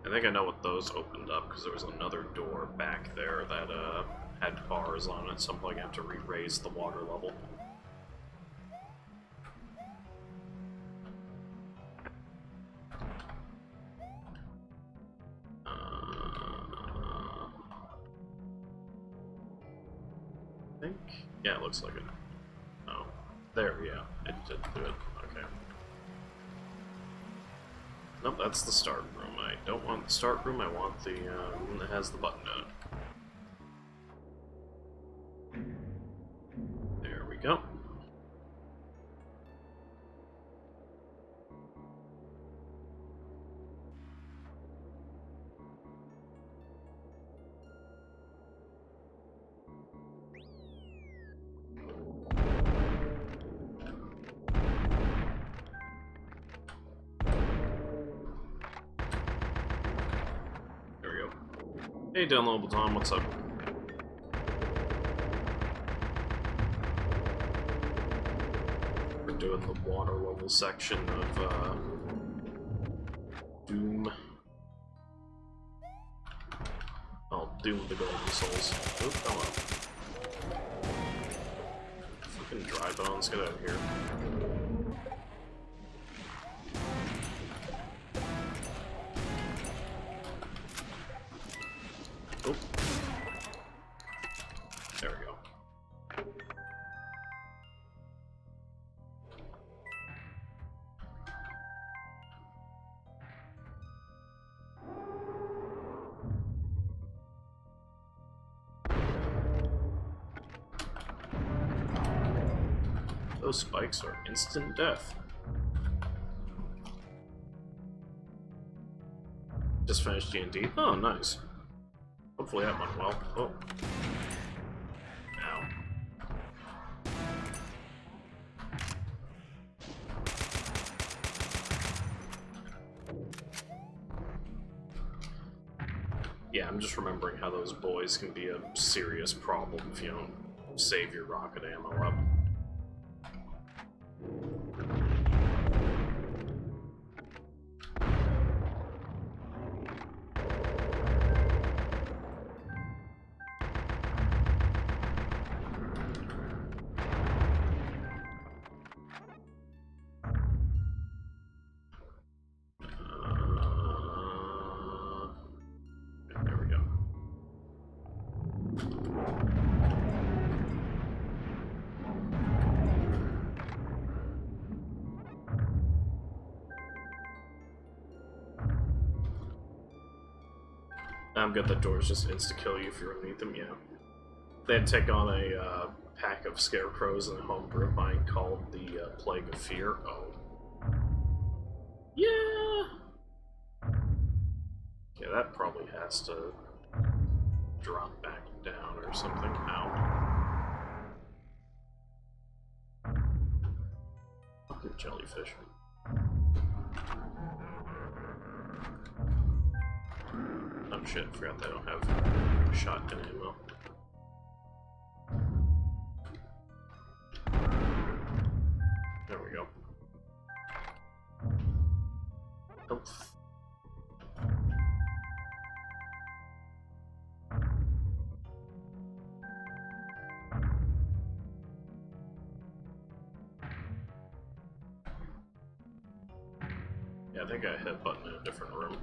I think I know what those opened up, because there was another door back there that had bars on it, so I'm probably going to have to re-raise the water level. I think? Yeah, it looks like it. Oh. There, yeah. It did do it. Okay. Nope, that's the start room. I don't want the start room, I want the room that has the button in it. There we go. Hey, Downloadable Tom, what's up? We're doing the water level section of Doom. Oh, Doom the Golden Souls. Oh, come on. Fucking dry bones, get out of here. Oh. There we go. Those spikes are instant death. Just finished D&D. Oh, nice. Hopefully that went well. Oh. Ow. Yeah, I'm just remembering how those boys can be a serious problem if you don't save your rocket ammo up. I'm good, that doors just insta-kill you if you're underneath them, yeah. They had take on a pack of scarecrows in a homebrew of mine called the Plague of Fear. Oh. Yeah! Yeah, that probably has to drop back down or something. Ow. Fucking jellyfish. Oh shit, forgot they don't have shotgun ammo. There we go. Health. Yeah, I think I hit a button in a different room.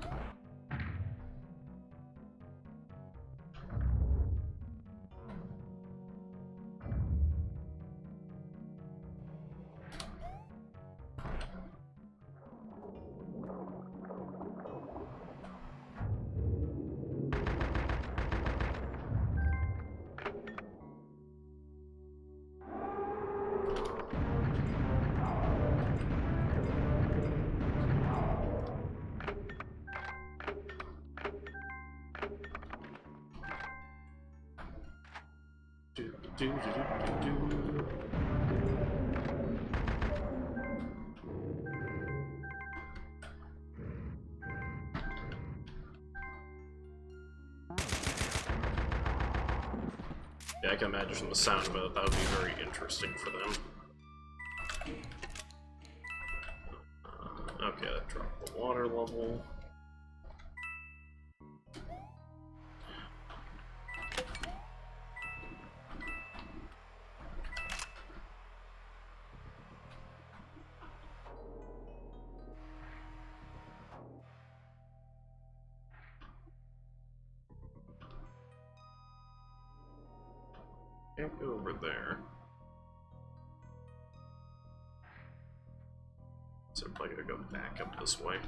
Yeah, I can imagine from the sound of it, that would be very interesting for them. Okay, that dropped the water level. Can't go over there. So I'm probably gonna go back up this way.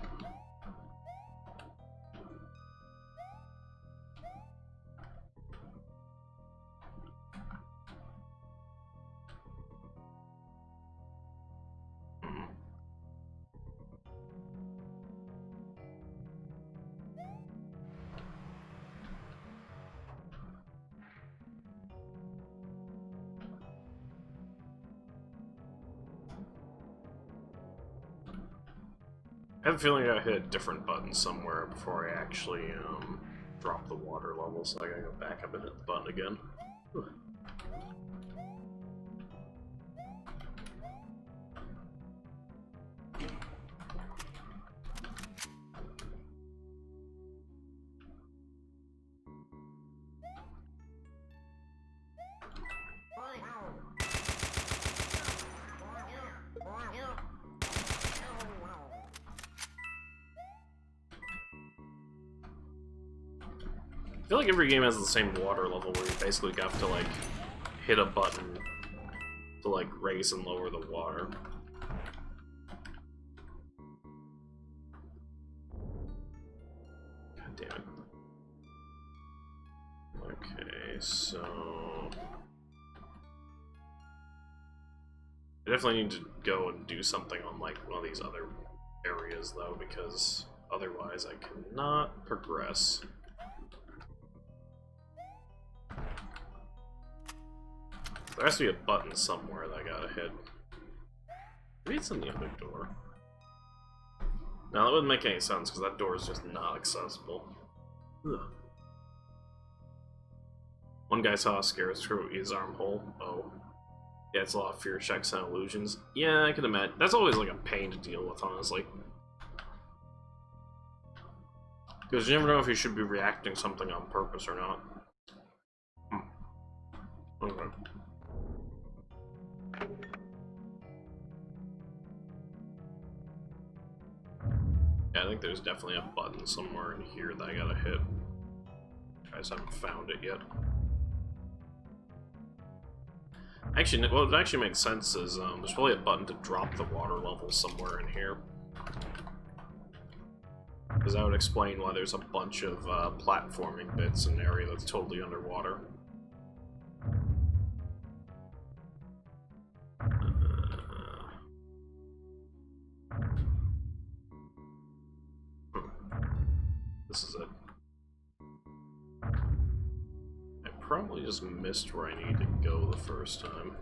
I have a feeling I hit a different button somewhere before I actually drop the water level, so I gotta go back up and hit the button again. Whew. I feel like every game has the same water level where you basically have to like hit a button to like raise and lower the water. God damn it. Okay, so I definitely need to go and do something on like one of these other areas though, because otherwise I cannot progress. There has to be a button somewhere that I gotta hit. Maybe it's in the other door. No, that wouldn't make any sense, because that door is just not accessible. Ugh. One guy saw a scare through his armhole. Oh. Yeah, it's a lot of fear checks and illusions. Yeah, I can imagine. That's always like a pain to deal with, honestly. Because you never know if you should be reacting something on purpose or not. Okay. Yeah, I think there's definitely a button somewhere in here that I gotta hit. Guys haven't found it yet. Actually, what actually makes sense is there's probably a button to drop the water level somewhere in here. Because that would explain why there's a bunch of platforming bits in an area that's totally underwater. This is it. I probably just missed where I need to go the first time.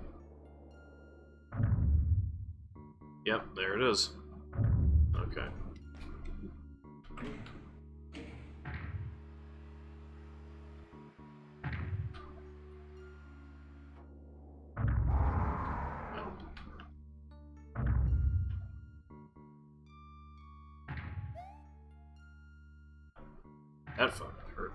Yep, there it is. Okay. That fucking hurt.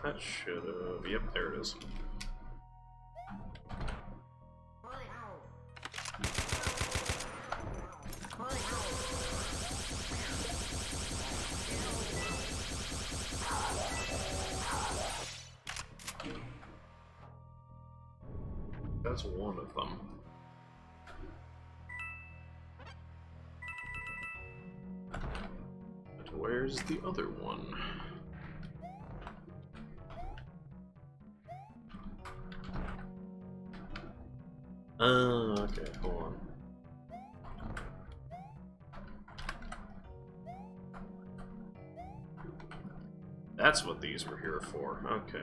That should have... Yep, there it is. That's one of them. But where's the other one? Okay, hold on. That's what these were here for. Okay.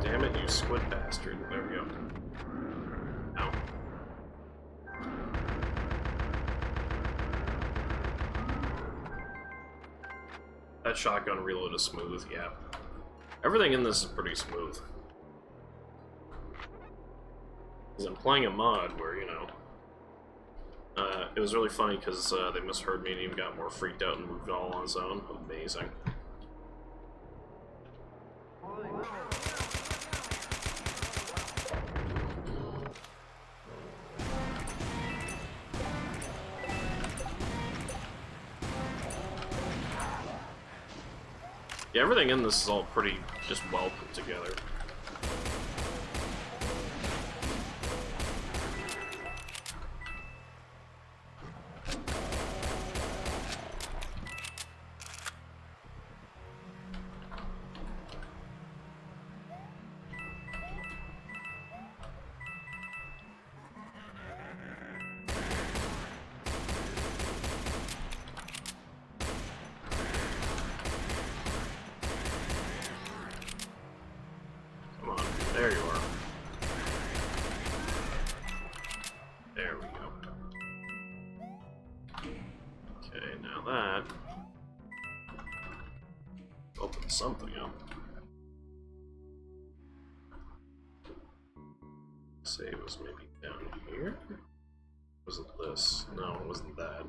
Damn it, you squid bastard. There we go. Ow. That shotgun reload is smooth, yeah. Everything in this is pretty smooth. Because I'm playing a mod where, you know... it was really funny because they misheard me and even got more freaked out and moved all on its own. Amazing. Yeah, everything in this is all pretty just well put together. There you are. There we go. Okay, now that opens something up. Say it was maybe down here? Was it this? No, it wasn't that.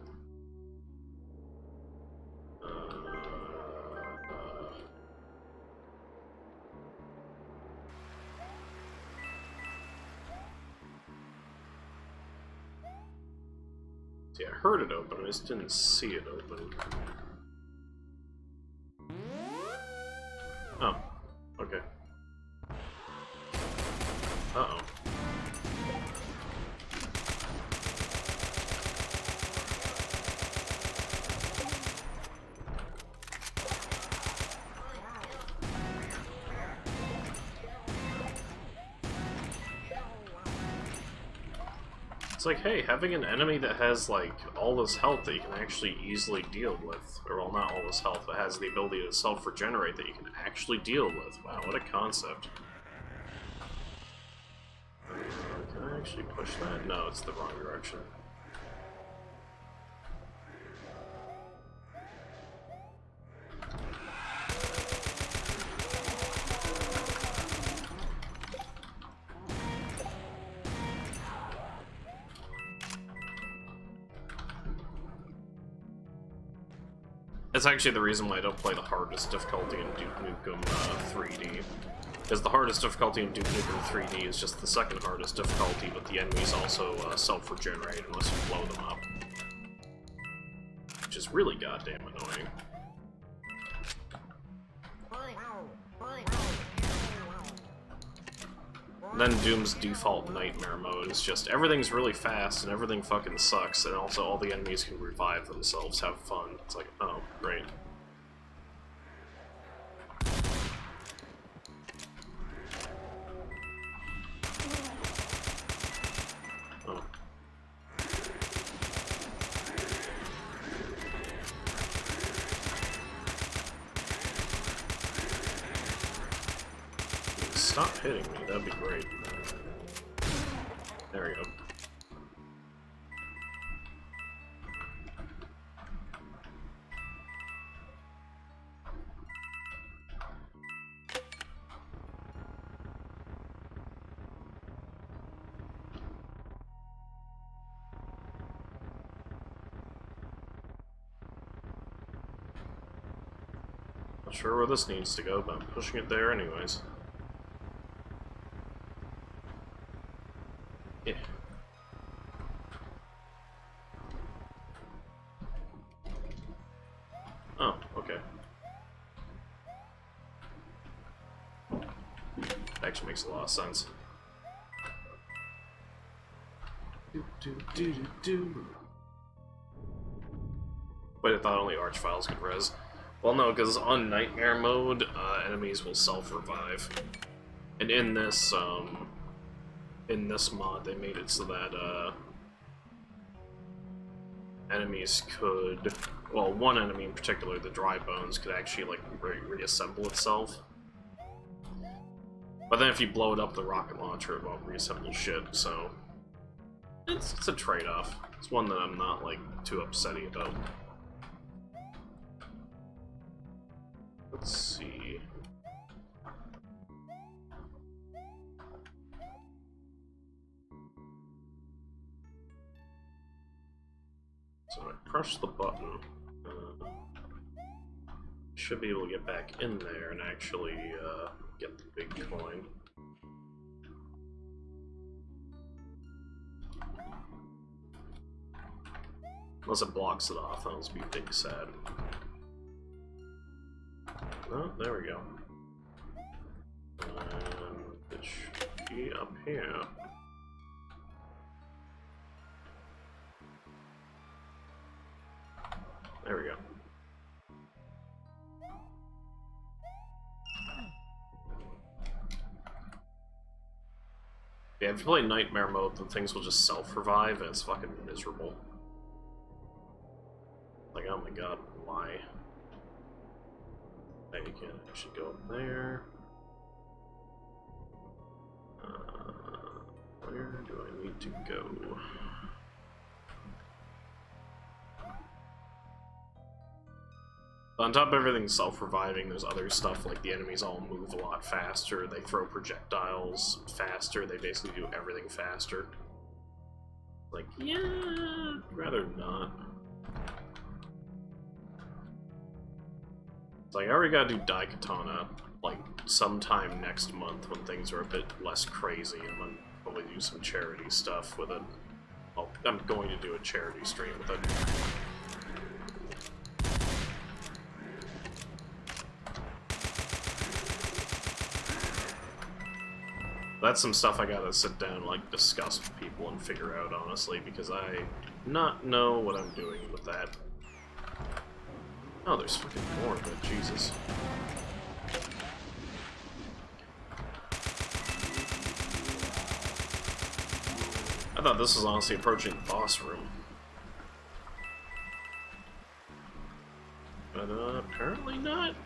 See, I heard it open, I just didn't see it open. Oh, okay. Uh-oh. It's like, hey, having an enemy that has, like, all this health that you can actually easily deal with, or, well, not all this health, but has the ability to self-regenerate that you can actually deal with. Wow, what a concept. Can I actually push that? No, it's the wrong direction. That's actually the reason why I don't play the hardest difficulty in Duke Nukem 3D. Because the hardest difficulty in Duke Nukem 3D is just the second hardest difficulty, but the enemies also self-regenerate unless you blow them up. Which is really goddamn annoying. And then Doom's default nightmare mode is just everything's really fast and everything fucking sucks, and also all the enemies can revive themselves, have fun. It's like, oh, great. Oh. Stop hitting me, that'd be great. There we go. Not sure where this needs to go, but I'm pushing it there anyways. Yeah. Oh, okay. Actually makes a lot of sense. Wait, I thought only Archviles could res. Well, no, because on Nightmare mode, enemies will self-revive. And in this mod, they made it so that, enemies could... Well, one enemy in particular, the Dry Bones, could actually, like, reassemble itself. But then if you blow it up the rocket launcher, it won't reassemble shit, so... It's a trade-off. It's one that I'm not, like, too upsetty about. Let's see... So I press the button, should be able to get back in there and actually get the big coin. Unless it blocks it off, that'll just be big sad. Oh, there we go. And it should be up here. There we go. Yeah, if you play Nightmare mode, then things will just self-revive, and it's fucking miserable. Like, oh my god, why? Now you can actually go up there. Where do I need to go? On top of everything self-reviving, there's other stuff, like the enemies all move a lot faster, they throw projectiles faster, they basically do everything faster. Like, yeah, I'd rather not. It's like, I already gotta do Daikatana, like, sometime next month when things are a bit less crazy, and then probably do some charity stuff with it. Well, I'm going to do a charity stream with it. That's some stuff I gotta sit down and, like, discuss with people and figure out, honestly, because I do not know what I'm doing with that. Oh, there's fucking more of it, Jesus. I thought this was honestly approaching the boss room. But, apparently not.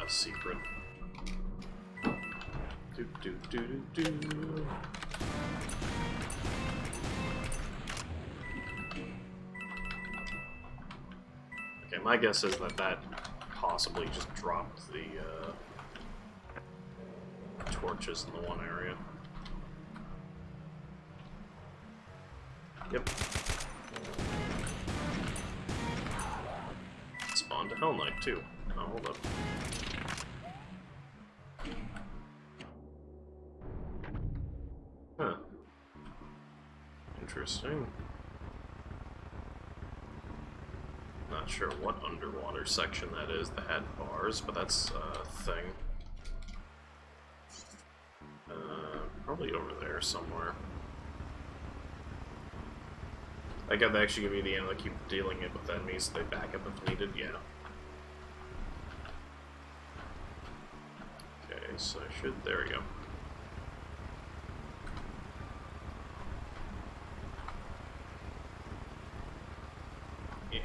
a secret. Do do do do do. Okay, my guess is that possibly just dropped the torches in the one area. Yep. Spawned a Hell Knight too. Oh, hold up. Huh. Interesting. Not sure what underwater section that is that had bars, but that's a thing. Probably over there somewhere. I got to actually give me the ammo to keep dealing it with enemies so they back up if needed, yeah. Okay, so I should, there we go. Yeah.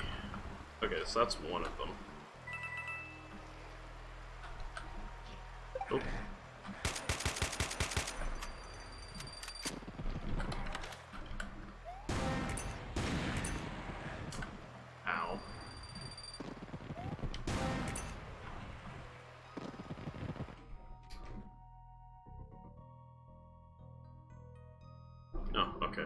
Okay, so that's one of them. Oh. Ow. Oh, okay.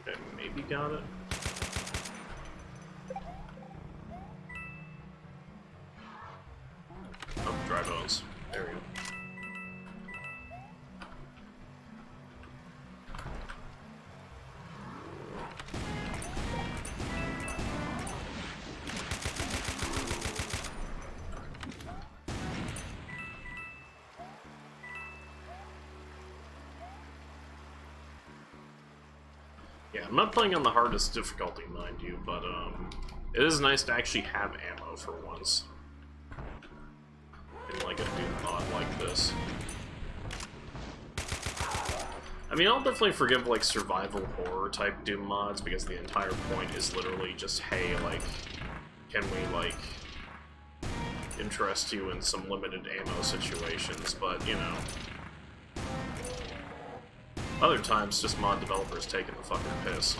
Okay, maybe got it. Oh, dry bones. There we go. Yeah, I'm not playing on the hardest difficulty, mind you, but it is nice to actually have ammo for once. In like a Doom mod like this. I mean, I'll definitely forgive like survival horror type Doom mods because the entire point is literally just, hey, like, can we like interest you in some limited ammo situations, but you know. Other times, just mod developers taking the fucking piss.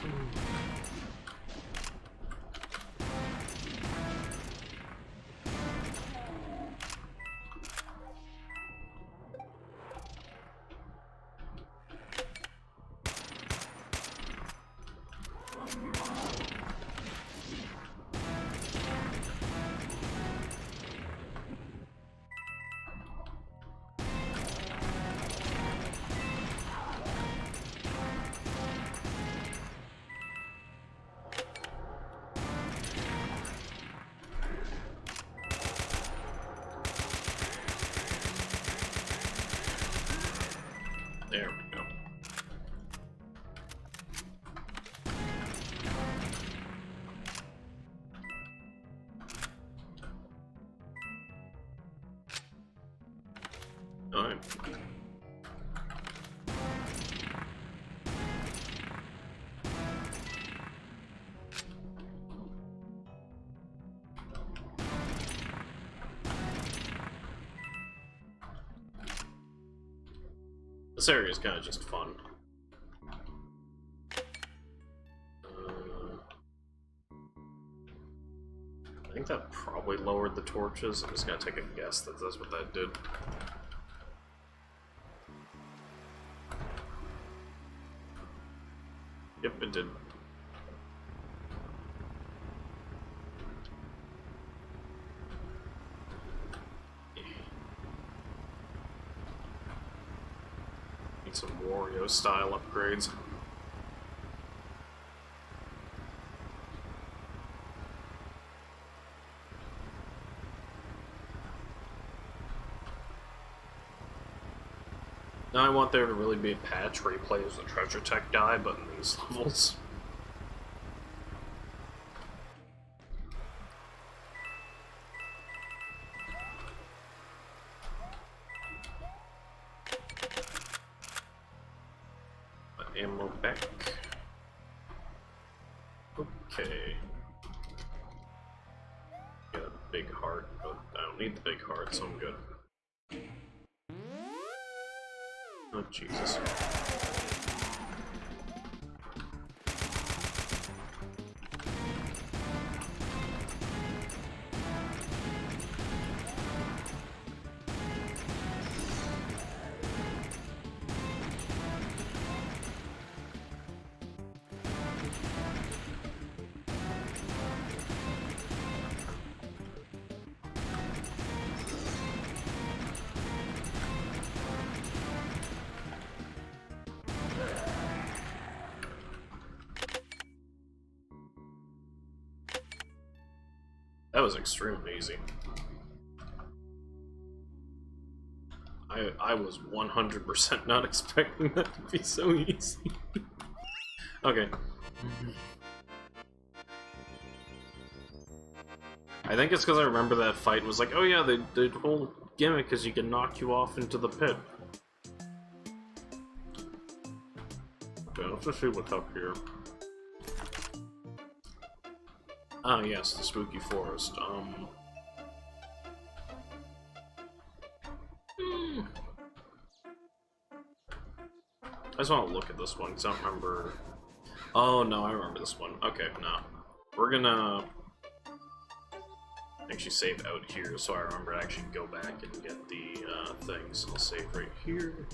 There we go. Alright. This area is kind of just fun. I think that probably lowered the torches. I'm just gonna take a guess that that's what that did. Yep, it did. Need some Wario style upgrades. Now I want there to really be a patch where he plays the treasure tech guy, but in these levels. Ammo back. Okay. Get a big heart, but I don't need the big heart, so I'm good. Oh, Jesus. That was extremely easy. I was 100% not expecting that to be so easy. Okay. I think it's because I remember that fight was like, oh yeah, the whole gimmick is you can knock you off into the pit. Okay, let's just see what's up here. Ah, yes, the spooky forest. I just want to look at this one because I don't remember. Oh no, I remember this one. Okay, no, we're gonna actually save out here, so I remember to actually go back and get the things. I'll save right here.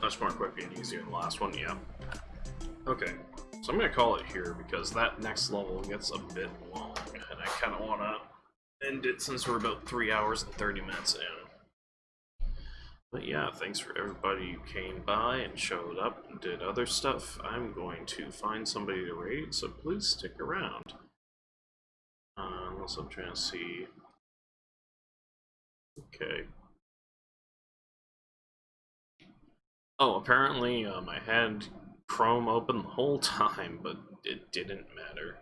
Much more quick and easier than the last one, yeah. Okay, so I'm gonna call it here because that next level gets a bit long, and I kind of want to end it since we're about 3 hours and 30 minutes in. But yeah, thanks for everybody who came by and showed up and did other stuff. I'm going to find somebody to raid, so please stick around. Unless I'm trying to see. Okay. Oh, apparently I had Chrome open the whole time, but it didn't matter.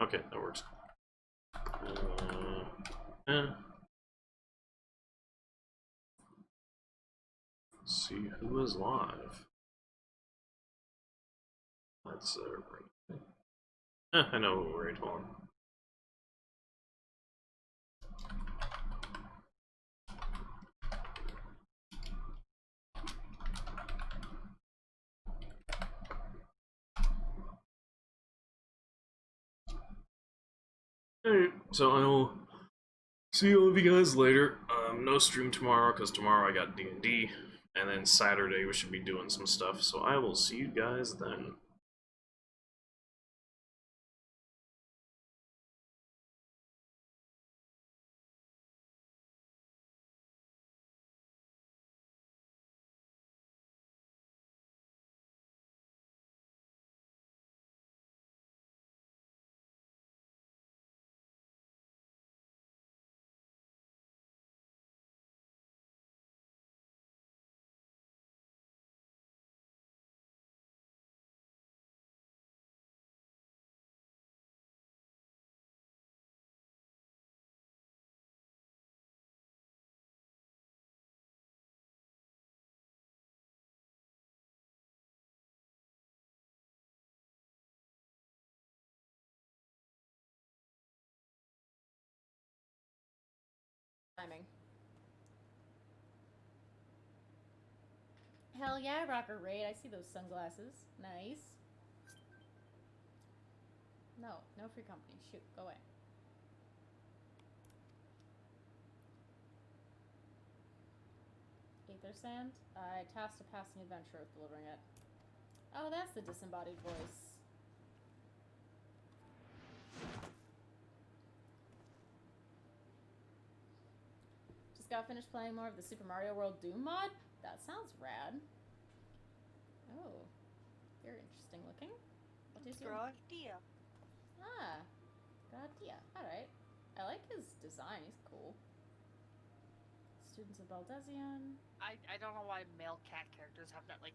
Okay, that works. Let's see who is live. That's right. I know who we're right on. Alright, so I'll see all of you guys later. No stream tomorrow, because tomorrow I got D&D, and then Saturday we should be doing some stuff, so I will see you guys then. Timing. Hell yeah, Rocker Raid. I see those sunglasses. Nice. No, no free company. Shoot, go away. Aether Sand. I tasked to pass an adventure with delivering it. Oh, that's the disembodied voice. Just got finished playing more of the Super Mario World Doom mod? That sounds rad. Oh, you're interesting looking. What is your... Good idea. Ah, good idea. Alright. I like his design. He's cool. Students of Baldesion. I don't know why male cat characters have that, like,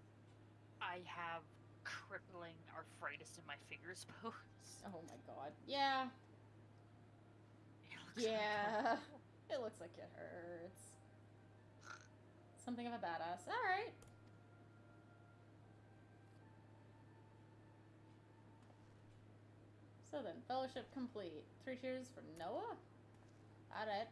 I have crippling arthritis in my fingers pose. Oh my god. Yeah. It looks Yeah. uncomfortable. It looks like it hurts. Something of a badass. Alright. So then, fellowship complete. 3 cheers for Noah? Alright.